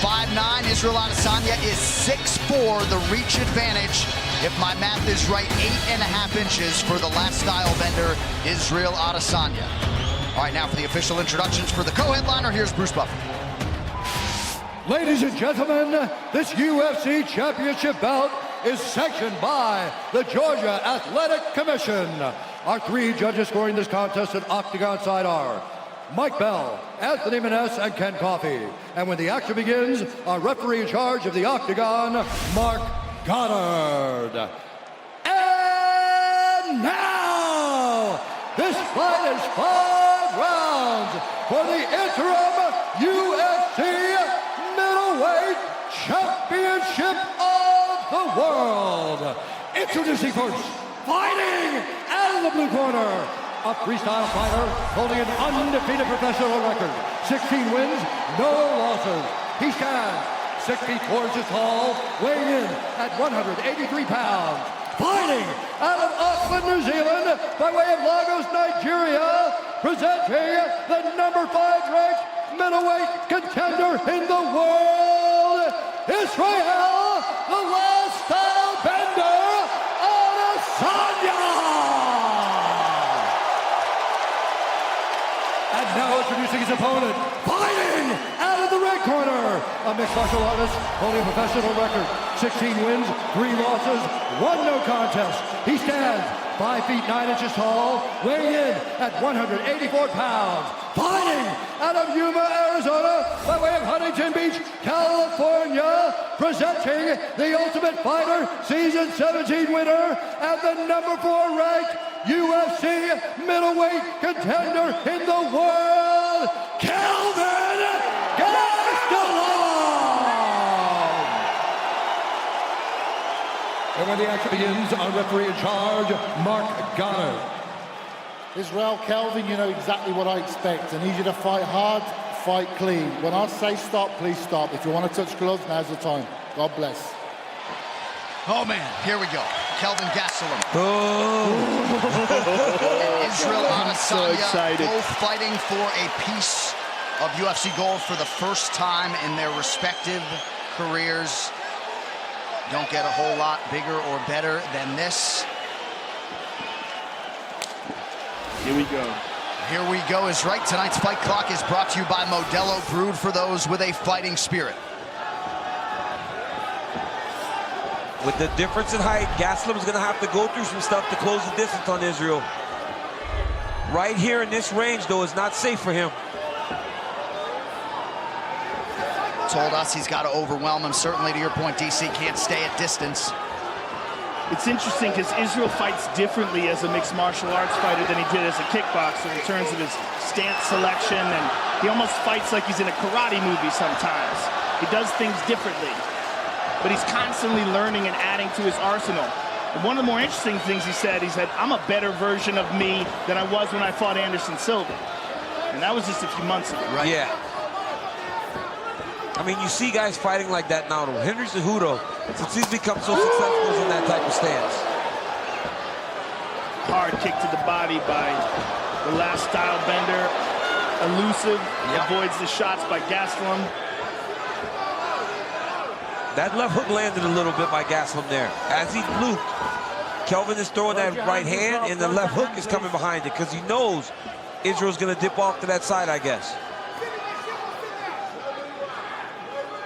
Speaker 2: 5'9". Israel Adesanya is 6'4". The reach advantage, if my math is right, 8.5 inches for the last style bender, Israel Adesanya. All right, now for the official introductions for the co-headliner, here's Bruce Buffer.
Speaker 11: Ladies and gentlemen, this UFC championship bout is sanctioned by the Georgia Athletic Commission. Our 3 judges scoring this contest at Octagon side are Mike Bell, Anthony Maness, and Ken Coffey. And when the action begins, our referee in charge of the Octagon, Mark Goddard. And now, this fight is 5 rounds for the interim UFC middleweight championship of the world. Introducing first, fighting out of the blue corner, a freestyle fighter holding an undefeated professional record, 16 wins, no losses. He stands 6 feet 4 inches tall, weighing in at 183 pounds. Fighting out of Auckland, New Zealand, by way of Lagos, Nigeria, presenting the number 5 ranked middleweight contender in the world, Israel, the last style bender, Adesanya! And now introducing his opponent, fighting out of the red corner, a mixed martial artist holding a professional record, 16 wins, 3 losses, 1 no contest. He stands 5 feet 9 inches tall, weighing in at 184 pounds. Fighting out of Yuma, Arizona, by way of Huntington Beach, California, presenting the Ultimate Fighter Season 17 winner and the number 4 ranked UFC middleweight contender in the world, Kelvin Gastelum! And when the action begins, our referee in charge, Mark Goddard.
Speaker 13: Israel, Kelvin, you know exactly what I expect. I need you to fight hard, fight clean. When I say stop, please stop. If you want to touch gloves, now's the time. God bless.
Speaker 2: Oh man, here we go. Kelvin Gastelum. And Israel Adesanya, both fighting for a piece of UFC gold for the first time in their respective careers. Don't get a whole lot bigger or better than this.
Speaker 7: Here we go.
Speaker 2: Here we go is right. Tonight's fight clock is brought to you by Modelo, brewed for those with a fighting spirit.
Speaker 8: With the difference in height, Gastelum's going to have to go through some stuff to close the distance on Israel. Right here in this range, though, is not safe for him.
Speaker 2: Told us he's got to overwhelm him. Certainly, to your point, DC can't stay at distance.
Speaker 7: It's interesting because Israel fights differently as a mixed martial arts fighter than he did as a kickboxer in terms of his stance selection, and he almost fights like he's in a karate movie sometimes. He does things differently. but he's constantly learning and adding to his arsenal. And one of the more interesting things he said, I'm a better version of me than I was when I fought Anderson Silva. And that was just a few months ago.
Speaker 8: Right. Yeah. I mean, you see guys fighting like that now. Henry Cejudo, since he's become so successful, is in that type of stance.
Speaker 7: Hard kick to the body by the last style bender. Elusive, avoids the shots by Gastelum.
Speaker 8: That left hook landed a little bit by Gastelum there. As he looped, Kelvin is throwing that right hand, and the left hook is coming behind it because he knows Israel's going to dip off to that side, I guess.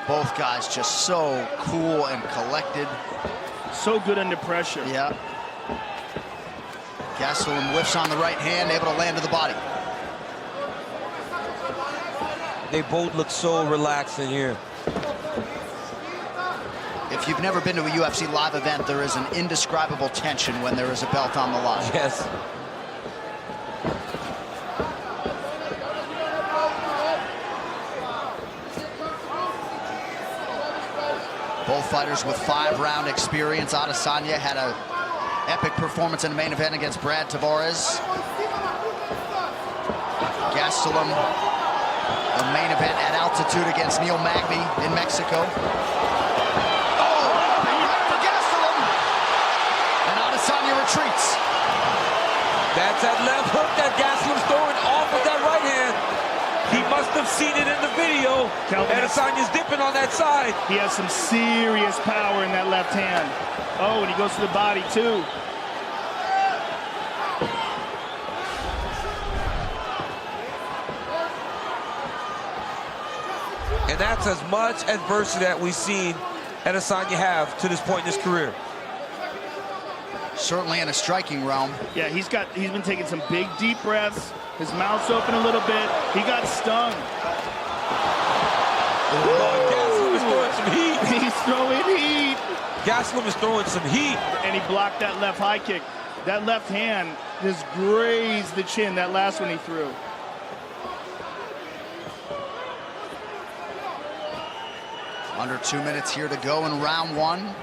Speaker 2: Both guys just so cool and collected.
Speaker 7: So good under pressure.
Speaker 2: Yeah. Gastelum whiffs on the right hand, able to land to the body.
Speaker 8: They both look so relaxed in here.
Speaker 2: If you've never been to a UFC live event, there is an indescribable tension when there is a belt on the line.
Speaker 8: Yes.
Speaker 2: Both fighters with 5-round experience. Adesanya had an epic performance in the main event against Brad Tavares. Gastelum, the main event at altitude against Neil Magny in Mexico. Oh, big right for Gastelum. And Adesanya retreats.
Speaker 8: That's that left hook that Gastelum's throwing off with that right hand. He must have seen it in the video. Adesanya's dipping on that side.
Speaker 7: He has some serious power in that left hand. Oh, and he goes to the body, too.
Speaker 8: And that's as much adversity that we've seen Adesanya have to this point in his career.
Speaker 2: Certainly in a striking realm.
Speaker 7: Yeah, he's been taking some big, deep breaths. His mouth's open a little bit. He got stung.
Speaker 8: Gastelum is throwing some heat.
Speaker 7: He's throwing heat.
Speaker 8: Gastelum is throwing some heat.
Speaker 7: And he blocked that left high kick. That left hand just grazed the chin, that last one he threw.
Speaker 2: Under 2 minutes here to go in round one.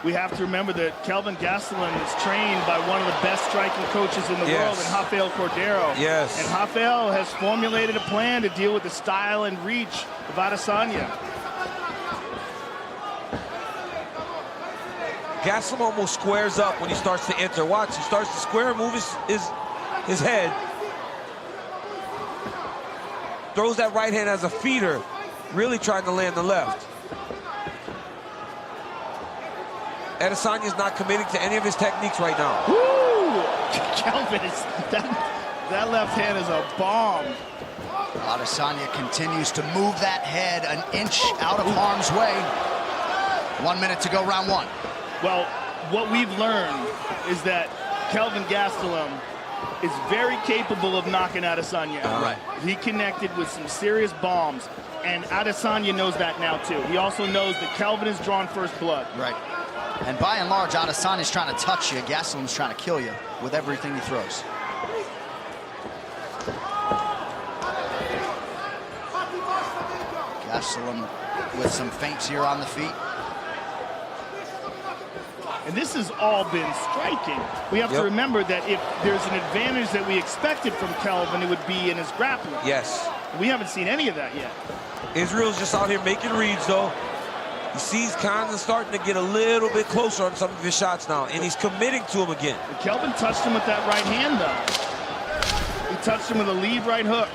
Speaker 7: We have to remember that Kelvin Gastelum is trained by one of the best striking coaches in the world, in Rafael Cordero.
Speaker 8: Yes.
Speaker 7: And Rafael has formulated a plan to deal with the style and reach of Adesanya.
Speaker 8: Gastelum almost squares up when he starts to enter. Watch, he starts to square and move his head. Throws that right hand as a feeder, really trying to land the left. Adesanya's not committing to any of his techniques right now.
Speaker 7: Woo! Kelvin, that left hand is a bomb.
Speaker 2: Adesanya continues to move that head an inch out of harm's way. 1 minute to go, round one.
Speaker 7: Well, what we've learned is that Kelvin Gastelum is very capable of knocking Adesanya out.
Speaker 2: Right.
Speaker 7: He connected with some serious bombs, and Adesanya knows that now too. He also knows that Kelvin has drawn first blood.
Speaker 2: Right. And by and large, Adesanya's trying to touch you. Gastelum's trying to kill you with everything he throws. Gastelum with some feints here on the feet.
Speaker 7: And this has all been striking. We have to remember that if there's an advantage that we expected from Kelvin, it would be in his grappling.
Speaker 8: Yes.
Speaker 7: We haven't seen any of that yet.
Speaker 8: Israel's just out here making reads, though. You see he's kind of starting to get a little bit closer on some of his shots now, and he's committing to him again.
Speaker 7: And Kelvin touched him with that right hand, though. He touched him with a lead right hook.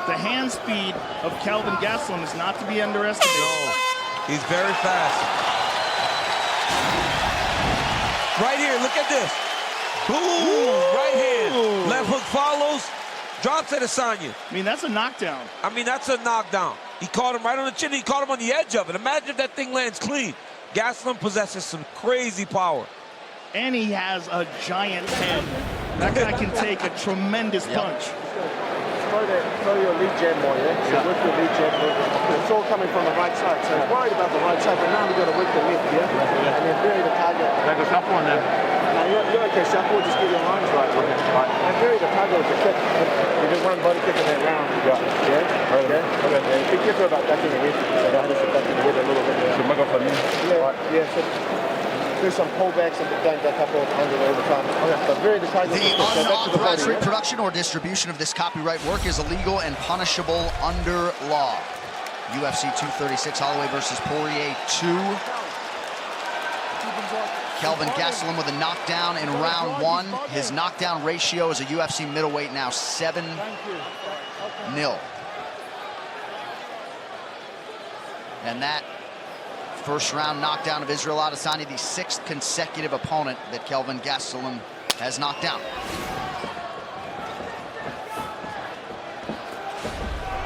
Speaker 7: The hand speed of Kelvin Gastelum is not to be underestimated.
Speaker 8: No, he's very fast. Right here, look at this. Boom, right hand. Left hook follows. Drops Adesanya.
Speaker 7: I mean, that's a knockdown.
Speaker 8: I mean, that's a knockdown. He caught him right on the chin. He caught him on the edge of it. Imagine if that thing lands clean. Gastelum possesses some crazy power.
Speaker 7: And he has a giant head. That guy can take a tremendous punch.
Speaker 3: throw your lead jab more, yeah? So work your lead jab more. It's all coming from the right side, so he's worried about the right side, but now we've got to work the left, yeah? And then vary the target.
Speaker 14: Can I go shuffle on that?
Speaker 3: No, you're okay, shuffle, just get your lines right. Okay, right. And vary the target with the kick. You did one body kick in that round. Yeah? Okay? Okay. Be careful about ducking your head. So that is ducking your head a little bit.
Speaker 14: So I go for me?
Speaker 3: Yeah, right. Yeah, so do some pullbacks and don't duck up under all the time. Okay. But vary the target.
Speaker 2: The unauthorized reproduction or distribution of this copyright work is illegal and punishable under law. UFC 236, Holloway versus Poirier 2. Kelvin Gastelum with a knockdown in round 1. His knockdown ratio as a UFC middleweight now 7-0. And that first round knockdown of Israel Adesanya, the 6th consecutive opponent that Kelvin Gastelum has knocked down.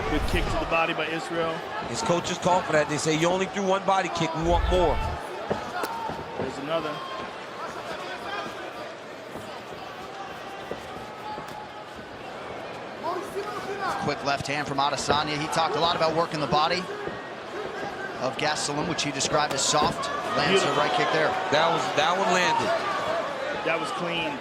Speaker 7: Good kick to the body by Israel.
Speaker 8: His coaches call for that. They say, you only threw one body kick, we want more.
Speaker 7: There's another.
Speaker 2: Quick left hand from Adesanya. He talked a lot about working the body of Gastelum, which he described as soft. Lands a right kick there.
Speaker 8: That one landed.
Speaker 7: That was clean.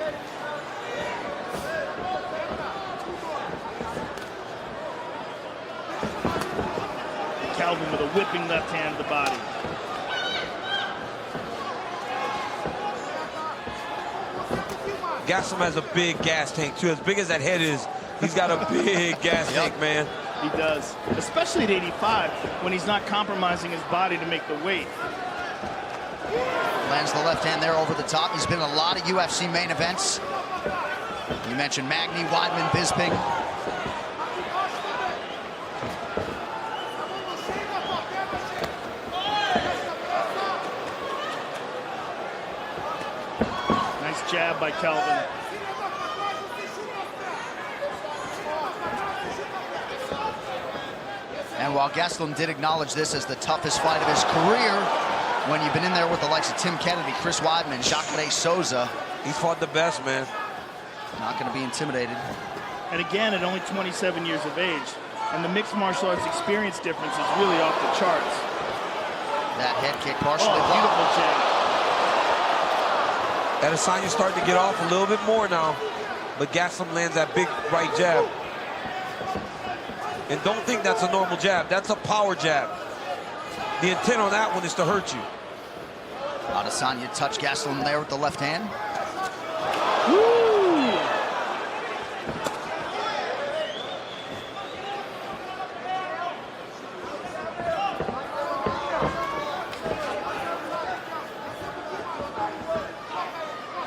Speaker 7: Calvin with a whipping left hand to the body.
Speaker 8: Gastelum has a big gas tank too. As big as that head is, he's got a big gas tank, man.
Speaker 7: He does, especially at 85, when he's not compromising his body to make the weight.
Speaker 2: Lands the left hand there over the top. He's been in a lot of UFC main events. You mentioned Magny, Weidman, Bisping.
Speaker 7: Nice jab by Kelvin.
Speaker 2: And while Gastelum did acknowledge this as the toughest fight of his career, when you've been in there with the likes of Tim Kennedy, Chris Weidman, Jacare Souza,
Speaker 8: he's fought the best, man.
Speaker 2: Not going to be intimidated.
Speaker 7: And again, at only 27 years of age, and the mixed martial arts experience difference is really off the charts.
Speaker 2: That head kick partially blocked.
Speaker 7: Beautiful jab.
Speaker 8: Adesanya's starting to get off a little bit more now, but Gastelum lands that big right jab. And don't think that's a normal jab. That's a power jab. The intent on that one is to hurt you.
Speaker 2: Adesanya touched Gastelum there with the left hand.
Speaker 7: Woo!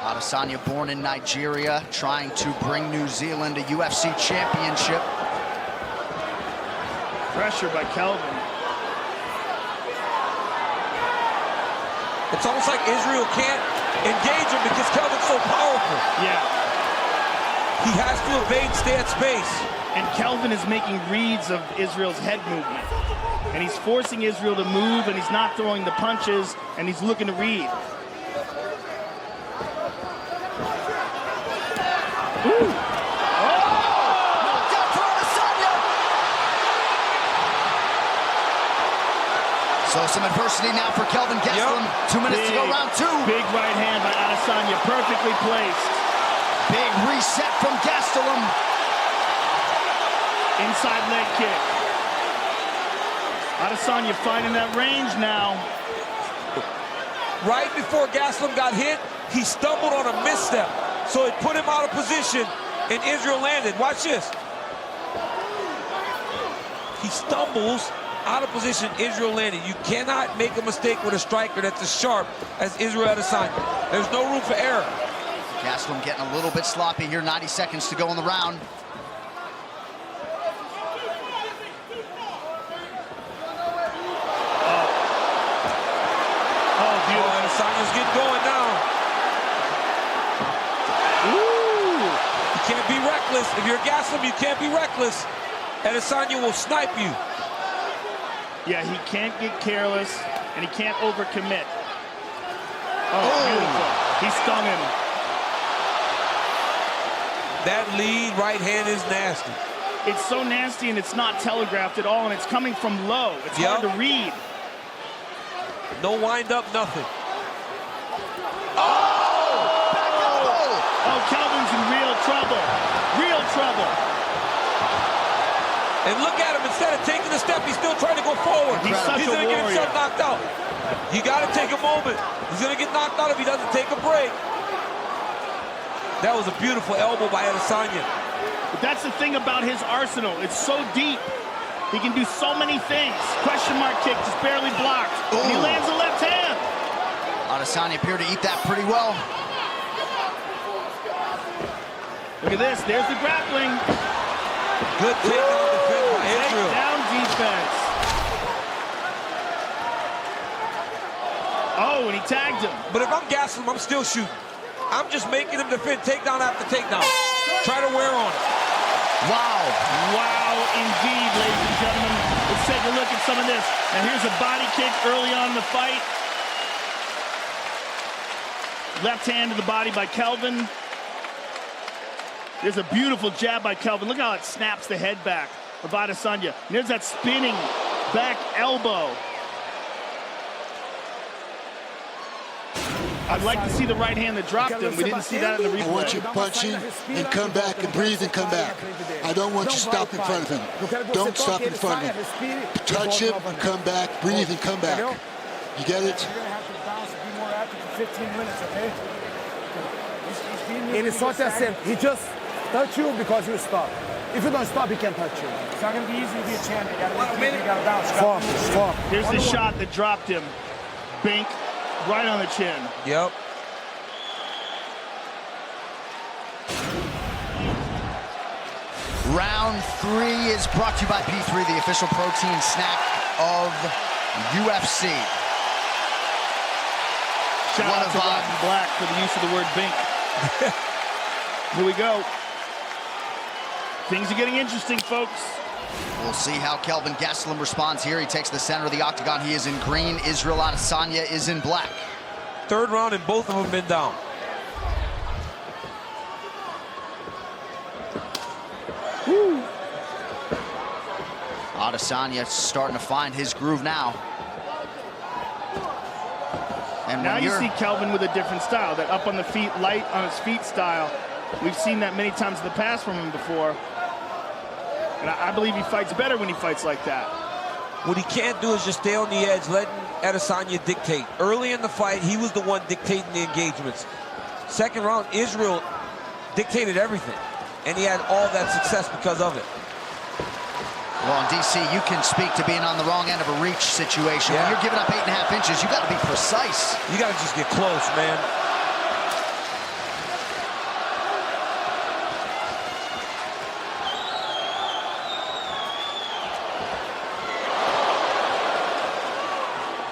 Speaker 2: Adesanya, born in Nigeria, trying to bring New Zealand a UFC championship.
Speaker 7: Pressure by Kelvin.
Speaker 8: It's almost like Israel can't engage him because Kelvin's so powerful.
Speaker 7: Yeah.
Speaker 8: He has to evade, stay at space.
Speaker 7: And Kelvin is making reads of Israel's head movement. And he's forcing Israel to move, and he's not throwing the punches, and he's looking to read. Ooh.
Speaker 2: So some adversity now for Kelvin Gastelum.
Speaker 7: Yep.
Speaker 2: 2 minutes to go, round 2.
Speaker 7: Big right hand by Adesanya, perfectly placed.
Speaker 2: Big reset from Gastelum.
Speaker 7: Inside leg kick. Adesanya finding that range now.
Speaker 8: Right before Gastelum got hit, he stumbled on a misstep. So it put him out of position, and Israel landed. Watch this. He stumbles out of position, Israel landed. You cannot make a mistake with a striker that's as sharp as Israel Adesanya. There's no room for error.
Speaker 2: Gastelum getting a little bit sloppy here. 90 seconds to go in the round.
Speaker 7: Oh, beautiful.
Speaker 8: Adesanya's getting going now.
Speaker 7: Ooh.
Speaker 8: You can't be reckless. If you're Gastelum, you can't be reckless. Adesanya will snipe you.
Speaker 7: Yeah, he can't get careless, and he can't overcommit. Oh, beautiful. He stung him.
Speaker 8: That lead right hand is nasty.
Speaker 7: It's so nasty and it's not telegraphed at all, and it's coming from low. It's hard to read.
Speaker 8: No wind up, nothing.
Speaker 7: Oh, Kelvin's in real trouble. Real trouble.
Speaker 8: And look at him, instead of taking a step, he's still trying to go forward.
Speaker 7: He's such a
Speaker 8: gonna get
Speaker 7: warrior.
Speaker 8: himself knocked out. You gotta take a moment. He's gonna get knocked out if he doesn't take a break. That was a beautiful elbow by Adesanya.
Speaker 7: But that's the thing about his arsenal. It's so deep. He can do so many things. Question mark kick, just barely blocked. And he lands the left hand.
Speaker 2: Adesanya appeared to eat that pretty well.
Speaker 7: Look at this, there's the grappling.
Speaker 8: Good takedown defense by Israel.
Speaker 7: Takedown defense. Oh, and he tagged him.
Speaker 8: But if I'm Gastelum, I'm still shooting. I'm just making him defend takedown after takedown. Try to wear on it.
Speaker 2: Wow.
Speaker 7: Wow, indeed, ladies and gentlemen. Let's take a look at some of this. And here's a body kick early on in the fight. Left hand to the body by Kelvin. There's a beautiful jab by Kelvin. Look how it snaps the head back of Adesanya. And there's that spinning back elbow. I'd like to see the right hand that dropped him. We didn't see that in the replay.
Speaker 4: I want you punching and come back and breathe and come back. I don't want you stop in front of him. Don't stop in front of him. Touch him, come back, breathe and come back. You get it?
Speaker 12: You're gonna have to bounce and be more active for 15 minutes, okay? Ele só te acerta. He just touch you because you stop. If you don't stop, he can't touch you. It's not gonna be easy to be a champion. You gotta bounce. Focus.
Speaker 7: Here's the shot that dropped him. Bink, right on the chin.
Speaker 8: Yep.
Speaker 2: Round 3 is brought to you by P3, the official protein snack of UFC.
Speaker 7: Shout out to Rodney Black for the use of the word bink. Here we go. Things are getting interesting, folks.
Speaker 2: We'll see how Kelvin Gastelum responds here. He takes the center of the octagon. He is in green. Israel Adesanya is in black.
Speaker 8: Third round and both of them been down.
Speaker 2: Woo. Adesanya starting to find his groove now. And
Speaker 7: now you see Kelvin with a different style, that up on the feet, light on his feet style. We've seen that many times in the past from him before. And I believe he fights better when he fights like that.
Speaker 8: What he can't do is just stay on the edge, letting Adesanya dictate. Early in the fight, he was the one dictating the engagements. Second round, Israel dictated everything. And he had all that success because of it.
Speaker 2: Well, in DC, you can speak to being on the wrong end of a reach situation.
Speaker 8: Yeah.
Speaker 2: When you're giving up 8.5 inches, you got to be precise.
Speaker 8: You got to just get close, man.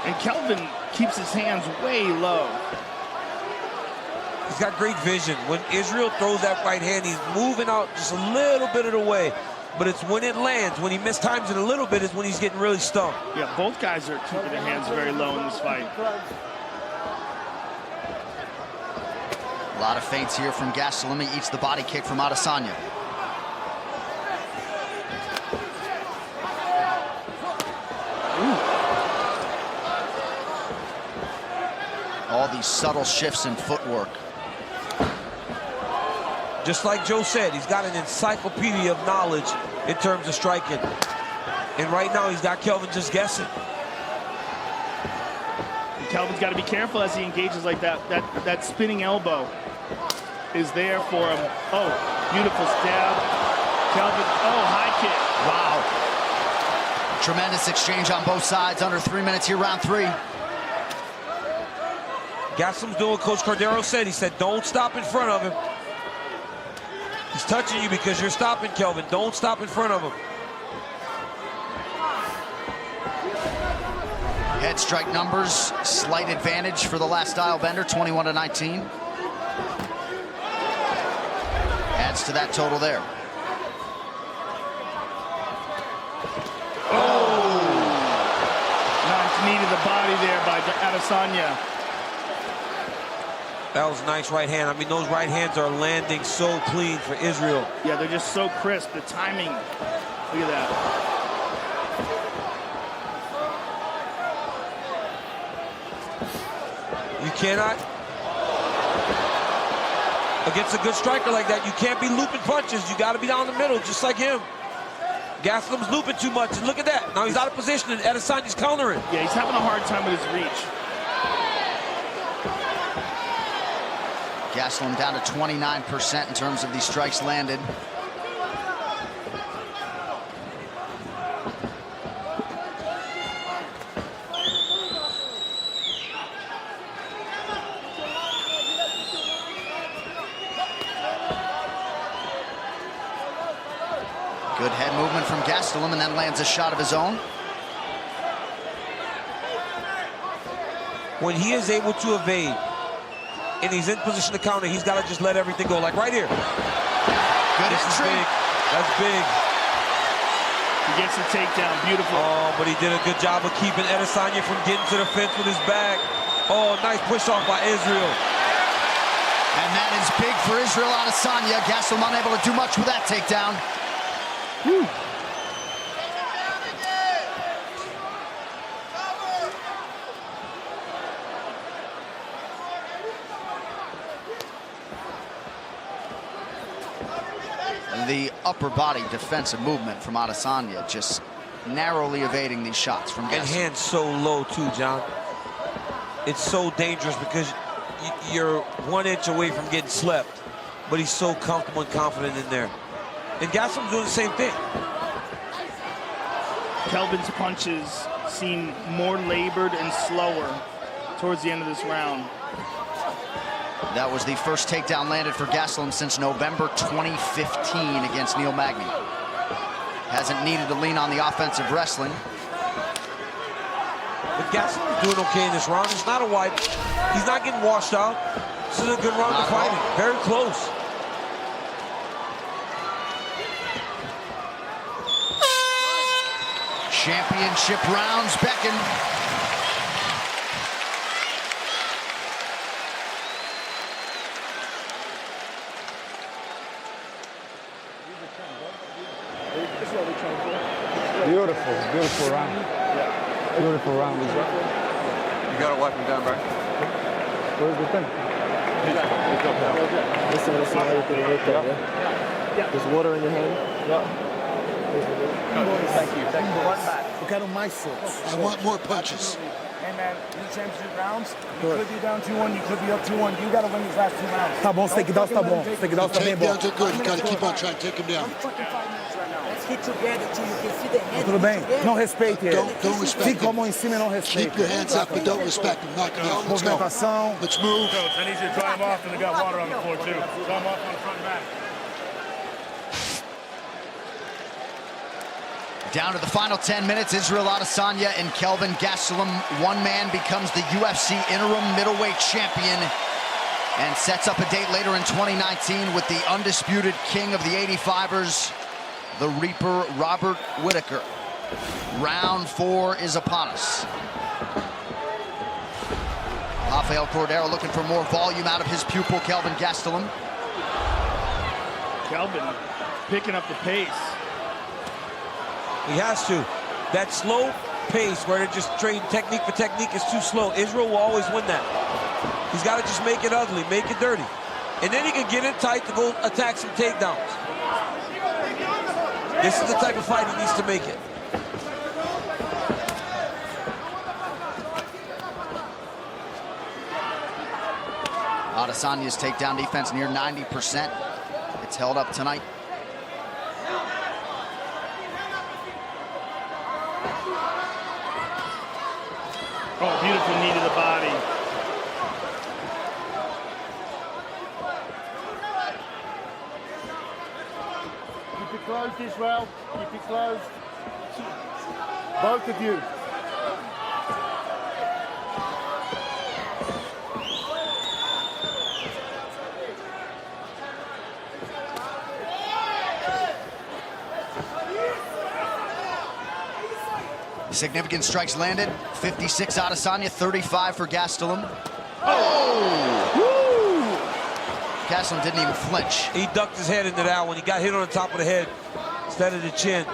Speaker 7: And Kelvin keeps his hands way low.
Speaker 8: He's got great vision. When Israel throws that right hand, he's moving out just a little bit of the way. But it's when it lands, when he mistimes it a little bit, is when he's getting really stumped.
Speaker 7: Yeah, both guys are keeping their hands very low in this fight.
Speaker 2: A lot of feints here from Gastelum. He eats the body kick from Adesanya. All these subtle shifts in footwork.
Speaker 8: Just like Joe said, he's got an encyclopedia of knowledge in terms of striking. And right now, he's got Kelvin just guessing.
Speaker 7: And Kelvin's got to be careful as he engages like that. That spinning elbow is there for him. Oh, beautiful stab. Kelvin, oh, high kick.
Speaker 2: Wow. Tremendous exchange on both sides. Under 3 minutes here, round 3.
Speaker 8: Gastelum's doing what Coach Cordero said. He said, don't stop in front of him. He's touching you because you're stopping, Kelvin. Don't stop in front of him.
Speaker 2: Head strike numbers, slight advantage for the last style bender, 21-19. Adds to that total there.
Speaker 7: Oh! Nice knee to the body there by Adesanya.
Speaker 8: That was a nice right hand. I mean, those right hands are landing so clean for Israel.
Speaker 7: Yeah, they're just so crisp. The timing. Look at that.
Speaker 8: You cannot, against a good striker like that, you can't be looping punches. You got to be down the middle, just like him. Gastelum's looping too much. And look at that. Now he's out of position, and Adesanya's countering.
Speaker 7: Yeah, he's having a hard time with his reach.
Speaker 2: Gastelum down to 29% in terms of these strikes landed. Good head movement from Gastelum, and then lands a shot of his own.
Speaker 8: When he is able to evade, and he's in position to counter, he's got to just let everything go, like right here.
Speaker 2: Good entry.
Speaker 8: Big. That's big.
Speaker 7: He gets the takedown, beautiful.
Speaker 8: Oh, but he did a good job of keeping Adesanya from getting to the fence with his back. Oh, nice push off by Israel.
Speaker 2: And that is big for Israel Adesanya. Gastelum unable to do much with that takedown. Whew. The upper body defensive movement from Adesanya, just narrowly evading these shots from Gastelum.
Speaker 8: And hands so low too, John. It's so dangerous because you're 1 inch away from getting slept, but he's so comfortable and confident in there. And Gastelum's doing the same thing.
Speaker 7: Kelvin's punches seem more labored and slower towards the end of this round.
Speaker 2: That was the first takedown landed for Gastelum since November 2015 against Neil Magny. Hasn't needed to lean on the offensive wrestling.
Speaker 8: But Gastelum's doing okay in this round. It's not a wide. He's not getting washed out. This is a good round of fighting. Very close.
Speaker 2: Championship rounds beckon.
Speaker 3: Beautiful round. Beautiful round. You gotta wipe him down, bro. Where's the thing? Listen, everything right there, yeah? There's water in your hand? Yeah. Thank you. Run back. Eu quero mais socos.
Speaker 4: I want more punches.
Speaker 3: Hey, man, these championship rounds, you could be down 2-1, you could be up 2-1. You gotta win these last 2 rounds. Tá bom, você tem que dar, tá bom. Você tem que dar, tá bem bom.
Speaker 4: Takedowns are good. You gotta keep on trying to take him down.
Speaker 3: Hit together till you can see the hands. Tudo bem? Não respeite ele.
Speaker 4: Don't respect him.
Speaker 3: Fica a mão em cima e não respeite.
Speaker 4: Keep your hands up and don't respect him. Knock him out. Let's go.
Speaker 3: Movimentação.
Speaker 4: Let's move.
Speaker 3: Coach, I need you to dry him off and they got water on the floor too. Dry him off on the front and back.
Speaker 2: Down to the final 10 minutes, Israel Adesanya and Kelvin Gastelum. One man becomes the UFC interim middleweight champion and sets up a date later in 2019 with the undisputed king of the 85ers, the Reaper, Robert Whittaker. Round 4 is upon us. Rafael Cordeiro looking for more volume out of his pupil, Kelvin Gastelum.
Speaker 7: Kelvin picking up the pace.
Speaker 8: He has to. That slow pace where they're just trading technique for technique is too slow. Israel will always win that. He's got to just make it ugly, make it dirty. And then he can get it tight to go attack some takedowns. This is the type of fight he needs to make it.
Speaker 2: Adesanya's takedown defense near 90%. It's held up tonight.
Speaker 7: Oh, beautiful knee to the body.
Speaker 3: Keep it closed, Israel. Keep it closed. Both of you.
Speaker 2: Significant strikes landed. 56 Adesanya, 35 for Gastelum. Oh! Woo! Gastelum didn't even flinch.
Speaker 8: He ducked his head into that one. He got hit on the top of the head instead of the chin.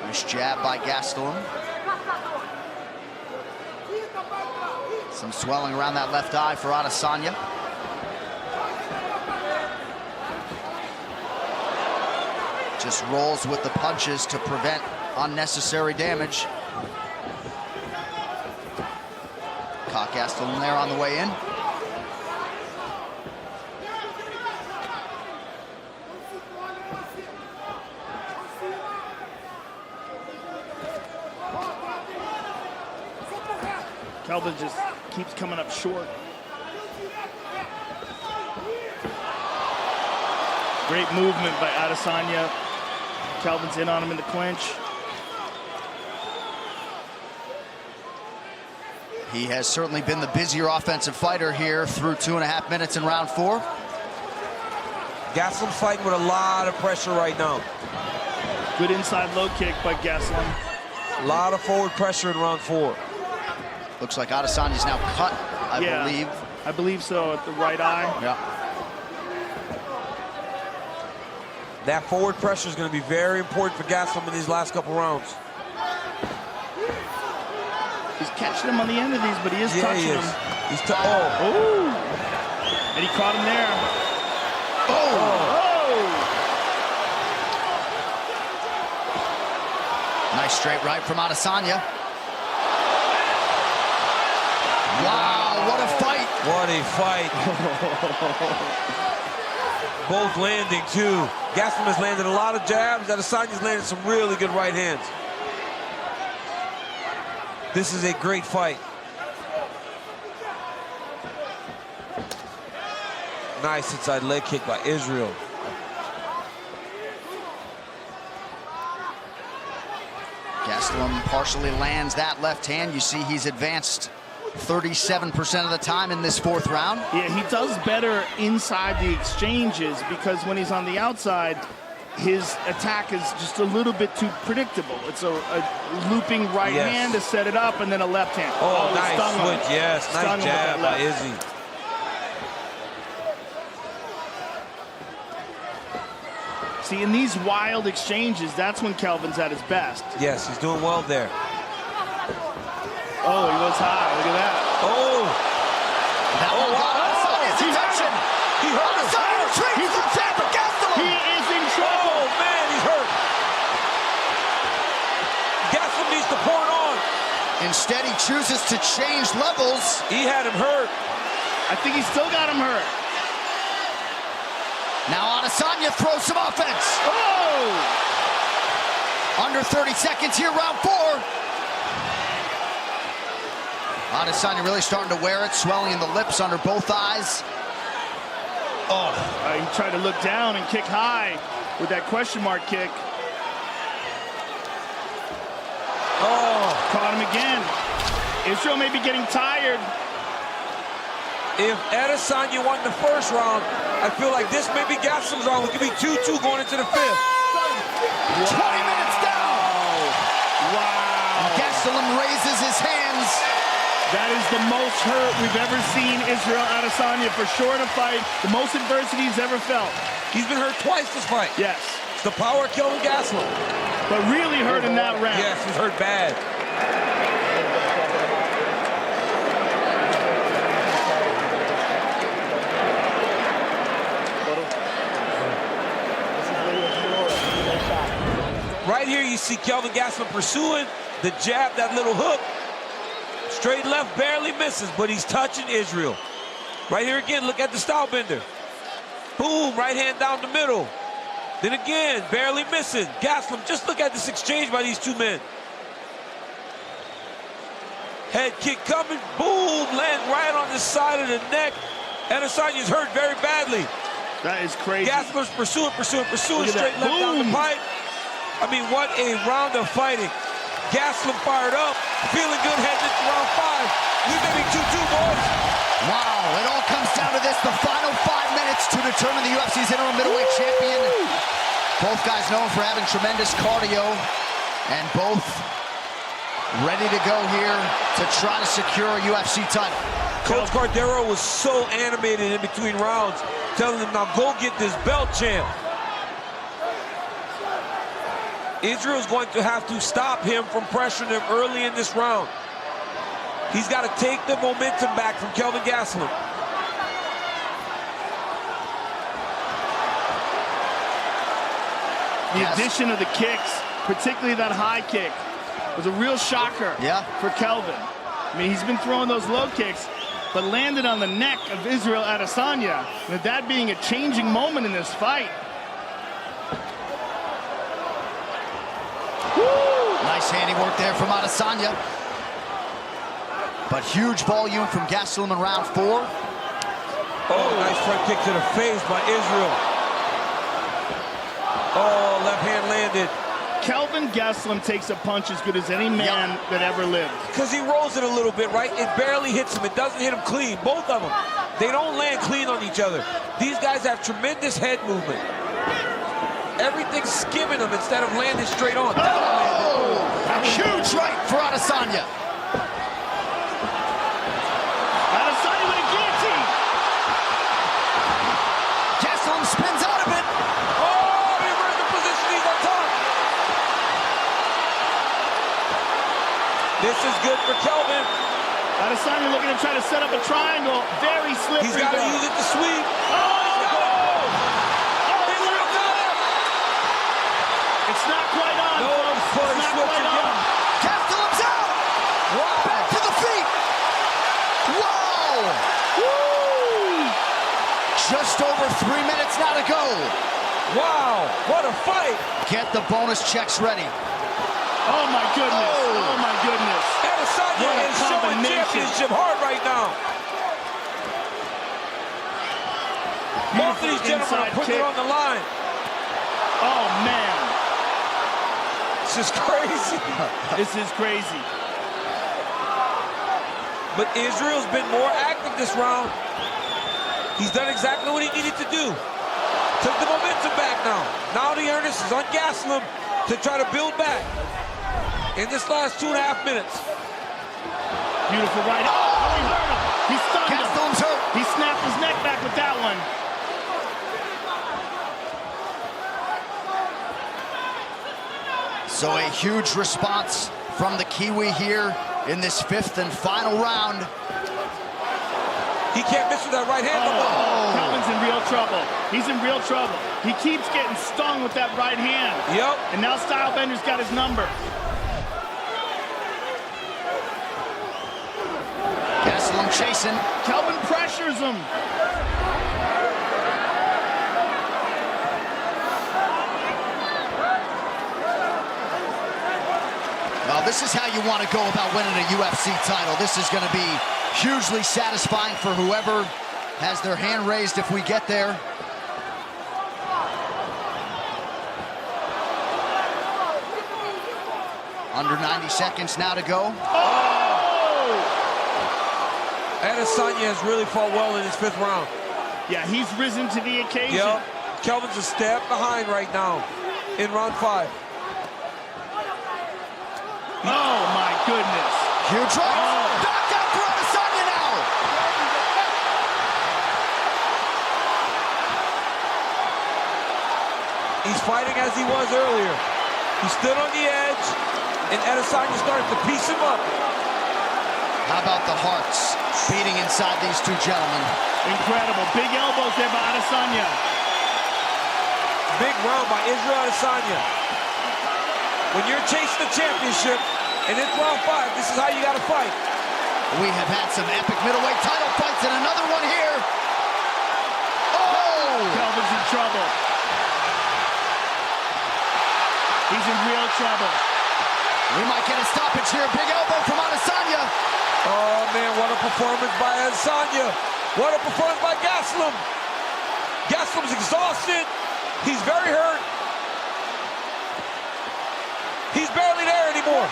Speaker 2: Nice jab by Gastelum. Some swelling around that left eye for Adesanya. Just rolls with the punches to prevent unnecessary damage. Caught Gastelum there on the way in.
Speaker 7: Kelvin just keeps coming up short. Great movement by Adesanya. Kelvin's in on him in the clinch.
Speaker 2: He has certainly been the busier offensive fighter here through 2.5 minutes in round 4.
Speaker 8: Gastelum fighting with a lot of pressure right now.
Speaker 7: Good inside low kick by Gastelum.
Speaker 8: A lot of forward pressure in round 4.
Speaker 2: Looks like Adesanya's now cut, I believe.
Speaker 7: I believe so, at the right eye.
Speaker 2: Yeah.
Speaker 8: That forward pressure is going to be very important for Gastelum in these last couple rounds.
Speaker 7: He's catching him on the end of these, but he is touching him.
Speaker 8: He's
Speaker 7: And he caught him there.
Speaker 2: Nice straight right from Adesanya. Wow, what a fight.
Speaker 8: What a fight. Both landing, too. Gastelum has landed a lot of jabs. Adesanya's landed some really good right hands. This is a great fight. Nice inside leg kick by Israel.
Speaker 2: Gastelum partially lands that left hand. You see he's advanced 37% of the time in this 4th round.
Speaker 7: Yeah, he does better inside the exchanges because when he's on the outside, his attack is just a little bit too predictable. It's a looping right hand to set it up and then a left hand.
Speaker 8: Oh, nice switch, yes. Nice jab by Izzy.
Speaker 7: See, in these wild exchanges, that's when Kelvin's at his best.
Speaker 8: Yes, he's doing well there.
Speaker 7: Oh, he goes high. Look at that.
Speaker 8: Oh!
Speaker 2: That one got Adesanya's attention.
Speaker 8: He hurt him.
Speaker 2: Adesanya retreats from Tapper Gastelum.
Speaker 7: He is in trouble.
Speaker 8: Oh, man, he's hurt. Gastelum needs to pour it on.
Speaker 2: Instead, he chooses to change levels.
Speaker 8: He had him hurt.
Speaker 7: I think he still got him hurt.
Speaker 2: Now Adesanya throws some offense.
Speaker 7: Oh!
Speaker 2: Under 30 seconds here, round 4. Adesanya really starting to wear it, swelling in the lips under both eyes.
Speaker 7: Oh, he tried to look down and kick high with that question mark kick. Oh, caught him again. Israel may be getting tired.
Speaker 8: If Adesanya won the 1st round, I feel like this may be Gastelum's round. It could be 2-2 going into the 5th.
Speaker 2: 20 minutes down.
Speaker 7: Wow.
Speaker 2: Gastelum raises his hands.
Speaker 7: That is the most hurt we've ever seen Israel Adesanya for sure in a fight. The most adversity he's ever felt.
Speaker 8: He's been hurt twice this fight.
Speaker 7: Yes.
Speaker 8: It's the power of Kelvin Gastelum.
Speaker 7: But really hurt in that round.
Speaker 8: Yes, he's hurt bad. Right here, you see Kelvin Gastelum pursuing the jab, that little hook. Straight left, barely misses, but he's touching Israel. Right here again, look at the style bender. Boom, right hand down the middle. Then again, barely missing. Gastelum, just look at this exchange by these two men. Head kick coming, boom, land right on the side of the neck. Adesanya's hurt very badly.
Speaker 7: That is crazy.
Speaker 8: Gastelum's pursuing, straight left down the pipe. I mean, what a round of fighting. Gastelum fired up, feeling good heading into round 5. We may be 2-2, boys.
Speaker 2: Wow, it all comes down to this, the final 5 minutes to determine the UFC's interim middleweight champion. Both guys known for having tremendous cardio, and both ready to go here to try to secure a UFC title.
Speaker 8: Coach Cordero was so animated in between rounds, telling him, now go get this belt, champ. Israel's going to have to stop him from pressuring him early in this round. He's got to take the momentum back from Kelvin Gastelum.
Speaker 7: The addition of the kicks, particularly that high kick, was a real shocker for Kelvin. I mean, he's been throwing those low kicks, but landed on the neck of Israel Adesanya. With that being a changing moment in this fight.
Speaker 2: Woo! Nice handiwork there from Adesanya. But huge volume from Gastelum in round 4.
Speaker 8: Oh, nice front kick to the face by Israel. Oh, left hand landed.
Speaker 7: Kelvin Gastelum takes a punch as good as any man that ever lived.
Speaker 8: Because he rolls it a little bit, right? It barely hits him. It doesn't hit him clean. Both of them. They don't land clean on each other. These guys have tremendous head movement. Everything's skimming them instead of landing straight on.
Speaker 2: Oh, huge right for Adesanya.
Speaker 7: Adesanya with a guillotine.
Speaker 2: Gastelum spins out of it.
Speaker 8: This is good for Kelvin.
Speaker 7: Adesanya looking to try to set up a triangle. Very slippery.
Speaker 8: He's got to use it to sweep.
Speaker 7: Israel got it. It's not quite on, folks. It's not quite on.
Speaker 2: Gastelum's out. Wow. Back to the feet. Whoa. Woo. Just over 3 minutes now to go.
Speaker 8: Wow, what a fight.
Speaker 2: Get the bonus checks ready.
Speaker 7: Oh my goodness, oh my goodness.
Speaker 8: Adesanya is showing championship hard right now. Both of these gentlemen are putting it on the line.
Speaker 7: Oh man.
Speaker 8: This is crazy.
Speaker 7: This is crazy.
Speaker 8: But Israel's been more active this round. He's done exactly what he needed to do. Took the momentum back now. Now the earnest is on Gastelum to try to build back in this last 2.5 minutes.
Speaker 7: Beautiful right. Oh, he hurt him. He stunned him.
Speaker 2: Gastelum's hurt.
Speaker 7: He snapped his neck back with that one.
Speaker 2: So a huge response from the Kiwi here in this 5th and final round.
Speaker 8: He can't miss with that right hand.
Speaker 7: Kelvin's in real trouble. He's in real trouble. He keeps getting stung with that right hand.
Speaker 8: Yep.
Speaker 7: And now Stylebender's got his number.
Speaker 2: Gastelum chasing.
Speaker 7: Kelvin pressures him.
Speaker 2: Well, this is how you want to go about winning a UFC title. This is going to be hugely satisfying for whoever has their hand raised if we get there. Under 90 seconds now to go.
Speaker 8: Oh! Adesanya has really fought well in his 5th round.
Speaker 7: Yeah, he's risen to the occasion.
Speaker 8: Yep. Kelvin's a step behind right now in round 5.
Speaker 7: Oh my goodness.
Speaker 2: Huge right. Back out for Adesanya now.
Speaker 8: He's fighting as he was earlier. He stood on the edge, and Adesanya started to piece him up.
Speaker 2: How about the hearts beating inside these two gentlemen?
Speaker 7: Incredible. Big elbows there by Adesanya.
Speaker 8: Big round by Israel Adesanya. When you're chasing the championship, and it's round 5, this is how you got to fight.
Speaker 2: We have had some epic middleweight title fights, and another one here. Oh!
Speaker 7: Kelvin's in trouble. He's in real trouble.
Speaker 2: We might get a stoppage here. Big elbow from Adesanya.
Speaker 8: Oh, man, what a performance by Adesanya. What a performance by Gastelum. Gastelum's exhausted. He's very hurt. He's barely there anymore.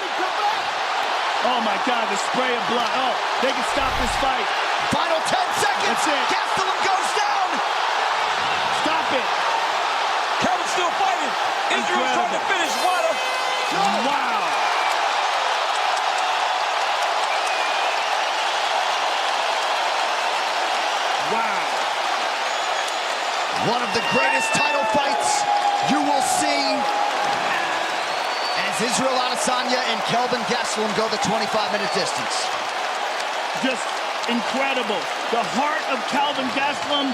Speaker 7: Oh, my God, the spray of blood. Oh, they can stop this fight.
Speaker 2: Final 10 seconds.
Speaker 7: That's it.
Speaker 2: Gastelum goes down.
Speaker 7: Stop it.
Speaker 8: Kelvin's still fighting. Israel's trying to finish. What a...
Speaker 7: Wow.
Speaker 2: the greatest title fights you will see as Israel Adesanya and Kelvin Gastelum go the 25-minute distance.
Speaker 7: Just incredible. The heart of Kelvin Gastelum,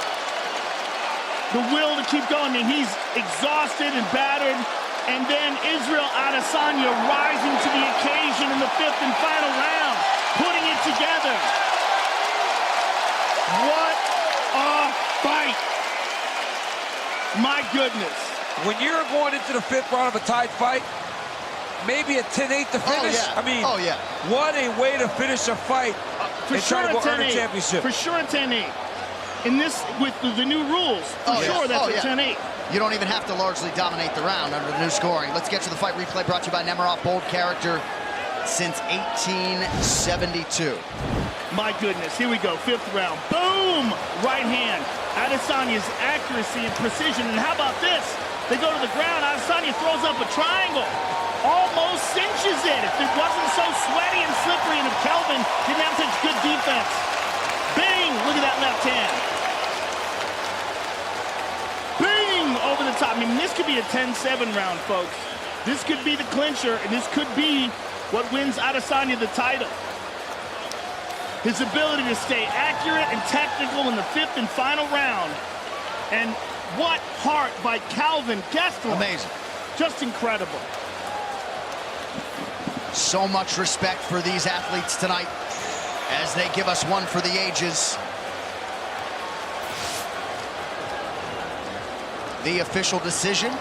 Speaker 7: the will to keep going. I mean, he's exhausted and battered. And then Israel Adesanya rising to the occasion in the 5th and final round, putting it together. What a fight. My goodness.
Speaker 8: When you're going into the 5th round of a tied fight, maybe a 10-8 to finish.
Speaker 2: Oh, yeah.
Speaker 8: I mean, what a way to finish a fight and try to go earn a championship.
Speaker 7: For sure a 10-8. In this, with the new rules, for sure that's a 10-8.
Speaker 2: You don't even have to largely dominate the round under the new scoring. Let's get to the fight replay brought to you by Nemiroff, bold character since 1872.
Speaker 7: My goodness, here we go, 5th round. Boom! Right hand. Adesanya's accuracy and precision. And how about this? They go to the ground. Adesanya throws up a triangle. Almost cinches it. If it wasn't so sweaty and slippery, and if Kelvin didn't have such good defense. Bing! Look at that left hand. Bing! Over the top. I mean, this could be a 10-7 round, folks. This could be the clincher, and this could be what wins Adesanya the title. His ability to stay accurate and technical in the 5th and final round. And what heart by Kelvin Gastelum.
Speaker 2: Amazing.
Speaker 7: Just incredible.
Speaker 2: So much respect for these athletes tonight as they give us one for the ages. The official decision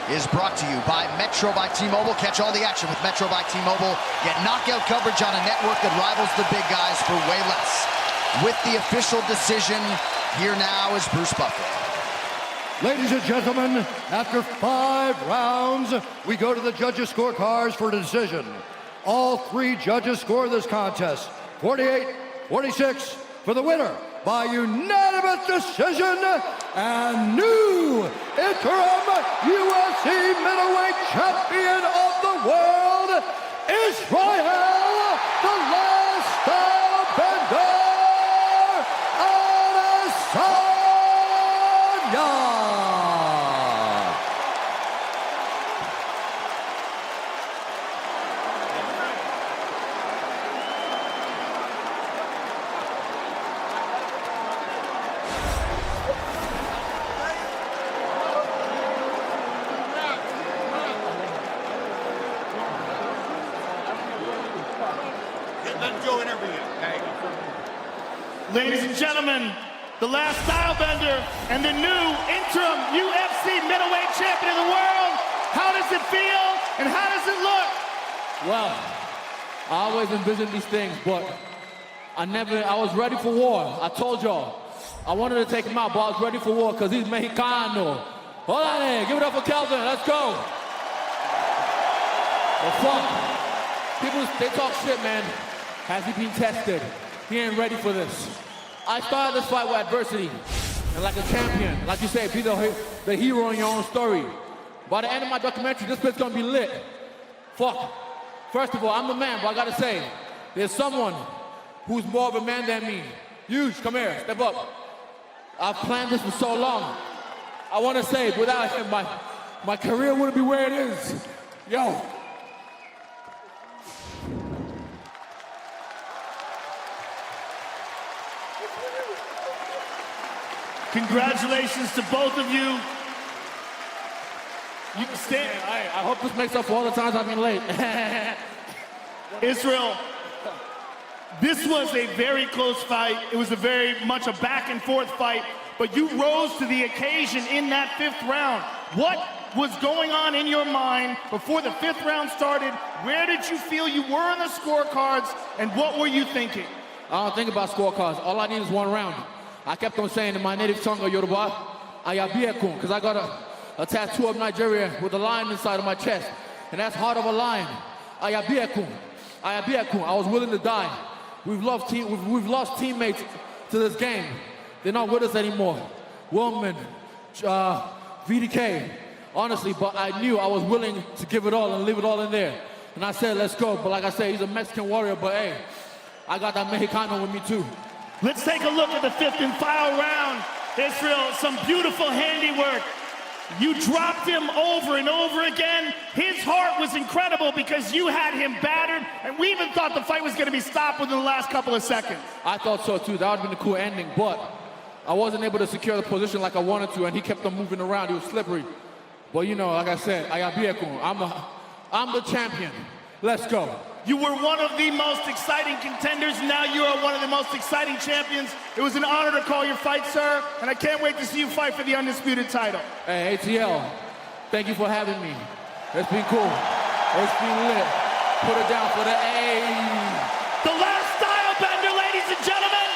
Speaker 2: is brought to you by Metro by T-Mobile. Catch all the action with Metro by T-Mobile. Get knockout coverage on a network that rivals the big guys for way less. With the official decision, here now is Bruce Buffer.
Speaker 11: Ladies and gentlemen, after 5 rounds, we go to the judges' scorecards for the decision. All 3 judges score this contest 48-46 for the winner by unanimous decision and new interim UFC middleweight champion of the world, Israel, the last style bender, Adesanya.
Speaker 7: Ladies and gentlemen, the last style bender and the new interim UFC middleweight champion of the world. How does it feel and how does it look?
Speaker 14: Well, I always envisioned these things, but I was ready for war. I told y'all. I wanted to take him out, but I was ready for war because he's Mexicano. Hold on there, give it up for Kelvin, let's go. Well, fuck. People, they talk shit, man. Has he been tested? He ain't ready for this. I started this fight with adversity. And like a champion, like you say, be the hero in your own story. By the end of my documentary, this bit's gonna be lit. Fuck. First of all, I'm the man, but I gotta say, there's someone who's more of a man than me. Huge, come here, step up. I've planned this for so long. I wanna say, without him, my career wouldn't be where it is. Yo.
Speaker 7: Congratulations to both of you. You can stand.
Speaker 14: I hope this makes up for all the times I've been late.
Speaker 7: Israel, this was a very close fight. It was very much a back and forth fight, but you rose to the occasion in that 5th round. What was going on in your mind before the 5th round started? Where did you feel you were in the scorecards, and what were you thinking?
Speaker 14: I don't think about scorecards. All I need is 1 round. I kept on saying in my native tongue of Yoruba, Ayabiekun, because I got a tattoo of Nigeria with a lion inside of my chest, and that's heart of a lion. Ayabiekun, Ayabiekun. I was willing to die. We've lost teammates to this game. They're not with us anymore. Wilman, VDK, honestly, but I knew I was willing to give it all and leave it all in there. And I said, let's go. But like I said, he's a Mexican warrior, but hey, I got that Mexicano with me too.
Speaker 7: Let's take a look at the 5th and final round. Israel, some beautiful handiwork. You dropped him over and over again. His heart was incredible because you had him battered, and we even thought the fight was going to be stopped within the last couple of seconds.
Speaker 14: I thought so too. That would have been a cool ending, but I wasn't able to secure the position like I wanted to, and he kept on moving around. He was slippery. But you know, like I said, I got Biekun. I'm the champion. Let's go.
Speaker 7: You were one of the most exciting contenders. Now you are one of the most exciting champions. It was an honor to call your fight, sir, and I can't wait to see you fight for the undisputed title.
Speaker 14: Hey, ATL, thank you for having me. It's been cool. It's been lit. Put it down for the A.
Speaker 7: The last style bender, ladies and gentlemen.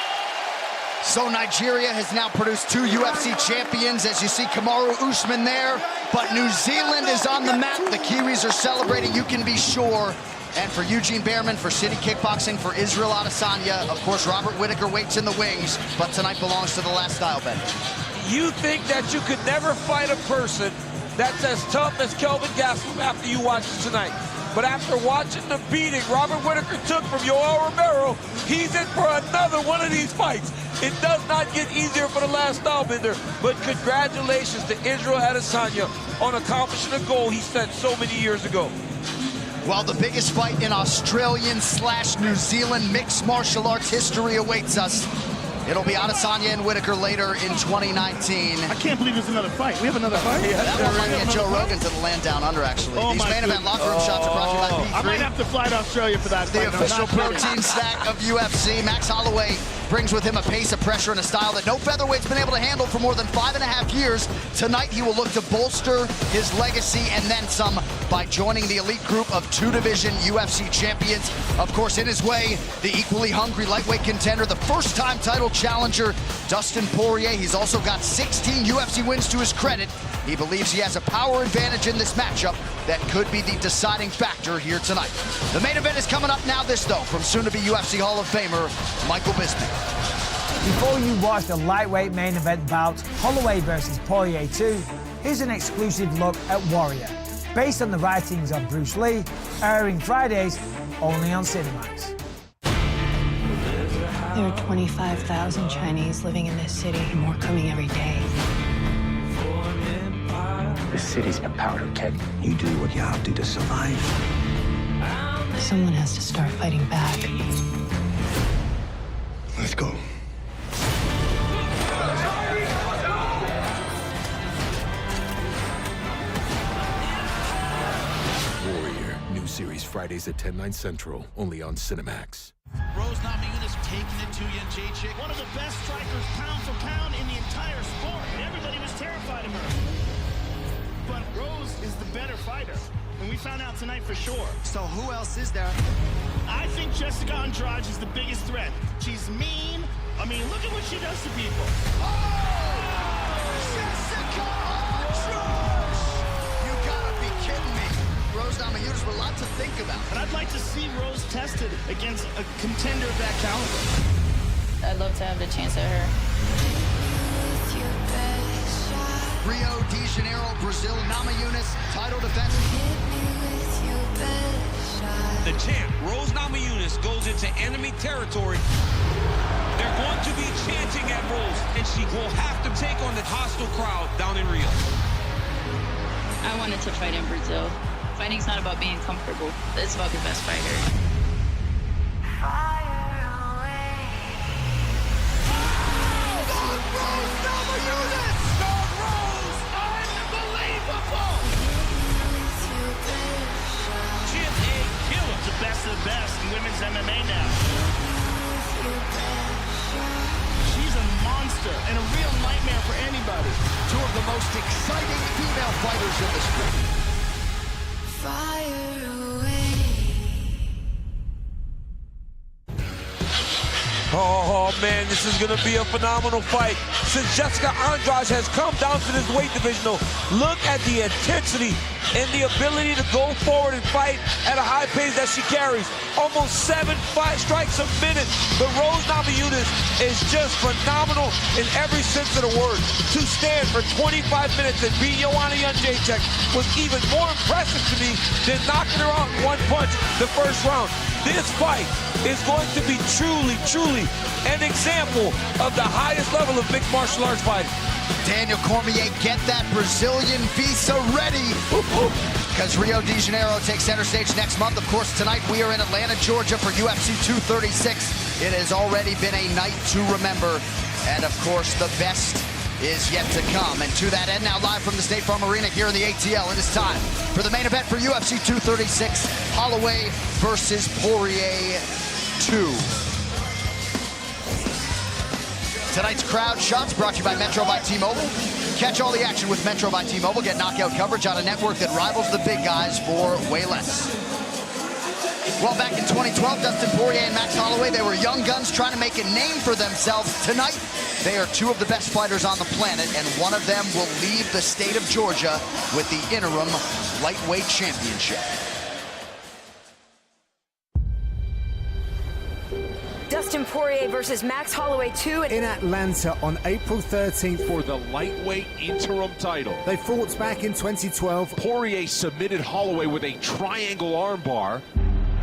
Speaker 2: So Nigeria has now produced 2 UFC champions, as you see Kamaru Usman there, but New Zealand is on the map. The Kiwis are celebrating, you can be sure. And for Eugene Behrman, for City Kickboxing, for Israel Adesanya, of course, Robert Whittaker waits in the wings, but tonight belongs to the last style bender.
Speaker 8: You think that you could never fight a person that's as tough as Kelvin Gastelum after you watch it tonight. But after watching the beating Robert Whittaker took from Yoel Romero, he's in for another one of these fights. It does not get easier for the last style bender, but congratulations to Israel Adesanya on accomplishing a goal he set so many years ago.
Speaker 2: Well, the biggest fight in Australian/New Zealand mixed martial arts history awaits us. It'll be Adesanya and Whittaker later in 2019.
Speaker 7: I can't believe there's another fight. We have another fight?
Speaker 2: Yeah, that one might get Joe Rogan to the land down under, actually.
Speaker 7: Oh,
Speaker 2: these main event locker room shots are brought to you by B3.
Speaker 7: I might have to fly to Australia for that
Speaker 2: The
Speaker 7: fight.
Speaker 2: official protein snack of UFC. Max Holloway brings with him a pace of pressure and a style that no featherweight's been able to handle for more than 5.5 years. Tonight, he will look to bolster his legacy and then some by joining the elite group of 2-division UFC champions. Of course, in his way, the equally hungry lightweight contender, the first-time title challenger, Dustin Poirier. He's also got 16 UFC wins to his credit. He believes he has a power advantage in this matchup that could be the deciding factor here tonight. The main event is coming up now. This, though, from soon-to-be UFC Hall of Famer, Michael Bisping.
Speaker 15: Before you watch the lightweight main event bout, Holloway versus Poirier 2, here's an exclusive look at Warrior, based on the writings of Bruce Lee, airing Fridays only on Cinemax.
Speaker 16: There are 25,000 Chinese living in this city, and more coming every day.
Speaker 17: The city's a powder keg. You do what you have to survive.
Speaker 16: Someone has to start fighting back.
Speaker 17: Let's go.
Speaker 18: Warrior, new series Fridays at 10/9 Central, only on Cinemax.
Speaker 19: Rose Namajunas taking it to Jędrzejczyk. One of the best strikers pound for pound in the entire sport. And everybody was terrified of her. But Rose is the better fighter. And we found out tonight for sure.
Speaker 2: So who else is there?
Speaker 19: I think Jessica Andrade is the biggest threat. She's mean. I mean, look at what she does to people.
Speaker 2: Jessica Andrade! You gotta be kidding me. Rose Namajunas with a lot to think about.
Speaker 19: And I'd like to see Rose tested against a contender of that caliber.
Speaker 16: I'd love to have the chance at her.
Speaker 2: Rio de Janeiro, Brazil, Namajunas, title defense.
Speaker 8: The champ, Rose Namajunas, goes into enemy territory. They're going to be chanting at Rose, and she will have to take on the hostile crowd down in Rio.
Speaker 16: I wanted to fight in Brazil. Fighting's not about being comfortable. It's about the best fighter.
Speaker 19: The best of the best in women's MMA now. She's a monster and a real nightmare for anybody.
Speaker 2: Two of the most exciting female fighters in the sport.
Speaker 16: Fire away.
Speaker 8: Oh, man, this is going to be a phenomenal fight. Since Jessica Andrade has come down to this weight divisional, look at the intensity and the ability to go forward and fight at a high pace that she carries. Almost 7 strikes a minute. But Rose Namajunas is just phenomenal in every sense of the word. To stand for 25 minutes and beat Joanna Jędrzejczyk was even more impressive to me than knocking her out in one punch the first round. This fight is going to be truly, truly truly an example of the highest level of mixed martial arts fighting.
Speaker 2: Daniel Cormier, get that Brazilian visa ready, because Rio de Janeiro takes center stage next month. Of course, tonight we are in Atlanta, Georgia for UFC 236. It has already been a night to remember, and of course, the best is yet to come. And to that end, now live from the State Farm Arena here in the ATL, it is time for the main event for UFC 236, Holloway versus Poirier 2. Tonight's Crowd Shots brought to you by Metro by T-Mobile. Catch all the action with Metro by T-Mobile. Get knockout coverage on a network that rivals the big guys for way less. Well, back in 2012, Dustin Poirier and Max Holloway, they were young guns trying to make a name for themselves. Tonight, they are two of the best fighters on the planet, and one of them will leave the state of Georgia with the interim lightweight championship.
Speaker 6: Dustin Poirier versus Max Holloway 2
Speaker 20: in Atlanta on April 13th for the lightweight interim title. They fought back in 2012.
Speaker 21: Poirier submitted Holloway with a triangle armbar.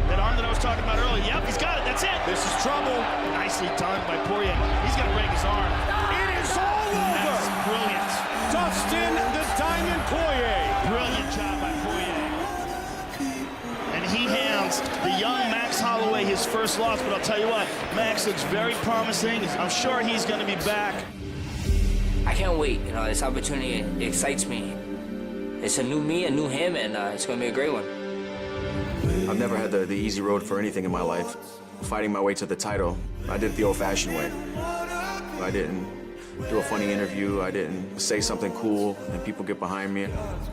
Speaker 19: That arm that I was talking about earlier, yep, he's got it, that's it. This is trouble. Nicely done by Poirier. He's gonna break his arm.
Speaker 20: It is all over.
Speaker 19: That's brilliant.
Speaker 20: Dustin the Diamond Poirier.
Speaker 19: Brilliant job by Poirier. And he hands the young Max Holloway his first loss, but I'll tell you what, Max looks very promising. I'm sure he's gonna be back.
Speaker 23: I can't wait. You know, this opportunity excites me. It's a new me, a new him, and it's gonna be a great one.
Speaker 22: I've never had the easy road for anything in my life. Fighting my way to the title, I did it the old-fashioned way. I didn't do a funny interview. I didn't say something cool and people get behind me.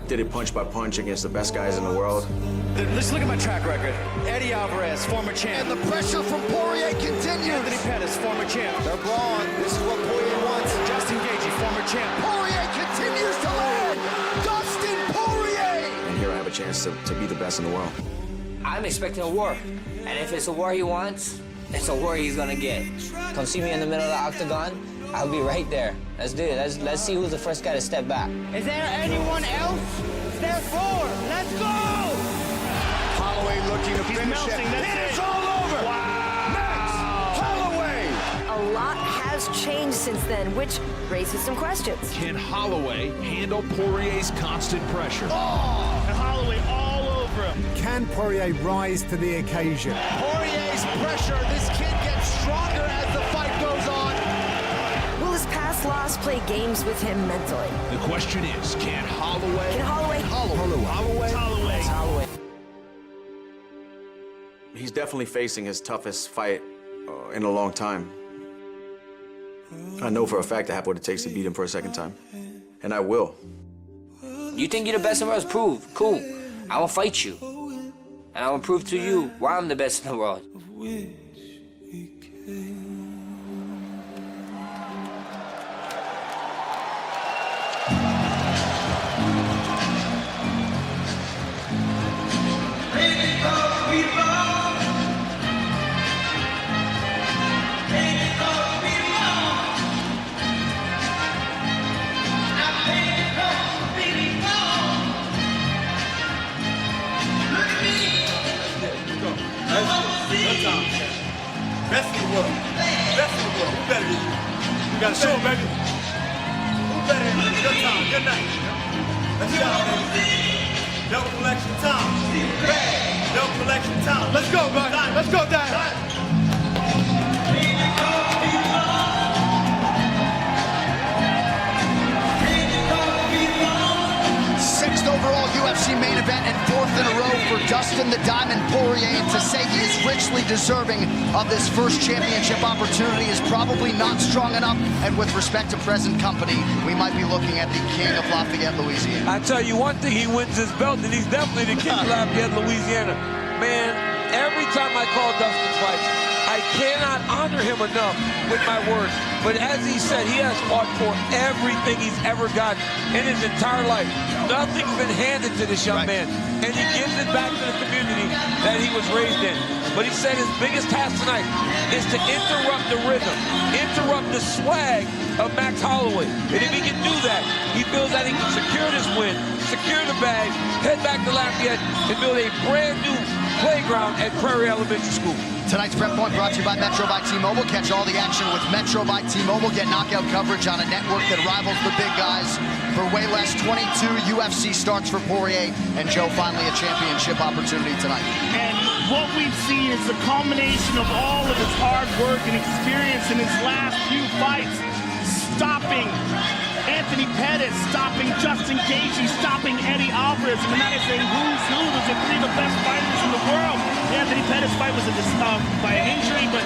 Speaker 22: Did it punch by punch against the best guys in the world.
Speaker 24: Let's look at my track record. Eddie Alvarez, former champ.
Speaker 2: And the pressure from Poirier continues.
Speaker 24: Anthony Pettis, former champ. They're brawn. This is what Poirier wants. Justin Gaethje, former champ.
Speaker 2: Poirier continues to land. Dustin Poirier.
Speaker 22: And here I have a chance to be the best in the world.
Speaker 23: I'm expecting a war, and if it's a war he wants, it's a war he's gonna get. Come see me in the middle of the octagon, I'll be right there. Let's do it. Let's see who's the first guy to step back.
Speaker 25: Is there anyone else? Step forward. Let's go!
Speaker 20: Holloway looking to finish it. It is all over.
Speaker 25: Wow.
Speaker 20: Max Holloway.
Speaker 6: A lot has changed since then, which raises some questions.
Speaker 21: Can Holloway handle Poirier's constant pressure?
Speaker 19: Oh! And Holloway all over him.
Speaker 20: Can Poirier rise to the occasion?
Speaker 25: Poirier's pressure. This kid gets stronger as the fight goes on.
Speaker 6: Will his past loss play games with him mentally?
Speaker 21: The question is, can Holloway...
Speaker 19: Holloway.
Speaker 22: He's definitely facing his toughest fight in a long time. I know for a fact I have what it takes to beat him for a second time. And I will.
Speaker 23: You think you're the best in the world? Prove. Cool. I will fight you. And I will prove to you why I'm the best in the world.
Speaker 12: Best in the world. Best in the world. Who better than you? We got a show, baby. Who better than you? Good time. Good night. Let's go, baby. Double collection time. Double collection time. Let's go, baby. Let's go, Dad.
Speaker 2: Sixth overall UFC main event and fourth in a row for Dustin the Diamond Poirier. And to say he is richly deserving of this first championship opportunity is probably not strong enough. And with respect to present company, we might be looking at the king of Lafayette, Louisiana.
Speaker 8: I tell you one thing, he wins his belt, and he's definitely the king of Lafayette, Louisiana. Man, every time I call Dustin fights, I cannot honor him enough with my words. But as he said, he has fought for everything he's ever gotten in his entire life. Nothing's been handed to this young man, and he gives it back to the community that he was raised in. But he said his biggest task tonight is to interrupt the rhythm, interrupt the swag of Max Holloway. And if he can do that, he feels that he can secure this win, secure the bag, head back to Lafayette, and build a brand new playground at Prairie Elementary School.
Speaker 2: Tonight's Prep Point brought to you by Metro by T-Mobile. Catch all the action with Metro by T-Mobile. Get knockout coverage on a network that rivals the big guys. For way less, 22 UFC starts for Poirier, and Joe finally a championship opportunity tonight.
Speaker 7: And what we've seen is the culmination of all of his hard work and experience in his last few fights. Stopping Anthony Pettis, stopping Justin Gaethje, stopping Eddie Alvarez. I mean, that is a who's who. Those are three of the best fighters in the world. The Anthony Pettis fight was by an injury, but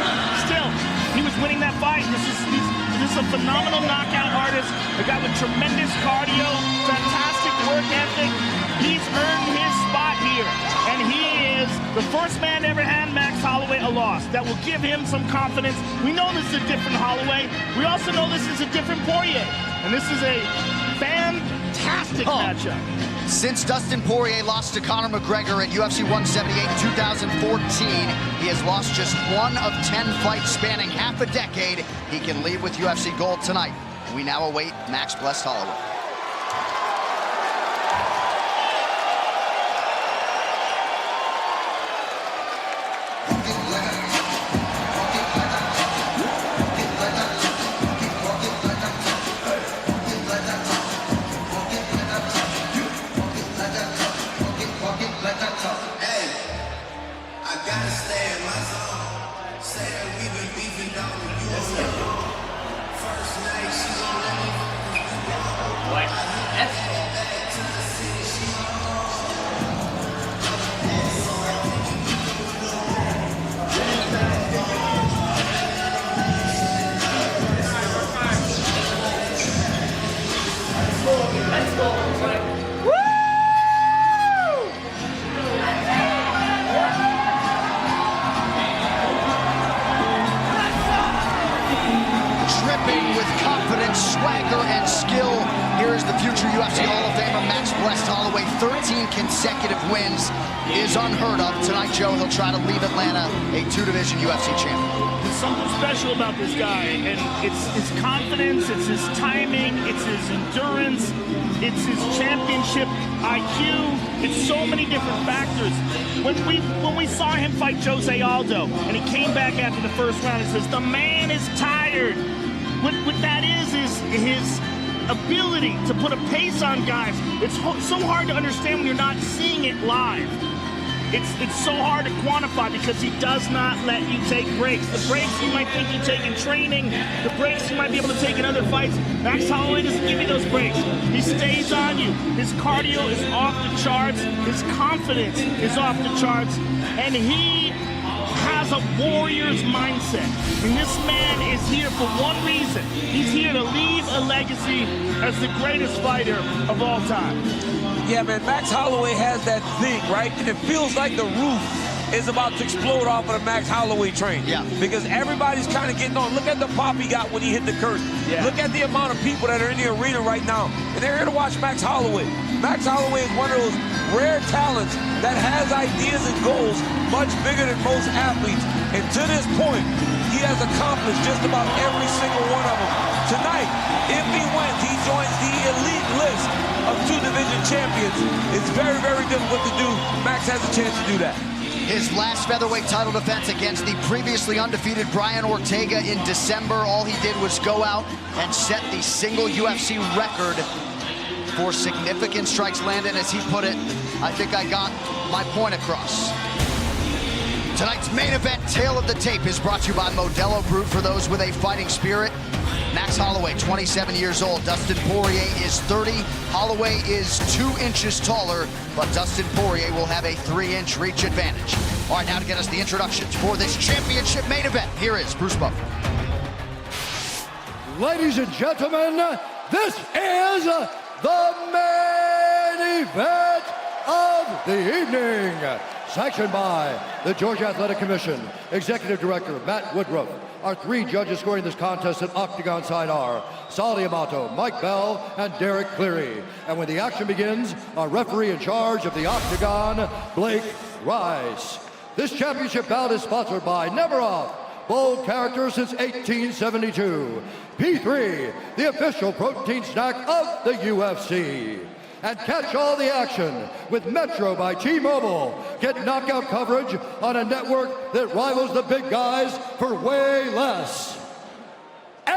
Speaker 7: still, he was winning that fight. This is a phenomenal knockout artist, a guy with tremendous cardio, fantastic work ethic. He's earned his spot here, and he is the first man to ever hand Max Holloway a loss. That will give him some confidence. We know this is a different Holloway. We also know this is a different Poirier, and this is a fantastic matchup.
Speaker 2: Since Dustin Poirier lost to Conor McGregor at UFC 178 in 2014, he has lost just 1 of 10 fights spanning half a decade. He can leave with UFC gold tonight. We now await Max Blessed Holloway. Swagger and skill. Here is the future UFC Hall of Famer Max Blessed Holloway. 13 consecutive wins is unheard of. Tonight, Joe, he'll try to leave Atlanta a 2-division UFC champion.
Speaker 7: There's something special about this guy, and it's his confidence, it's his timing, it's his endurance, it's his championship IQ. It's so many different factors. When we saw him fight Jose Aldo, and he came back after the first round and says, the man is tired. What that is his ability to put a pace on guys. It's so hard to understand when you're not seeing it live. It's so hard to quantify because he does not let you take breaks. The breaks you might think you take in training, the breaks you might be able to take in other fights. Max Holloway doesn't give you those breaks. He stays on you. His cardio is off the charts. His confidence is off the charts. And he has a warrior's mindset. And this man is here for one reason. He's here to leave a legacy as the greatest fighter of all time.
Speaker 8: Yeah, man, Max Holloway has that thing, right? And it feels like the roof is about to explode off of the Max Holloway train.
Speaker 2: Yeah.
Speaker 8: Because everybody's kind of getting on. Look at the pop he got when he hit the curtain.
Speaker 7: Yeah.
Speaker 8: Look at the amount of people that are in the arena right now. And they're here to watch Max Holloway. Max Holloway is one of those rare talents that has ideas and goals much bigger than most athletes. And to this point, he has accomplished just about every single one of them. Tonight, if he wins, he joins the elite list of 2-division champions. It's very, very difficult to do. Max has a chance to do that.
Speaker 2: His last featherweight title defense against the previously undefeated Brian Ortega in December. All he did was go out and set the single UFC record for significant strikes landed. As he put it, I think I got my point across. Tonight's main event, Tale of the Tape, is brought to you by Modelo Brewed for those with a fighting spirit. Max Holloway, 27 years old. Dustin Poirier is 30. Holloway is 2 inches taller, but Dustin Poirier will have a 3-inch reach advantage. All right, now to get us the introductions for this championship main event, here is Bruce Buffer.
Speaker 11: Ladies and gentlemen, this is the main event of the evening. Sanctioned by the Georgia Athletic Commission, Executive Director Matt Woodruff. Our 3 judges scoring this contest at Octagon side are Sally Amato, Mike Bell, and Derek Cleary. And when the action begins, our referee in charge of the Octagon, Blake Rice. This championship bout is sponsored by Never Off, bold character since 1872. P3, the official protein snack of the UFC. and catch all the action with Metro by T-Mobile. Get knockout coverage on a network that rivals the big guys for way less. And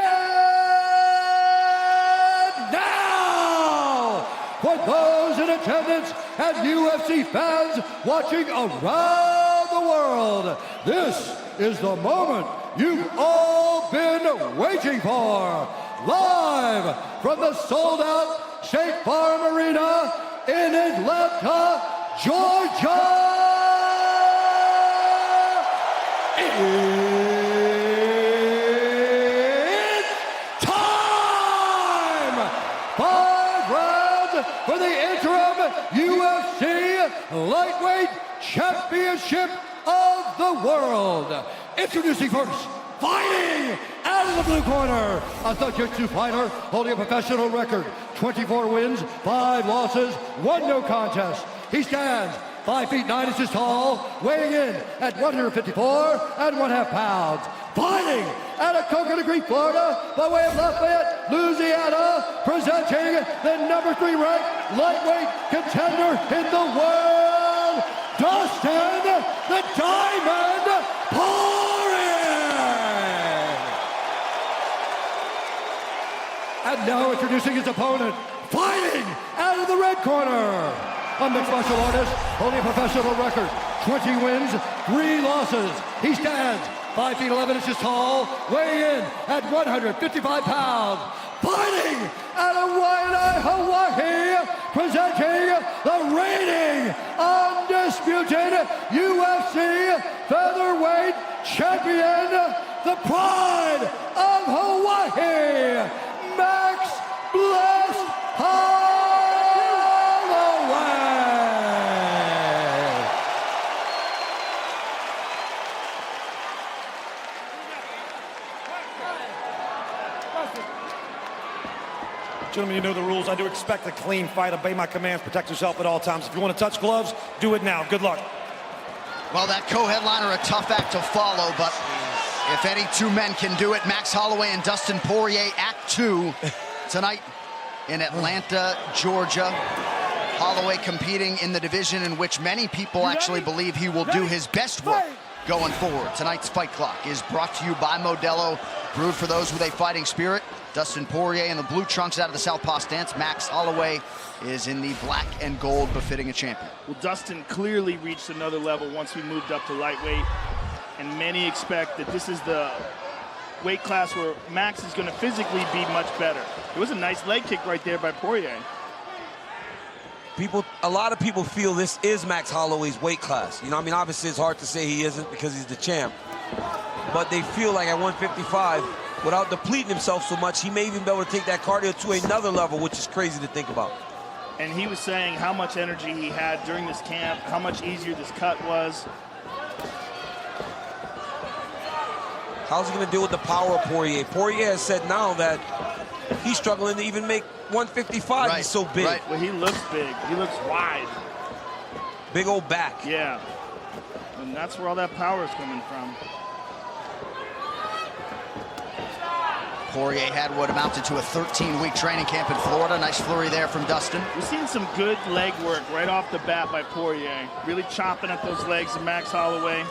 Speaker 11: now, for those in attendance and UFC fans watching around the world, this is the moment you've all been waiting for. Live from the sold-out State Farm Arena in Atlanta, Georgia. It's time! 5 rounds for the interim UFC Lightweight Championship of the World. Introducing first, fighting out of the blue corner, a jiu-jitsu fighter holding a professional record, 24 wins, 5 losses, 1 no contest. He stands 5 feet 9 inches tall, weighing in at 154 1/2 pounds. Fighting out of Coconut Creek, Florida, by way of Lafayette, Louisiana, presenting the number 3 ranked lightweight contender in the world, Dustin the Diamond Poirier! And now introducing his opponent, fighting out of the red corner, a mixed martial artist holding a professional record, 20 wins, 3 losses. He stands 5 feet 11 inches tall, weighing in at 155 pounds. Fighting out of Waianae, Hawaii, presenting the reigning, undisputed UFC featherweight champion, the pride of Hawaii, Max Bless Holloway.
Speaker 1: Gentlemen, you know the rules. I do expect a clean fight. Obey my commands. Protect yourself at all times. If you want to touch gloves, do it now. Good luck.
Speaker 2: Well, that co-headliner, a tough act to follow, but if any 2 men can do it, Max Holloway and Dustin Poirier, Act 2, tonight in Atlanta, Georgia. Holloway competing in the division in which many people actually believe he will do his best work going forward. Tonight's Fight Clock is brought to you by Modelo, brewed for those with a fighting spirit. Dustin Poirier in the blue trunks out of the southpaw stance. Max Holloway is in the black and gold, befitting a champion.
Speaker 7: Well, Dustin clearly reached another level once we moved up to lightweight, and many expect that this is the weight class where Max is going to physically be much better. It was a nice leg kick right there by Poirier.
Speaker 8: A lot of people feel this is Max Holloway's weight class. You know, I mean, obviously it's hard to say he isn't because he's the champ, but they feel like at 155, without depleting himself so much, he may even be able to take that cardio to another level, which is crazy to think about.
Speaker 7: And he was saying how much energy he had during this camp, how much easier this cut was.
Speaker 8: How's he going to deal with the power of Poirier? Poirier has said now that he's struggling to even make 155.
Speaker 2: Right,
Speaker 8: he's so big.
Speaker 7: Right, well, he looks big. He looks wide.
Speaker 8: Big old back.
Speaker 7: Yeah. And that's where all that power is coming from.
Speaker 2: Poirier had what amounted to a 13-week training camp in Florida. Nice flurry there from Dustin.
Speaker 7: We're seeing some good leg work right off the bat by Poirier. Really chopping at those legs of Max Holloway.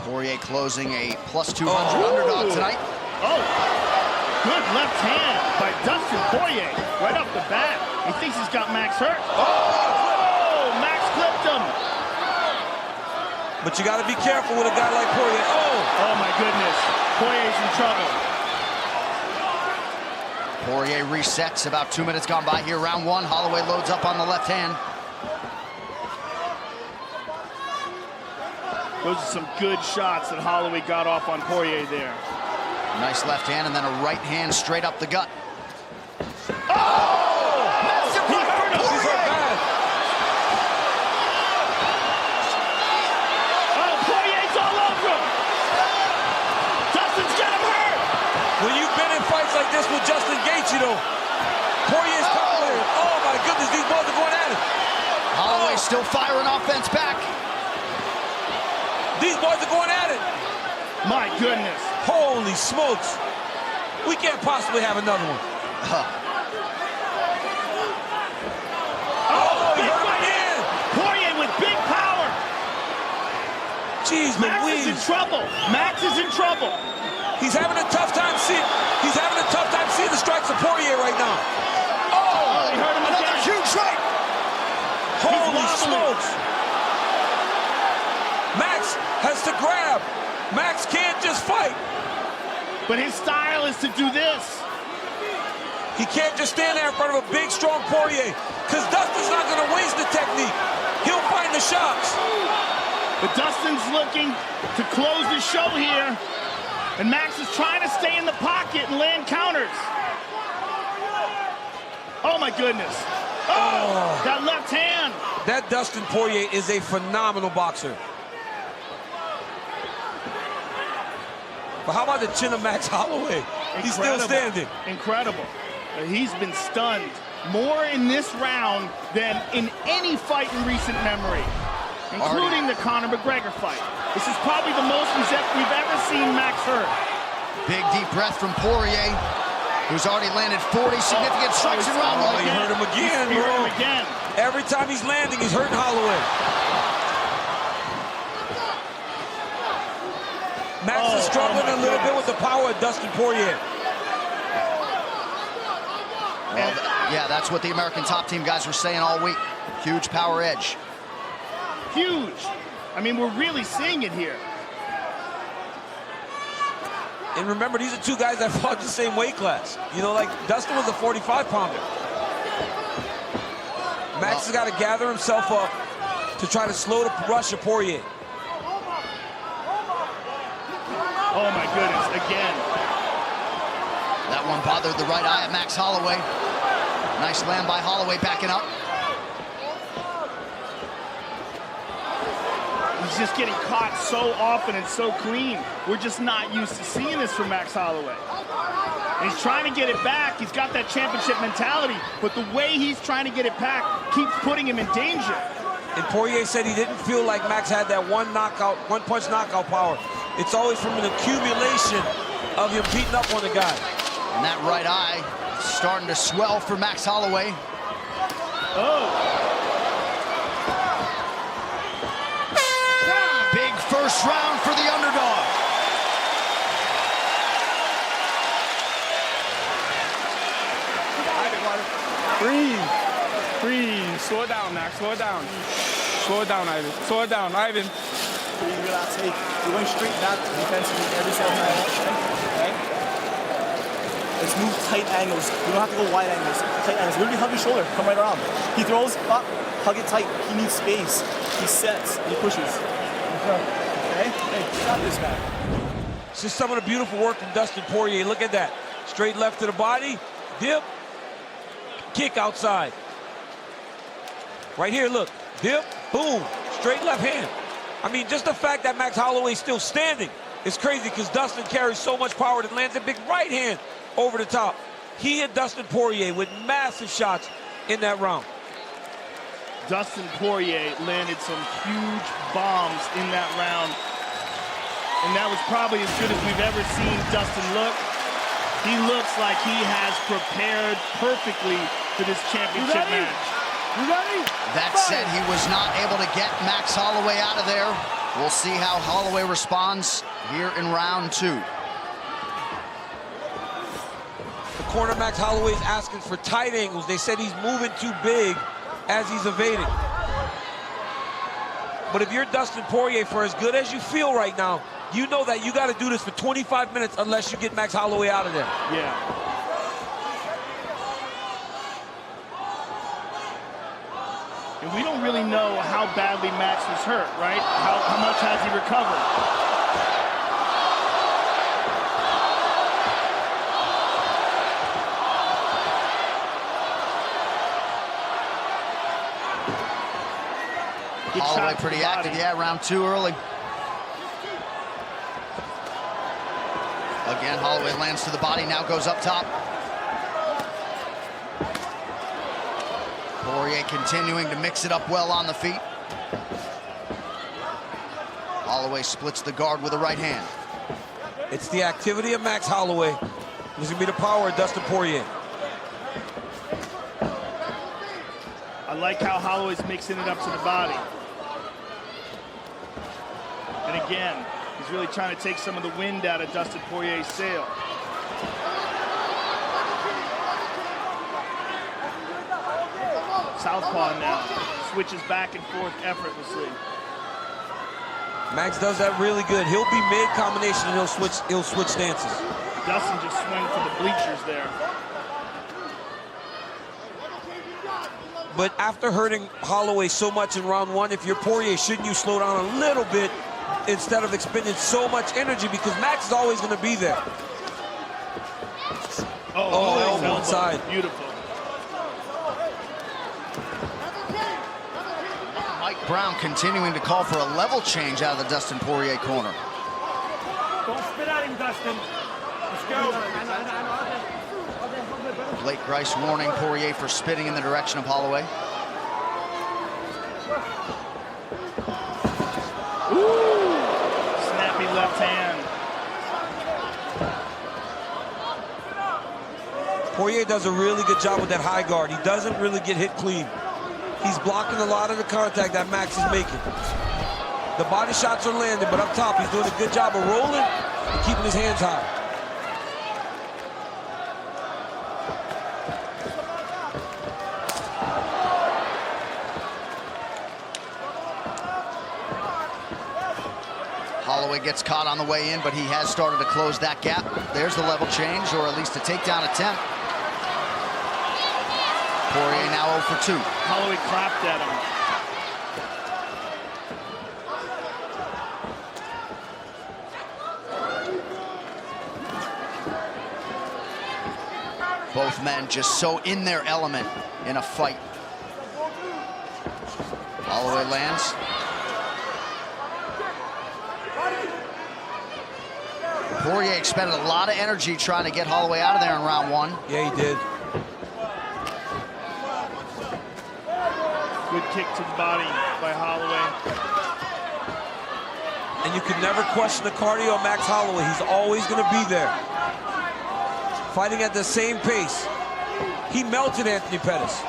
Speaker 2: Poirier closing a plus 200 underdog tonight.
Speaker 7: Oh, good left hand by Dustin Poirier right off the bat. He thinks he's got Max hurt. Oh, Max clipped him.
Speaker 8: But you got to be careful with a guy like Poirier.
Speaker 7: Oh my goodness. Poirier's in trouble.
Speaker 2: Poirier resets, about 2 minutes gone by here, round 1. Holloway loads up on the left hand.
Speaker 7: Those are some good shots that Holloway got off on Poirier there.
Speaker 2: Nice left hand and then a right hand straight up the gut.
Speaker 7: Massive right for Poirier! Oh, Poirier's all over him! Dustin's got him hurt!
Speaker 8: When you've been in fights like this with Justin Gaethje, though, Poirier's calculated. Oh my goodness, these boys are going at it.
Speaker 2: Holloway still firing offense back.
Speaker 8: These boys are going at it.
Speaker 7: My goodness.
Speaker 8: Holy smokes. We can't possibly have another one. He hurt him again.
Speaker 7: Poirier with big power.
Speaker 8: Jeez,
Speaker 7: Max
Speaker 8: Louise.
Speaker 7: is in trouble. Max is in trouble.
Speaker 8: He's having a tough time seeing. He's having a tough time seeing the strikes of Poirier right now.
Speaker 7: Oh, he hurt him
Speaker 2: Another
Speaker 7: again.
Speaker 2: huge right.
Speaker 8: Holy smokes! Max has to grab. Max can't just fight.
Speaker 7: But his style is to do this.
Speaker 8: He can't just stand there in front of a big, strong Poirier, because Dustin's not going to waste the technique. He'll find the shots.
Speaker 7: But Dustin's looking to close the show here, and Max is trying to stay in the pocket and land counters. Oh, my goodness. Oh, that left hand.
Speaker 8: That Dustin Poirier is a phenomenal boxer. But how about the chin of Max Holloway? He's still standing.
Speaker 7: Incredible. He's been stunned more in this round than in any fight in recent memory, including the Conor McGregor fight. This is probably the most we've ever seen Max hurt.
Speaker 2: Big deep breath from Poirier, who's already landed 40 significant strikes in round one.
Speaker 8: He hurt him again,
Speaker 7: He
Speaker 8: bro.
Speaker 7: hurt him again.
Speaker 8: Every time he's landing, he's hurting Holloway. Max is struggling a little bit with the power of Dustin Poirier.
Speaker 2: Well, yeah, that's what the American Top Team guys were saying all week. Huge power edge.
Speaker 7: Huge. I mean, we're really seeing it here.
Speaker 8: And remember, these are two guys that fought the same weight class. You know, like Dustin was a 45-pounder. Max has got to gather himself up to try to slow the rush of Poirier.
Speaker 7: Oh, my goodness, again.
Speaker 2: That one bothered the right eye of Max Holloway. Nice land by Holloway, backing up.
Speaker 7: He's just getting caught so often and so clean. We're just not used to seeing this from Max Holloway. And he's trying to get it back. He's got that championship mentality, but the way he's trying to get it back keeps putting him in danger.
Speaker 8: And Poirier said he didn't feel like Max had that one-punch knockout power. It's always from an accumulation of him beating up on the guy.
Speaker 2: And that right eye starting to swell for Max Holloway.
Speaker 7: Oh.
Speaker 2: Big first round for the underdog.
Speaker 3: Breathe. Breathe. Slow it down, Max. Slow it down. Slow it down, Ivan. Slow it down, Ivan.
Speaker 4: Breathe, relax. Hey, you're going straight back defensively every single time. Okay? Let's move tight angles. You don't have to go wide angles. Tight angles. Literally hug your shoulder. Come right around. He throws up. Hug it tight. He needs space. He sets. He pushes. Okay? Hey, you got this, man.
Speaker 8: This is some of the beautiful work from Dustin Poirier. Look at that. Straight left to the body. Dip. Kick outside. Right here, look. Dip. Boom. Straight left hand. I mean, just the fact that Max Holloway's still standing is crazy because Dustin carries so much power that lands a big right hand over the top. He hit Dustin Poirier with massive shots in that round.
Speaker 7: Dustin Poirier landed some huge bombs in that round. And that was probably as good as we've ever seen Dustin look. He looks like he has prepared perfectly for this championship match.
Speaker 2: You ready? That said, he was not able to get Max Holloway out of there. We'll see how Holloway responds here in round two.
Speaker 8: The corner Max Holloway's asking for tight angles. They said he's moving too big as he's evading. But if you're Dustin Poirier, for as good as you feel right now, you know that you got to do this for 25 minutes unless you get Max Holloway out of there.
Speaker 7: Yeah. And we don't really know how badly Max was hurt, right? How much has he recovered?
Speaker 2: Holloway pretty active, yeah, round two early. Again, Holloway lands to the body, now goes up top. Poirier continuing to mix it up well on the feet. Holloway splits the guard with a right hand.
Speaker 8: It's the activity of Max Holloway. This is going to be the power of Dustin Poirier.
Speaker 7: I like how Holloway's mixing it up to the body. And again, he's really trying to take some of the wind out of Dustin Poirier's sail. Southpaw now, switches back and forth effortlessly.
Speaker 8: Max does that really good. He'll be mid-combination and he'll switch stances.
Speaker 7: Dustin just swung for the bleachers there.
Speaker 8: But after hurting Holloway so much in round one, if you're Poirier, shouldn't you slow down a little bit instead of expending so much energy, because Max is always going to be there. Oh, elbow inside.
Speaker 7: Beautiful.
Speaker 2: Mike Brown continuing to call for a level change out of the Dustin Poirier corner.
Speaker 1: Don't spit at him, Dustin. Let's go.
Speaker 2: Blake Grice warning Poirier for spitting in the direction of Holloway.
Speaker 7: Ooh. Snappy left hand.
Speaker 8: Poirier does a really good job with that high guard. He doesn't really get hit clean. He's blocking a lot of the contact that Max is making. The body shots are landing, but up top, he's doing a good job of rolling and keeping his hands high.
Speaker 2: Holloway gets caught on the way in, but he has started to close that gap. There's the level change, or at least a takedown attempt. Poirier now 0 for 2.
Speaker 7: Holloway clapped at him.
Speaker 2: Both men just so in their element in a fight. Holloway lands. Poirier expended a lot of energy trying to get Holloway out of there in round one.
Speaker 8: Yeah, he did.
Speaker 7: Good kick to the body by Holloway.
Speaker 8: And you can never question the cardio of Max Holloway. He's always going to be there. Fighting at the same pace. He melted Anthony Pettis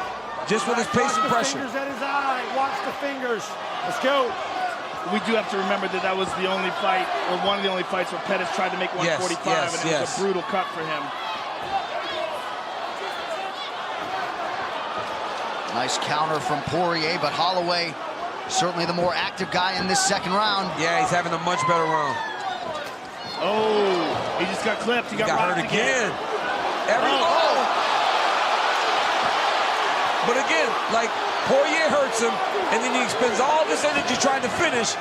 Speaker 8: just with his pace and pressure.
Speaker 1: Watch the fingers at his eye. Watch the fingers. Let's go.
Speaker 7: We do have to remember that that was the only fight, or one of the only fights where Pettis tried to make 145, and it was a brutal cut for him.
Speaker 2: Nice counter from Poirier, but Holloway certainly the more active guy in this second round.
Speaker 8: Yeah, he's having a much better round.
Speaker 7: Oh, he just got clipped. He got
Speaker 8: hurt again. But again, like, Poirier hurts him, and then he expends all this energy trying to finish.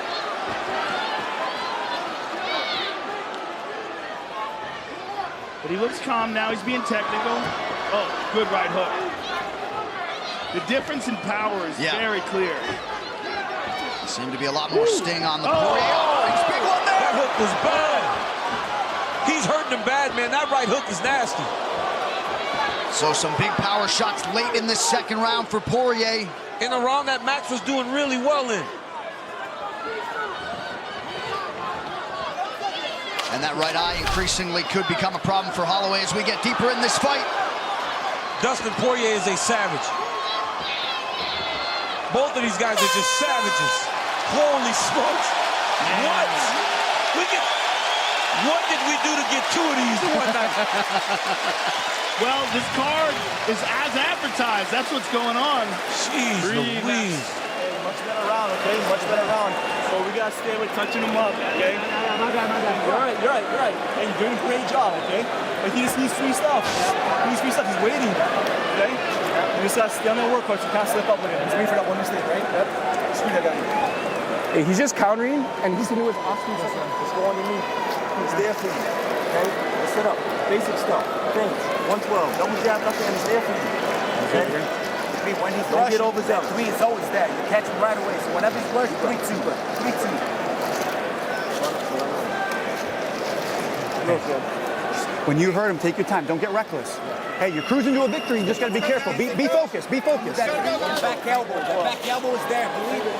Speaker 7: But he looks calm now. He's being technical. Oh, good right hook. The difference in power is very clear.
Speaker 2: Seemed to be a lot more sting on the Poirier. Big one there.
Speaker 8: That hook was bad. He's hurting him bad, man. That right hook is nasty.
Speaker 2: So some big power shots late in this second round for Poirier.
Speaker 8: In a round that Max was doing really well in.
Speaker 2: And that right eye increasingly could become a problem for Holloway as we get deeper in this fight.
Speaker 8: Dustin Poirier is a savage. Both of these guys are just savages. Holy smokes. What? What did we do to get two of these in one night?
Speaker 7: Well, this card is as advertised. That's what's going on.
Speaker 8: Jeez Louise.
Speaker 4: Hey, much better round, okay? Much better round. So we gotta stay with touching him up, okay? My guy. You're right. Hey, you're doing a great job, okay? But he just needs free stuff. He needs free stuff. He's waiting, okay? You just gotta stay on that work, coach. You can't slip up with him. He's waiting for that one mistake, right? Yep. Screw that guy.
Speaker 3: Hey, he's just countering, and he's hitting with Austin. Just go underneath. He's there for you, okay? Let's set up. Basic stuff. Things. 112. Double jab, nothing, and he's there for you. Okay? When he's don't get overzealous. 3 is always that. You catch him right away. So whenever he's rushed, 3-2. 3-2. When you hurt him, take your time. Don't get reckless. Hey, you're cruising to a victory. You just got to be careful. Be focused. Be focused. That back elbow. That back elbow is there. Believe it.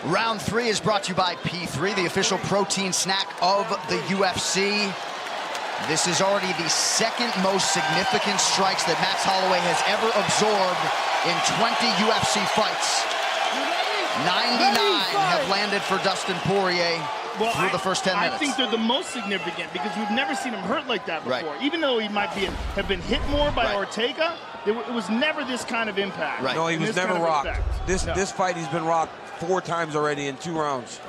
Speaker 2: Round 3 is brought to you by P3, the official protein snack of the UFC. This is already the second most significant strikes that Max Holloway has ever absorbed in 20 UFC fights. 99 have landed for Dustin Poirier through the first 10 minutes.
Speaker 7: I think they're the most significant because we've never seen him hurt like that before.
Speaker 2: Right.
Speaker 7: Even though he might have been hit more by Ortega, it was never this kind of impact.
Speaker 8: No, he was never rocked. This fight, he's been rocked 4 times already in 2 rounds.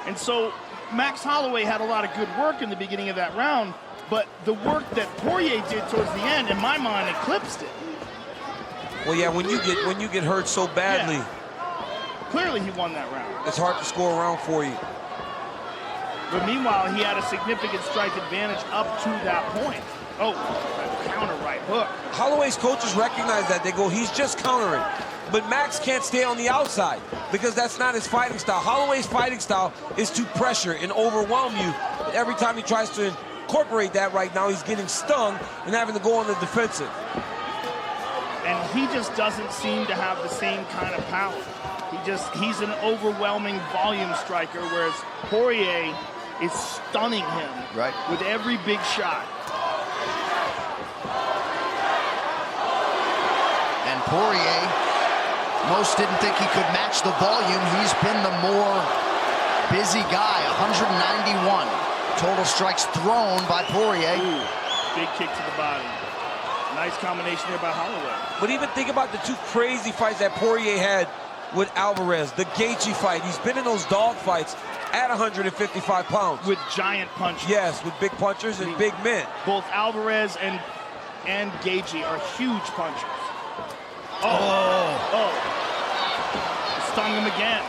Speaker 7: And so Max Holloway had a lot of good work in the beginning of that round, but the work that Poirier did towards the end, in my mind, eclipsed it.
Speaker 8: Well, yeah, when you get hurt so badly,
Speaker 7: clearly he won that round.
Speaker 8: It's hard to score a round for you.
Speaker 7: But meanwhile, he had a significant strike advantage up to that point. Oh, counter right hook.
Speaker 8: Holloway's coaches recognize that. They go, he's just countering. But Max can't stay on the outside because that's not his fighting style. Holloway's fighting style is to pressure and overwhelm you. But every time he tries to incorporate that right now, he's getting stung and having to go on the defensive.
Speaker 7: And he just doesn't seem to have the same kind of power. He's an overwhelming volume striker, whereas Poirier is stunning him with every big shot.
Speaker 2: And Poirier, most didn't think he could match the volume. He's been the more busy guy. 191 total strikes thrown by Poirier.
Speaker 7: Ooh, big kick to the body. Nice combination there by Holloway.
Speaker 8: But even think about the 2 crazy fights that Poirier had with Alvarez, the Gaethje fight. He's been in those dog fights at 155 pounds.
Speaker 7: With giant punches.
Speaker 8: Yes, with big punchers and big men.
Speaker 7: Both Alvarez and Gaethje are huge punchers. Stung him again.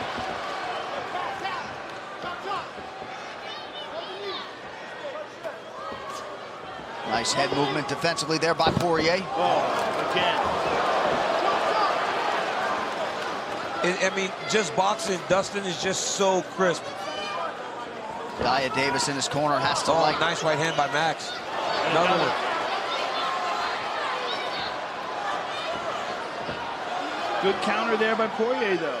Speaker 2: Nice head movement defensively there by Poirier.
Speaker 7: Again.
Speaker 8: I mean, just boxing, Dustin is just so crisp.
Speaker 2: Daya Davis in his corner has to
Speaker 8: nice right hand by Max. Another one.
Speaker 7: Good counter there by Poirier, though.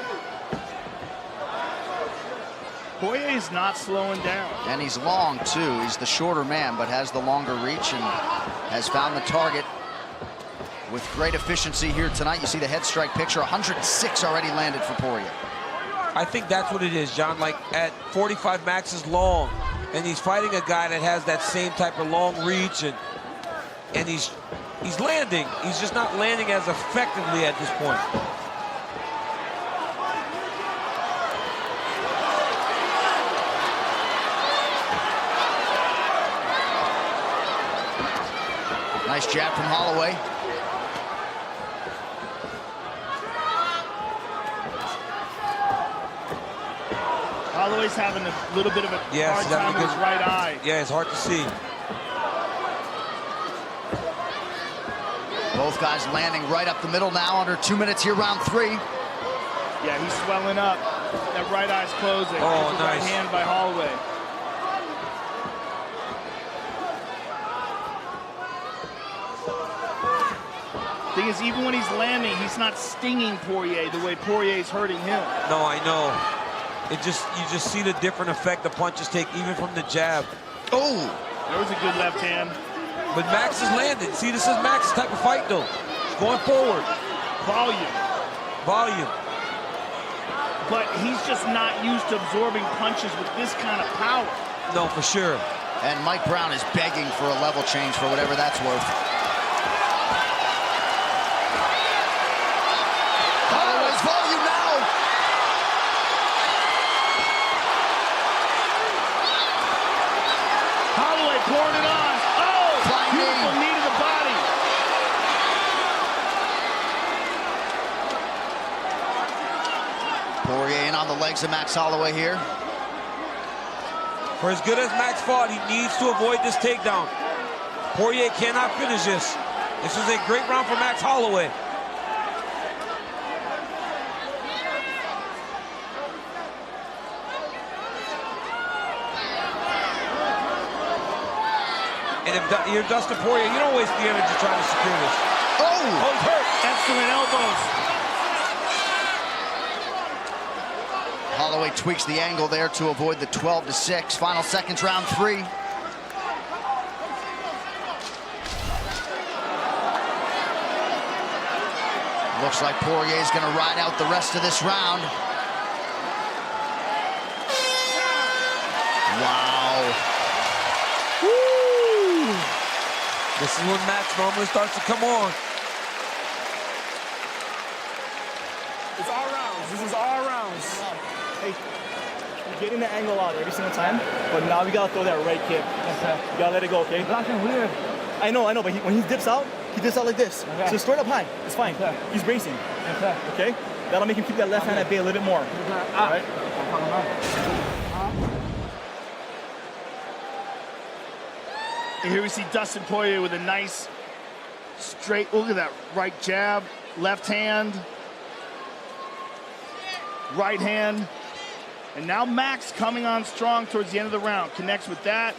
Speaker 7: Poirier's not slowing down.
Speaker 2: And he's long, too. He's the shorter man, but has the longer reach and has found the target with great efficiency here tonight. You see the head strike picture. 106 already landed for Poirier.
Speaker 8: I think that's what it is, John. Like, at 45, Max is long, and he's fighting a guy that has that same type of long reach, and he's landing. He's just not landing as effectively at this point.
Speaker 2: Nice jab from Holloway.
Speaker 7: Holloway's having a little bit of a hard time with his right eye.
Speaker 8: Yeah, it's hard to see.
Speaker 2: Both guys landing right up the middle now. Under 2 minutes here, round 3.
Speaker 7: Yeah, he's swelling up. That right eye's closing.
Speaker 8: Oh,
Speaker 7: nice.
Speaker 8: nice.
Speaker 7: Right hand by Holloway. Thing is, even when he's landing, he's not stinging Poirier the way Poirier's hurting him.
Speaker 8: No, I know. You just see the different effect the punches take, even from the jab.
Speaker 2: Oh!
Speaker 7: There was a good left hand.
Speaker 8: But Max is landing. See, this is Max's type of fight, though. He's going forward. Volume.
Speaker 7: But he's just not used to absorbing punches with this kind of power.
Speaker 8: No, for sure.
Speaker 2: And Mike Brown is begging for a level change for whatever that's worth. Holloway's volume now.
Speaker 7: Holloway pouring it on. Oh,
Speaker 2: flying
Speaker 7: beautiful knee to the body.
Speaker 2: Poirier in on the legs of Max Holloway here.
Speaker 8: For as good as Max fought, he needs to avoid this takedown. Poirier cannot finish this. This was a great round for Max Holloway. And if you're Dustin Poirier, you don't waste the energy trying to secure this.
Speaker 2: Oh!
Speaker 8: He's hurt.
Speaker 7: Excellent elbows.
Speaker 2: Holloway tweaks the angle there to avoid the 12-6. Final seconds, round 3. Looks like Poirier's gonna ride out the rest of this round. Wow.
Speaker 8: Woo! This is when Max normally starts to come on.
Speaker 4: It's all rounds. This is all rounds. Hey, you're getting the angle out every single time, but now we gotta throw that right kick. Okay. You gotta let it go, okay?
Speaker 15: Blocking weird.
Speaker 4: I know, but when he dips out like this. Okay. So straight up high. It's fine. Okay. He's bracing. Okay? That'll make him keep that left hand at bay a little bit more. All right?
Speaker 7: And here we see Dustin Poirier with a nice straight, look at that, right jab, left hand, right hand. And now Max coming on strong towards the end of the round. Connects with that.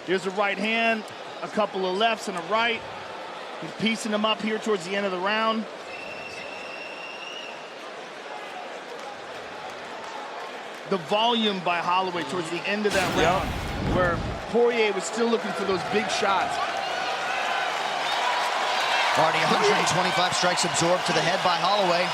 Speaker 7: Here's a right hand, a couple of lefts and a right. He's piecing them up here towards the end of the round. The volume by Holloway towards the end of that round, where Poirier was still looking for those big shots.
Speaker 2: Already 125 strikes absorbed to the head by Holloway.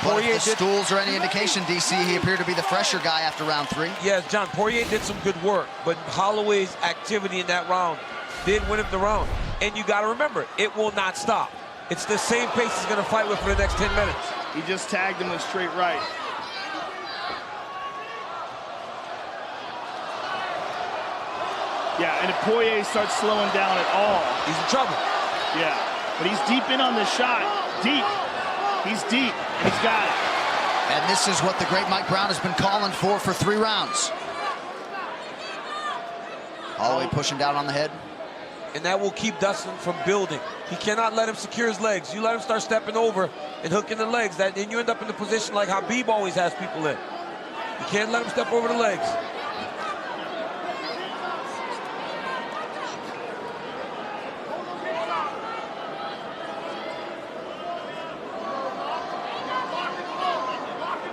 Speaker 2: But if the stools are any indication, DC, he appeared to be the fresher guy after round 3.
Speaker 8: Yes, John, Poirier did some good work, but Holloway's activity in that round did win him the round. And you got to remember, it will not stop. It's the same pace he's going to fight with for the next 10 minutes.
Speaker 7: He just tagged him with straight right. Yeah, and if Poirier starts slowing down at all,
Speaker 8: he's in trouble.
Speaker 7: Yeah, but he's deep in on the shot. Deep. He's deep, and he's got it.
Speaker 2: And this is what the great Mike Brown has been calling for 3 rounds. Holloway pushing down on the head.
Speaker 8: And that will keep Dustin from building. He cannot let him secure his legs. You let him start stepping over and hooking the legs, then you end up in the position like Habib always has people in. You can't let him step over the legs.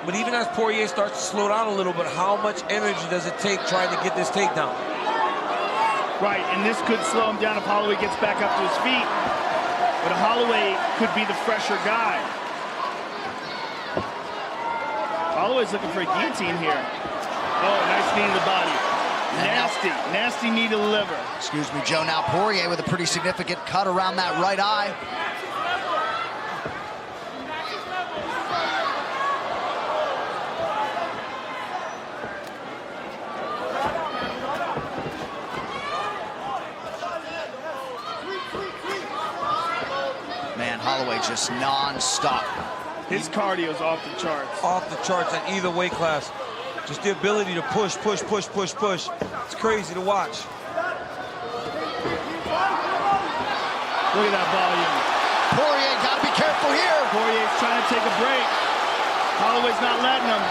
Speaker 8: But even as Poirier starts to slow down a little bit, how much energy does it take trying to get this takedown?
Speaker 7: Right, and this could slow him down if Holloway gets back up to his feet. But Holloway could be the fresher guy. Holloway's looking for a guillotine here. Oh, nice knee in the body. Nasty knee to the liver.
Speaker 2: Excuse me, Joe. Now Poirier with a pretty significant cut around that right eye. Holloway just non-stop.
Speaker 7: His cardio's off the charts.
Speaker 8: Off the charts at either weight class. Just the ability to push. It's crazy to watch.
Speaker 7: Look at that volume.
Speaker 2: Poirier got to be careful here.
Speaker 7: Poirier's trying to take a break. Holloway's not letting him.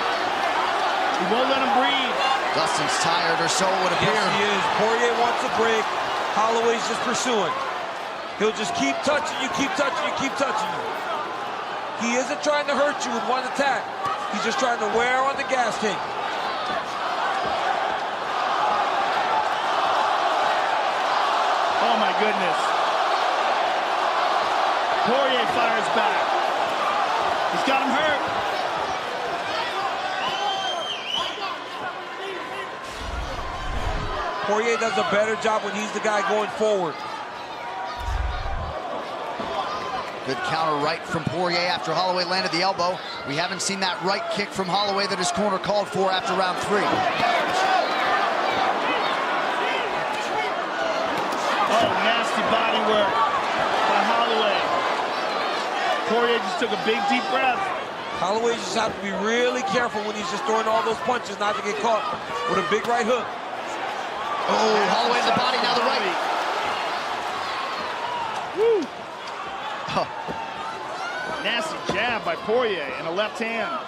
Speaker 7: He won't let him breathe.
Speaker 2: Dustin's tired, or so it would appear.
Speaker 8: Yes, he is. Poirier wants a break. Holloway's just pursuing. He'll just keep touching you, keep touching you. He isn't trying to hurt you with one attack. He's just trying to wear on the gas tank.
Speaker 7: Oh my goodness. Poirier fires back. He's got him hurt.
Speaker 8: Poirier does a better job when he's the guy going forward.
Speaker 2: Good counter right from Poirier after Holloway landed the elbow. We haven't seen that right kick from Holloway that his corner called for after round 3.
Speaker 7: Oh, nasty body work by Holloway. Poirier just took a big, deep breath.
Speaker 8: Holloway just has to be really careful when he's just throwing all those punches not to get caught with a big right hook.
Speaker 2: Oh, Holloway in the body, now the right.
Speaker 7: Woo! Huh. Nasty jab by Poirier and a left hand.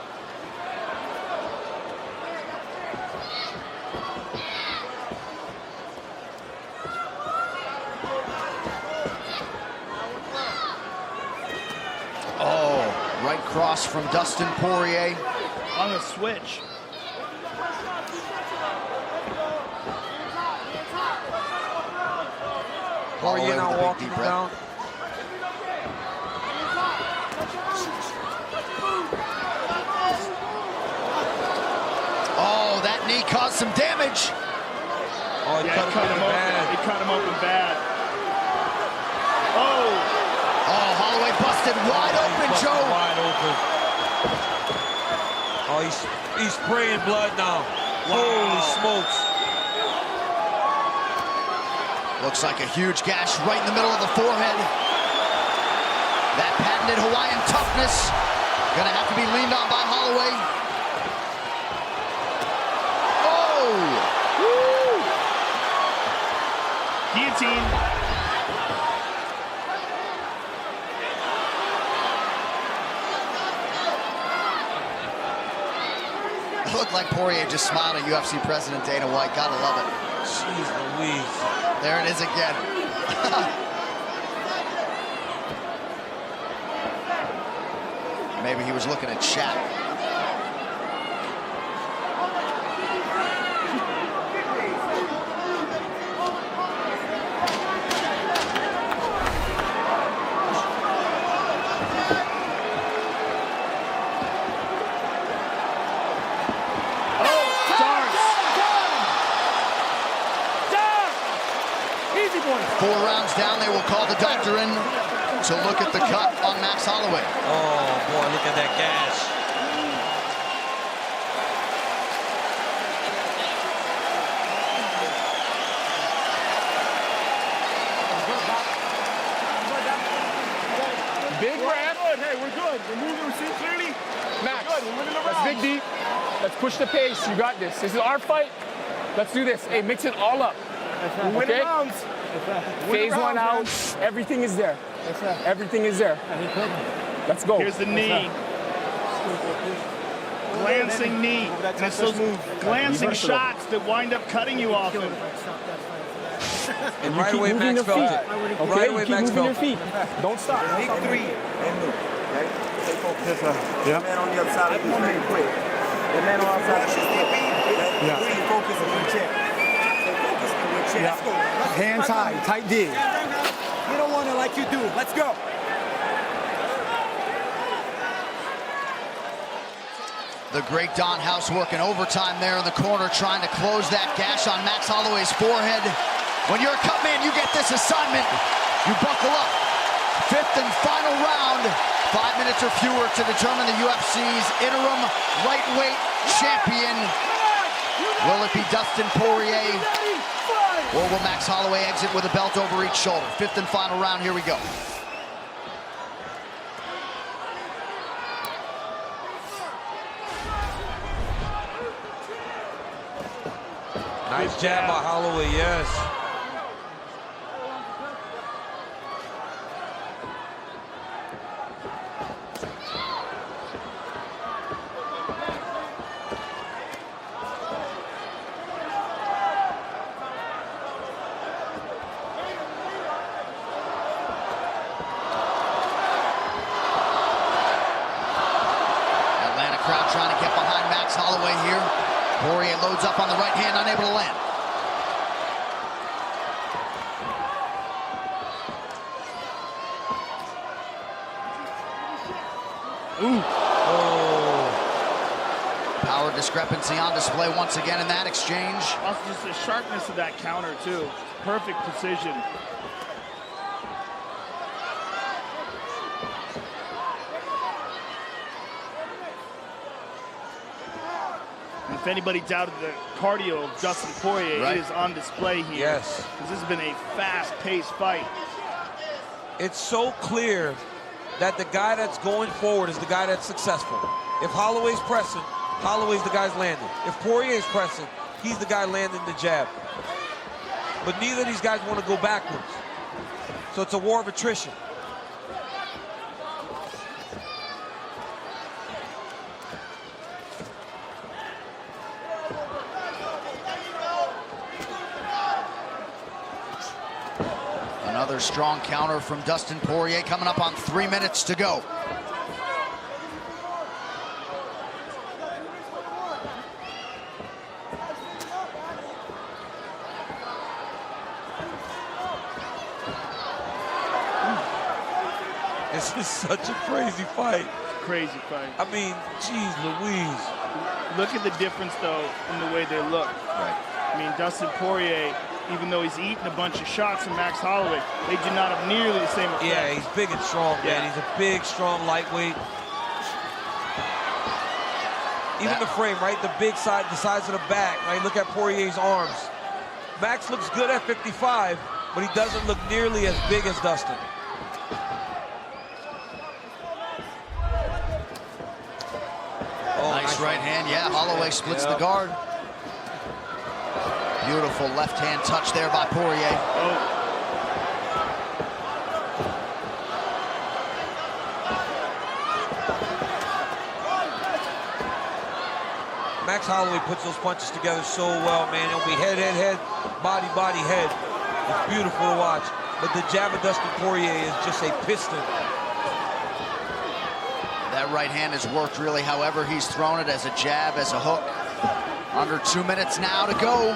Speaker 2: Oh, right cross from Dustin Poirier.
Speaker 7: On the switch.
Speaker 8: Poirier now walking down.
Speaker 2: Oh, that knee caused some damage.
Speaker 8: Oh, he cut him open bad.
Speaker 7: He cut him open bad. Oh!
Speaker 2: Oh, Holloway busted wide open, Joe.
Speaker 8: Wide open. Oh, he's spraying blood now.
Speaker 2: Wow.
Speaker 8: Holy smokes.
Speaker 2: Looks like a huge gash right in the middle of the forehead. That patented Hawaiian toughness gonna have to be leaned on by Holloway. Oh!
Speaker 7: Woo! Guillotine.
Speaker 2: It looked like Poirier just smiled at UFC President Dana White. Gotta love it.
Speaker 8: Jeez Louise.
Speaker 2: There it is again. Maybe he was looking at Shaq.
Speaker 7: Easy boy.
Speaker 2: 4 rounds down, they will call the doctor in to look at the cut on Max Holloway.
Speaker 8: Oh, boy, look at that gash.
Speaker 3: Big rap.
Speaker 7: Hey, we're good. We're moving. We see clearly.
Speaker 3: Max,
Speaker 7: We're good. We're winning the
Speaker 3: let's
Speaker 7: round.
Speaker 3: dig deep. Let's push the pace. You got this. This is our fight. Let's do this. Hey, mix it all up.
Speaker 7: We're winning rounds.
Speaker 3: Phase one out. Everything is there. Everything is there. Let's go.
Speaker 7: Here's the knee. Glancing knee. And it's those glancing shots that wind up cutting you often.
Speaker 8: And right away, Max felt it.
Speaker 3: Okay,
Speaker 8: Right away,
Speaker 3: keep
Speaker 8: Max
Speaker 3: moving your
Speaker 8: felt it.
Speaker 3: feet. Don't stop.
Speaker 12: Big 3 and move. Okay? Stay focused. That man on the other side of the very quick. That man on the outside of the
Speaker 20: Yeah.
Speaker 12: Stay focused on your chin. Stay focused on your chin.
Speaker 20: Yeah.
Speaker 12: Let's go. Let's
Speaker 20: Hands high, tight D.
Speaker 12: You don't want it like you do. Let's go.
Speaker 2: The great Don House working overtime there in the corner, trying to close that gash on Max Holloway's forehead. When you're a cut man, you get this assignment. You buckle up. 5th and final round. 5 minutes or fewer to determine the UFC's interim lightweight champion. Will it be Dustin Poirier? Or will Max Holloway exit with a belt over each shoulder? 5th and final round, here we go.
Speaker 8: Nice jab by Holloway, yes.
Speaker 2: Atlanta crowd trying to get behind Max Holloway here. Poirier loads up on the right hand, unable to land.
Speaker 7: Ooh.
Speaker 2: Oh. Power discrepancy on display once again in that exchange.
Speaker 7: Also just the sharpness of that counter, too. Perfect precision. And if anybody doubted the cardio of Dustin Poirier,
Speaker 8: Right.
Speaker 7: it is on display here.
Speaker 8: Yes.
Speaker 7: Because this has been a fast-paced fight.
Speaker 8: It's so clear that the guy that's going forward is the guy that's successful. If Holloway's pressing, Holloway's the guy's landing. If Poirier's pressing, he's the guy landing the jab. But neither of these guys want to go backwards. So it's a war of attrition.
Speaker 2: Another strong counter from Dustin Poirier coming up on 3 minutes to go.
Speaker 8: This is such a crazy fight.
Speaker 7: Crazy fight.
Speaker 8: I mean, geez Louise.
Speaker 7: Look at the difference, though, in the way they look.
Speaker 2: Right.
Speaker 7: I mean, Dustin Poirier, even though he's eaten a bunch of shots from Max Holloway, they do not have nearly the same effect.
Speaker 8: Yeah, he's big and strong, man. He's a big, strong lightweight. Even the frame, right? The big side, the size of the back, right? Look at Poirier's arms. Max looks good at 55, but he doesn't look nearly as big as Dustin.
Speaker 2: Nice right hand. Yeah, Holloway splits the guard. Beautiful left hand touch there by Poirier.
Speaker 8: Max Holloway puts those punches together so well, man. It'll be head, head, head, body, body, head. It's beautiful to watch. But the jab of Dustin Poirier is just a piston.
Speaker 2: That right hand has worked really however he's thrown it, as a jab, as a hook. Under 2 minutes now to go.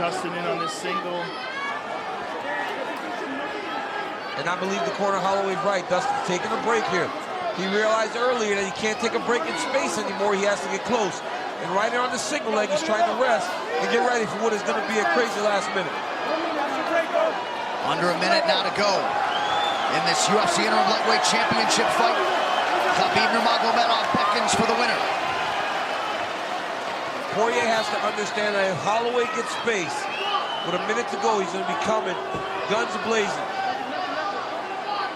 Speaker 7: Dustin in on this single.
Speaker 8: And I believe the corner Holloway's right. Dustin's taking a break here. He realized earlier that he can't take a break in space anymore. He has to get close. And right there on the single leg, he's trying to rest and get ready for what is going to be a crazy last minute.
Speaker 2: Under a minute now to go in this UFC Interim Lightweight Championship fight. Khabib Nurmagomedov beckons for the winner.
Speaker 8: Poirier has to understand that if Holloway gets space, with a minute to go, he's going to be coming, guns blazing.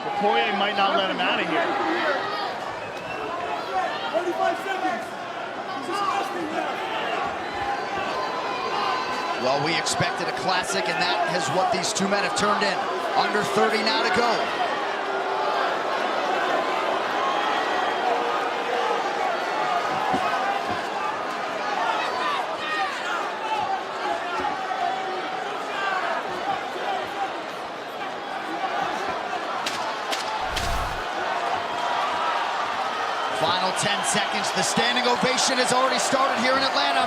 Speaker 7: But Poirier might not let him out of here.
Speaker 12: 45 seconds.
Speaker 2: Well, we expected a classic, and that is what these two men have turned in. Under 30 now to go. Final 10 seconds. The standing ovation has already started here in Atlanta.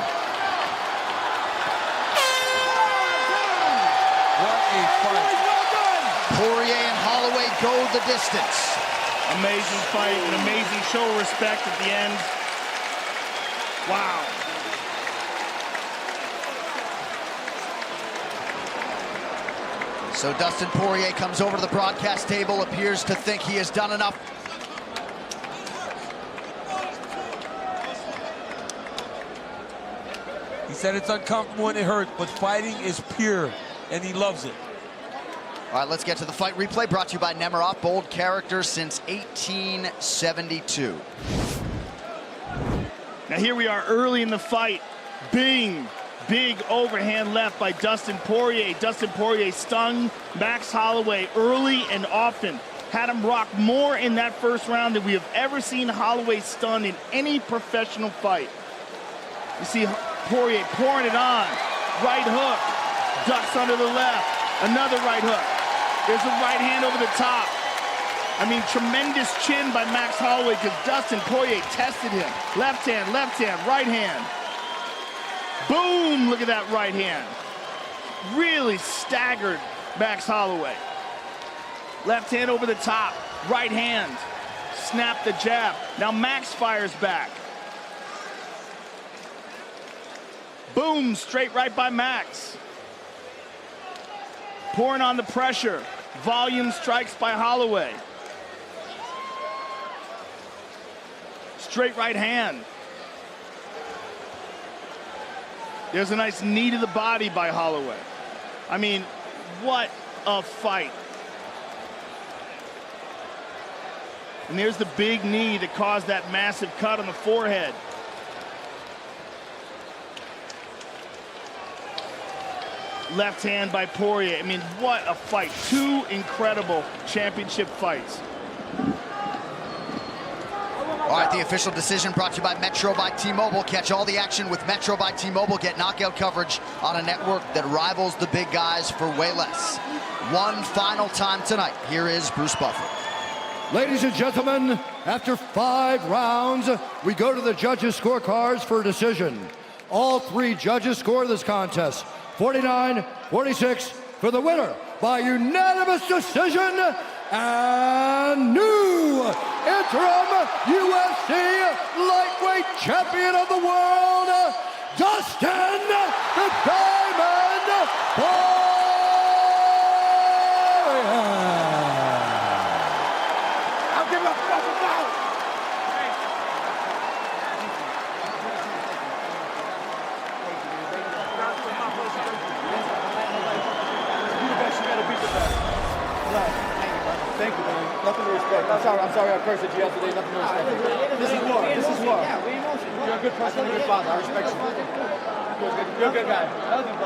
Speaker 8: What a fight.
Speaker 2: Poirier and Holloway go the distance.
Speaker 7: Amazing fight, an amazing show of respect at the end. Wow.
Speaker 2: So Dustin Poirier comes over to the broadcast table, appears to think he has done enough.
Speaker 8: He said it's uncomfortable and it hurts, but fighting is pure, and he loves it.
Speaker 2: All right, let's get to the fight replay, brought to you by Nemiroff, bold character since 1872.
Speaker 7: Now here we are early in the fight. Bing, big overhand left by Dustin Poirier. Dustin Poirier stung Max Holloway early and often. Had him rock more in that first round than we have ever seen Holloway stunned in any professional fight. You see Poirier pouring it on. Right hook, ducks under the left. Another right hook. There's a right hand over the top. I mean, tremendous chin by Max Holloway because Dustin Poirier tested him. Left hand, right hand. Boom, look at that right hand. Really staggered Max Holloway. Left hand over the top, right hand. Snap the jab. Now Max fires back. Boom, straight right by Max. Pouring on the pressure. Volume strikes by Holloway. Straight right hand. There's a nice knee to the body by Holloway. I mean, what a fight. And there's the big knee that caused that massive cut on the forehead. left hand by Poirier. I mean, what a fight. Two incredible championship fights.
Speaker 2: All right, the official decision brought to you by Metro by T-Mobile. Catch all the action with Metro by T-Mobile. Get knockout coverage on a network that rivals the big guys for way less. One final time tonight. Here is Bruce Buffer.
Speaker 11: Ladies and gentlemen, after 5 rounds, we go to the judges' scorecards for a decision. All 3 judges score this contest 49-46 for the winner by unanimous decision and new interim UFC lightweight champion of the world, Dustin the Diamond Poirier.
Speaker 3: Thank you, man. Nothing to respect. I'm sorry I cursed at you yesterday. Nothing to respect. This is war. This is war. You're a good person, a good father. I respect you. You're a good guy.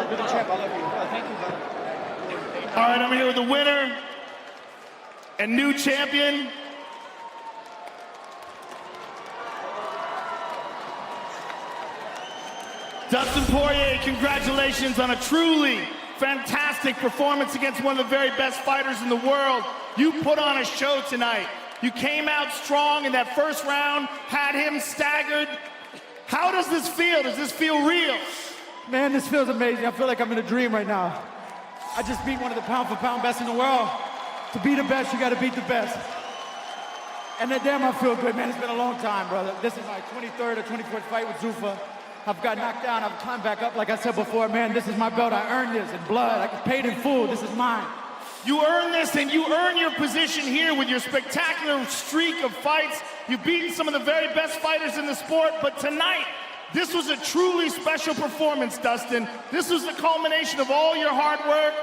Speaker 3: You're the champ. I love you. Thank you, brother.
Speaker 7: All right, I'm here with the winner and new champion. Dustin Poirier, congratulations on a truly fantastic performance against one of the very best fighters in the world. You put on a show tonight. You came out strong in that first round, had him staggered. How does this feel? Does this feel real?
Speaker 3: Man, this feels amazing. I feel like I'm in a dream right now. I just beat one of the pound-for-pound best in the world. To be the best, you got to beat the best. And that damn, I feel good, man. It's been a long time, brother. This is my 23rd or 24th fight with Zuffa. I've got knocked down. I've climbed back up. Like I said before, man, this is my belt. I earned this in blood. I paid in full. This is mine.
Speaker 7: You earn this, and you earn your position here with your spectacular streak of fights. You've beaten some of the very best fighters in the sport, but tonight, this was a truly special performance, Dustin. This was the culmination of all your hard work,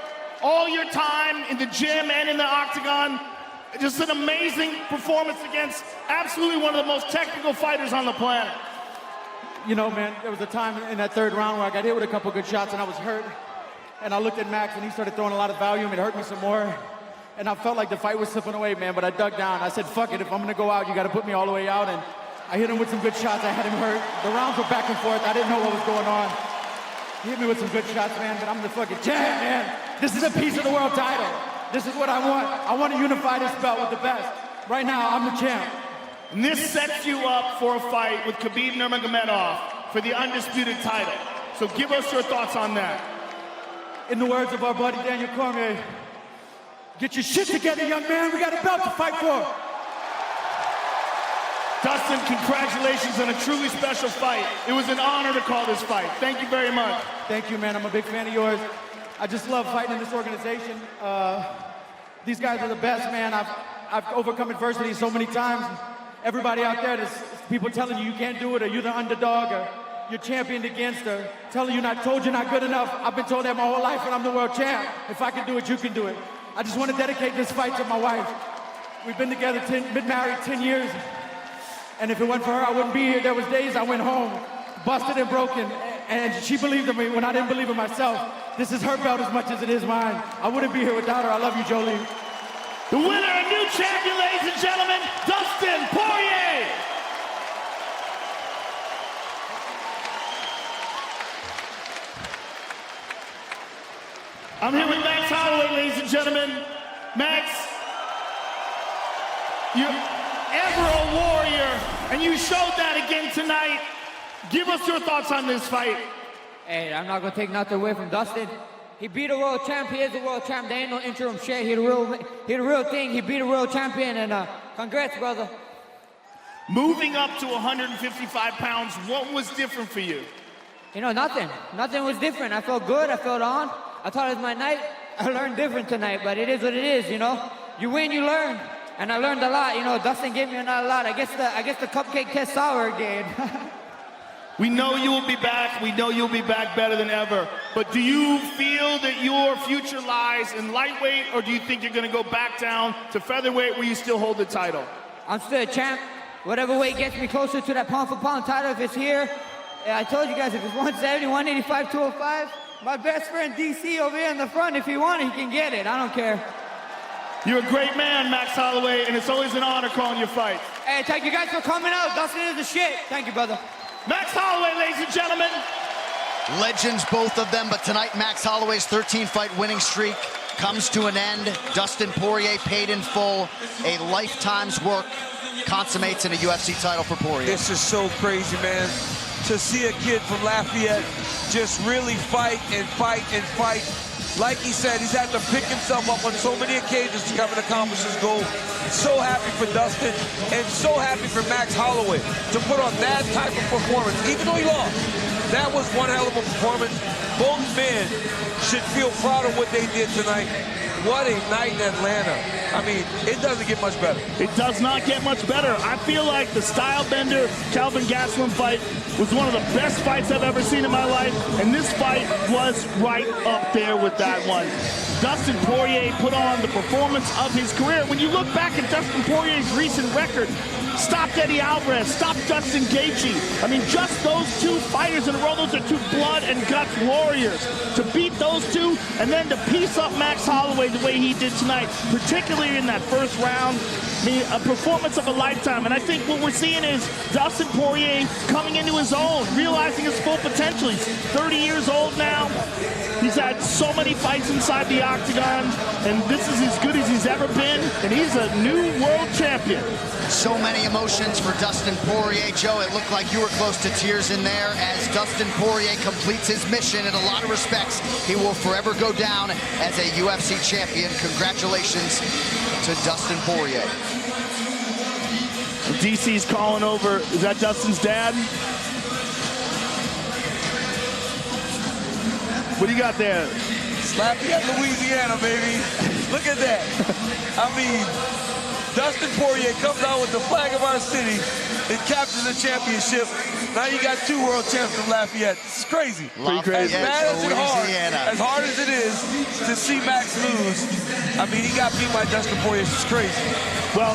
Speaker 7: all your time in the gym and in the octagon. Just an amazing performance against absolutely one of the most technical fighters on the planet.
Speaker 3: You know, man, there was a time in that third round where I got hit with a couple good shots and I was hurt. And I looked at Max and he started throwing a lot of volume. It hurt me some more. And I felt like the fight was slipping away, man, but I dug down. I said, fuck it, if I'm gonna go out, you gotta put me all the way out. And I hit him with some good shots. I had him hurt. The rounds were back and forth. I didn't know what was going on. He hit me with some good shots, man, but I'm the fucking champ, man. This is a piece of the world title. This is what I want. I want to unify this belt with the best. Right now, I'm the champ.
Speaker 7: And this sets you up for a fight with Khabib Nurmagomedov for the undisputed title. So give us your thoughts on that.
Speaker 3: In the words of our buddy Daniel Cormier, get your shit together, young man. We got a belt to fight for.
Speaker 7: Dustin, congratulations on a truly special fight. It was an honor to call this fight. Thank you very much.
Speaker 3: Thank you, man. I'm a big fan of yours. I just love fighting in this organization. These guys are the best, man. I've overcome adversity so many times. Everybody out there, there's people telling you can't do it, or you're the underdog, or you're championed against, or telling you told you're not good enough. I've been told that my whole life, and I'm the world champ. If I can do it, you can do it. I just want to dedicate this fight to my wife. We've been together, been married 10 years. And if it weren't for her, I wouldn't be here. There was days I went home, busted and broken, and she believed in me when I didn't believe in myself. This is her belt as much as it is mine. I wouldn't be here without her. I love you, Jolie.
Speaker 7: The winner and new champion, ladies and gentlemen, Dustin Poirier. I'm here with Max Holloway, ladies and gentlemen. Max, you're ever a warrior, and you showed that again tonight. Give us your thoughts on this fight.
Speaker 5: Hey, I'm not gonna take nothing away from Dustin. He beat a world champ. He is a world champ. There ain't no interim shit. He the real thing. He beat a world champion, and congrats, brother.
Speaker 7: Moving up to 155 pounds, what was different for you?
Speaker 5: You know, nothing. Nothing was different. I felt good. I felt on. I thought it was my night. I learned different tonight, but it is what it is, you know? You win, you learn. And I learned a lot. You know, Dustin gave me a lot. I guess the cupcake tastes sour again.
Speaker 7: We know you will be back. We know you'll be back better than ever. But do you feel that your future lies in lightweight, or do you think you're going to go back down to featherweight where you still hold the title?
Speaker 5: I'm still a champ. Whatever weight gets me closer to that pound-for-pound title, if it's here, I told you guys, if it's 170, 185, 205, My best friend DC over here in the front, if he wants it, he can get it. I don't care.
Speaker 7: You're a great man, Max Holloway, and it's always an honor calling your fight.
Speaker 5: Hey, thank you guys for coming out. Dustin is the shit. Thank you, brother.
Speaker 7: Max Holloway, ladies and gentlemen.
Speaker 2: Legends, both of them, but tonight Max Holloway's 13-fight winning streak comes to an end. Dustin Poirier paid in full. A lifetime's work consummates in a UFC title for Poirier.
Speaker 8: This is so crazy, man. To see a kid from Lafayette just really fight and fight and fight. Like he said, he's had to pick himself up on so many occasions to come and accomplish his goal. So happy for Dustin and so happy for Max Holloway to put on that type of performance, even though he lost. That was one hell of a performance. Both men should feel proud of what they did tonight. What a night in Atlanta. I mean, it doesn't get much better.
Speaker 7: It does not get much better. I feel like the Style Bender Kelvin Gastelum fight was one of the best fights I've ever seen in my life, and this fight was right up there with that one. Dustin Poirier put on the performance of his career. When you look back at Dustin Poirier's recent record, stopped Eddie Alvarez, stopped Justin Gaethje. I mean, just those two fighters in a row, those are two blood and guts warriors. To beat those two and then to piece up Max Holloway the way he did tonight, particularly in that first round, I mean, a performance of a lifetime. And I think what we're seeing is Dustin Poirier coming into his own, realizing his full potential. He's 30 years old now. He's had so many fights inside the octagon, and this is as good as he's ever been, and he's a new world champion.
Speaker 2: So many emotions for Dustin Poirier. Joe, it looked like you were close to tears in there as Dustin Poirier completes his mission. In a lot of respects, he will forever go down as a UFC champion. Congratulations to Dustin Poirier.
Speaker 7: DC's calling over. Is that Dustin's dad? What do you got there?
Speaker 8: Lafayette, Louisiana, baby. Look at that. I mean, Dustin Poirier comes out with the flag of our city and captures the championship. Now you got two world champs from Lafayette. It's crazy.
Speaker 2: Lafayette,
Speaker 8: as bad as it
Speaker 2: Louisiana.
Speaker 8: as hard as it is to see Max lose, I mean, he got beat by Dustin Poirier. It's crazy.
Speaker 7: Well,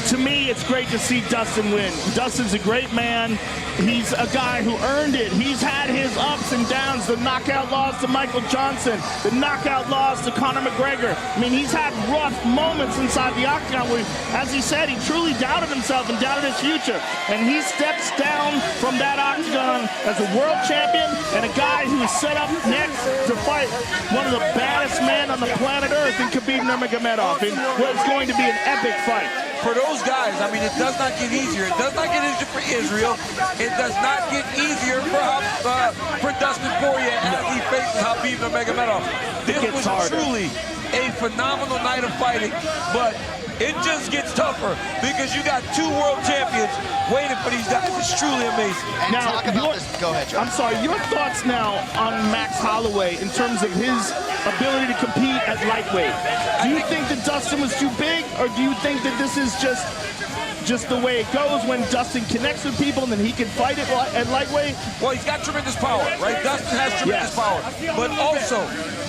Speaker 7: to me, it's great to see Dustin win. Dustin's a great man. He's a guy who earned it. He's had his ups and downs, the knockout loss to Michael Johnson, the knockout loss to Conor McGregor. I mean, he's had rough moments inside the octagon where, as he said, he truly doubted himself and doubted his future. And he steps down from that octagon as a world champion and a guy who is set up next to fight one of the baddest men on the planet Earth in Khabib Nurmagomedov in what is going to be an epic fight.
Speaker 8: For those guys, I mean, it does not get easier. It does not get easier for Israel. It does not get easier for Dustin Poirier as he faces Khabib Nurmagomedov. This was truly a phenomenal night of fighting, but it just gets tougher because you got two world champions waiting for these guys. It's truly amazing.
Speaker 2: And now, talk about this. Go ahead, Joe.
Speaker 7: I'm sorry, your thoughts now on Max Holloway in terms of his ability to compete at lightweight. Do you think that Dustin was too big, or do you think that this is just the way it goes when Dustin connects with people and then he can fight it at lightweight?
Speaker 8: Well, he's got tremendous power, right? Dustin has tremendous power. But also,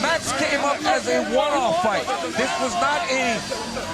Speaker 8: Max came up as a one-off fight. This was not a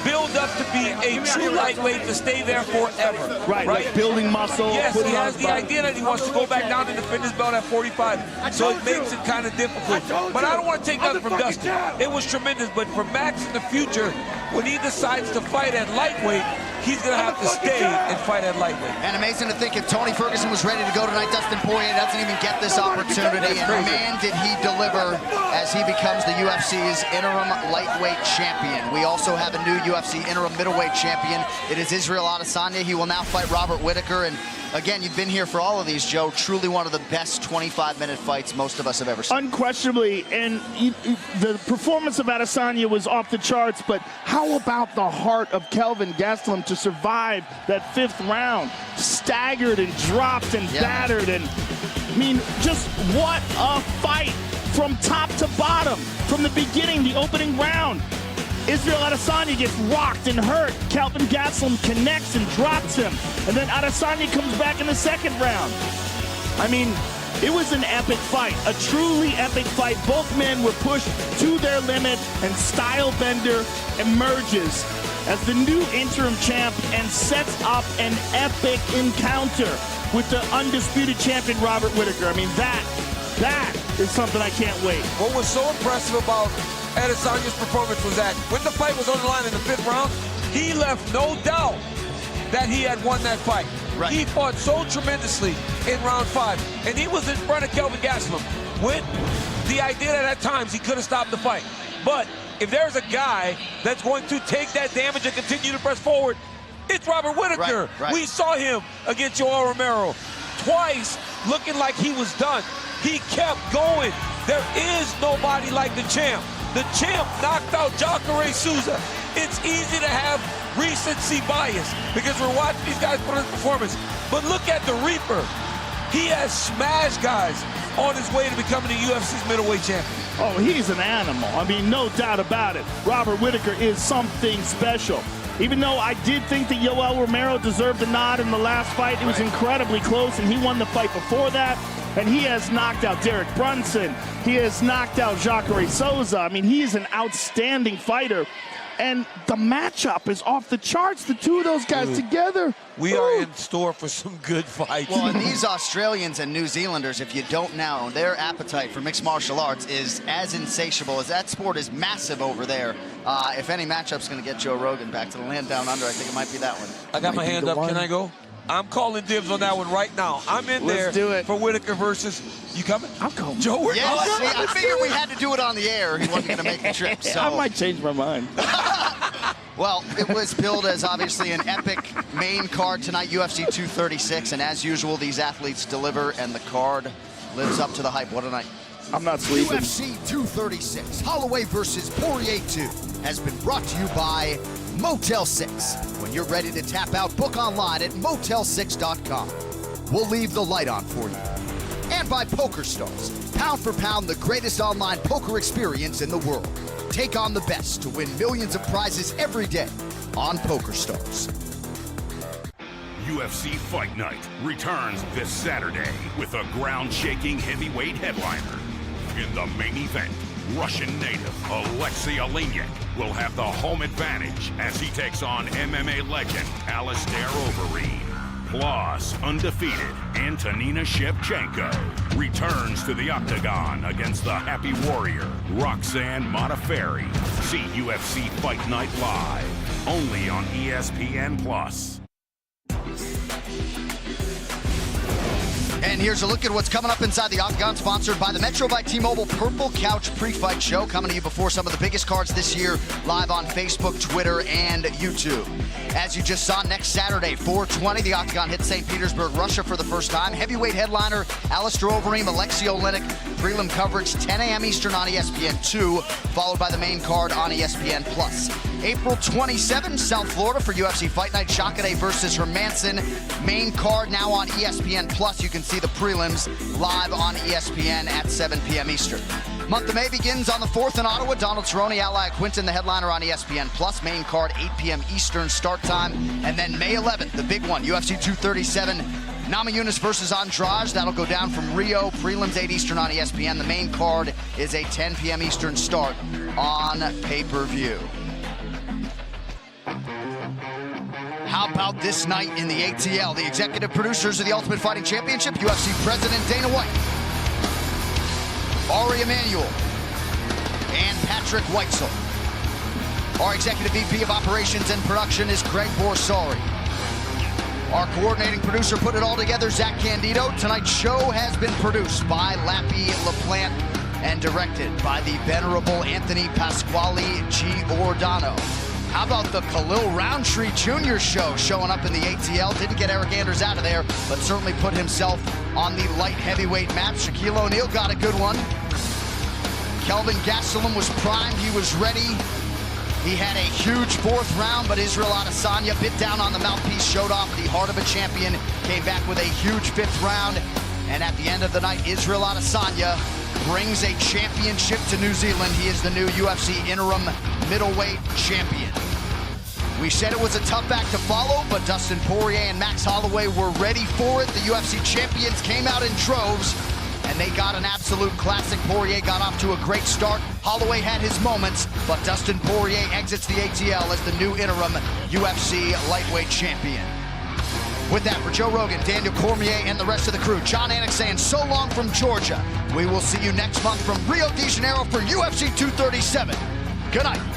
Speaker 8: build-up to be a true lightweight to stay there forever.
Speaker 7: Right? Like building muscle.
Speaker 8: Yes, he has the idea that he wants to go back down and defend his belt at 45. So it makes it kind of difficult. But I don't want to take nothing from Dustin. It was tremendous. But for Max in the future, when he decides to fight at lightweight, he's going to have to stay and fight at lightweight.
Speaker 2: And amazing to think if Tony Ferguson was ready to go tonight, Dustin Poirier doesn't even get this opportunity. And man, did he deliver as he becomes the UFC's interim lightweight champion. We also have a new UFC interim middleweight champion. It is Israel Adesanya. He will now fight Robert Whittaker. And again, you've been here for all of these, Joe. Truly one of the best 25-minute fights most of us have ever seen.
Speaker 7: Unquestionably, and the performance of Adesanya was off the charts, but how about the heart of Kelvin Gastelum to survive that fifth round? Staggered and dropped and battered, and I mean, just what a fight from top to bottom. From the beginning, the opening round, Israel Adesanya gets rocked and hurt. Kelvin Gastelum connects and drops him. And then Adesanya comes back in the second round. I mean, it was an epic fight, a truly epic fight. Both men were pushed to their limit, and Style Bender emerges as the new interim champ and sets up an epic encounter with the undisputed champion, Robert Whittaker. I mean, that That is something I can't wait.
Speaker 8: What was so impressive about Adesanya's performance was that when the fight was on the line in the 5th round, he left no doubt that he had won that fight. Right. He fought so tremendously in round 5, and he was in front of Kelvin Gastelum with the idea that at times he could have stopped the fight. But if there's a guy that's going to take that damage and continue to press forward, it's Robert Whittaker. Right. We saw him against Yoel Romero twice looking like he was done. He kept going. There is nobody like the champ. The champ knocked out Jacare Souza. It's easy to have recency bias because we're watching these guys put in performance. But look at the Reaper. He has smashed guys on his way to becoming the UFC's middleweight champion.
Speaker 7: Oh, he's an animal. I mean, no doubt about it. Robert Whittaker is something special. Even though I did think that Yoel Romero deserved the nod in the last fight, it was incredibly close, and he won the fight before that. And he has knocked out Derek Brunson. He has knocked out Jacare Souza. I mean, he is an outstanding fighter. And the matchup is off the charts, the two of those guys together.
Speaker 8: We are in store for some good fights.
Speaker 2: Well, and these Australians and New Zealanders, if you don't know, their appetite for mixed martial arts is as insatiable as that sport is massive over there. If any matchup's going to get Joe Rogan back to the land down under, I think it might be that one.
Speaker 8: I got my hand up. Can I go? I'm calling dibs on that one right now. I'm in there for Whittaker versus... You coming?
Speaker 7: I'm coming.
Speaker 8: Joe, we're
Speaker 2: yeah, see, I figured we had to do it on the air. He wasn't going to make the trip, so...
Speaker 7: I might change my mind.
Speaker 2: Well, it was billed as obviously an epic main card tonight, UFC 236, and as usual, these athletes deliver, and the card lives up to the hype. What a night.
Speaker 7: I'm not sleeping.
Speaker 2: UFC 236, Holloway versus Poirier 2, has been brought to you by Motel 6. When you're ready to tap out, book online at motel6.com. We'll leave the light on for you. And by PokerStars, pound for pound, the greatest online poker experience in the world. Take on the best to win millions of prizes every day on PokerStars.
Speaker 9: UFC Fight Night returns this Saturday with a ground-shaking heavyweight headliner. In the main event, Russian native Alexei Oleinik will have the home advantage as he takes on MMA legend Alistair Overeem. Plus, undefeated Antonina Shevchenko returns to the octagon against the Happy Warrior, Roxanne Modafferi. See UFC Fight Night live, only on ESPN+.
Speaker 2: And here's a look at what's coming up inside the Octagon, sponsored by the Metro by T-Mobile Purple Couch Pre-Fight Show, coming to you before some of the biggest cards this year, live on Facebook, Twitter, and YouTube. As you just saw, next Saturday, 4/20, the Octagon hits St. Petersburg, Russia for the first time. Heavyweight headliner Alistair Overeem, Alexei Oleinik, prelim coverage 10 a.m. Eastern on ESPN2, followed by the main card on ESPN+. April 27, South Florida for UFC Fight Night, Jacare versus Hermanson. Main card now on ESPN+. You can see the prelims live on ESPN at 7 p.m. Eastern. Month of May begins on the 4th in Ottawa. Donald Cerrone, Ally Quinton, the headliner on ESPN+. Main card, 8 p.m. Eastern start time. And then May 11th, the big one, UFC 237, Namajunas versus Andrade. That'll go down from Rio. Prelims 8 Eastern on ESPN. The main card is a 10 p.m. Eastern start on pay-per-view. How about this night in the ATL? The executive producers of the Ultimate Fighting Championship, UFC President Dana White, Ari Emanuel, and Patrick Weitzel. Our executive VP of Operations and Production is Greg Borsari. Our coordinating producer put it all together, Zach Candido. Tonight's show has been produced by Lappy LaPlante and directed by the venerable Anthony Pasquale Giordano. How about the Khalil Roundtree Jr. show showing up in the ATL? Didn't get Eric Anders out of there, but certainly put himself on the light heavyweight map. Shaquille O'Neal got a good one. Kelvin Gastelum was primed. He was ready. He had a huge 4th round, but Israel Adesanya bit down on the mouthpiece, showed off the heart of a champion, came back with a huge 5th round. And at the end of the night, Israel Adesanya brings a championship to New Zealand. He is the new UFC interim middleweight champion. We said it was a tough act to follow, but Dustin Poirier and Max Holloway were ready for it. The UFC champions came out in droves, and they got an absolute classic. Poirier got off to a great start. Holloway had his moments, but Dustin Poirier exits the ATL as the new interim UFC lightweight champion. With that, for Joe Rogan, Daniel Cormier, and the rest of the crew, John Anik saying so long from Georgia. We will see you next month from Rio de Janeiro for UFC 237. Good night.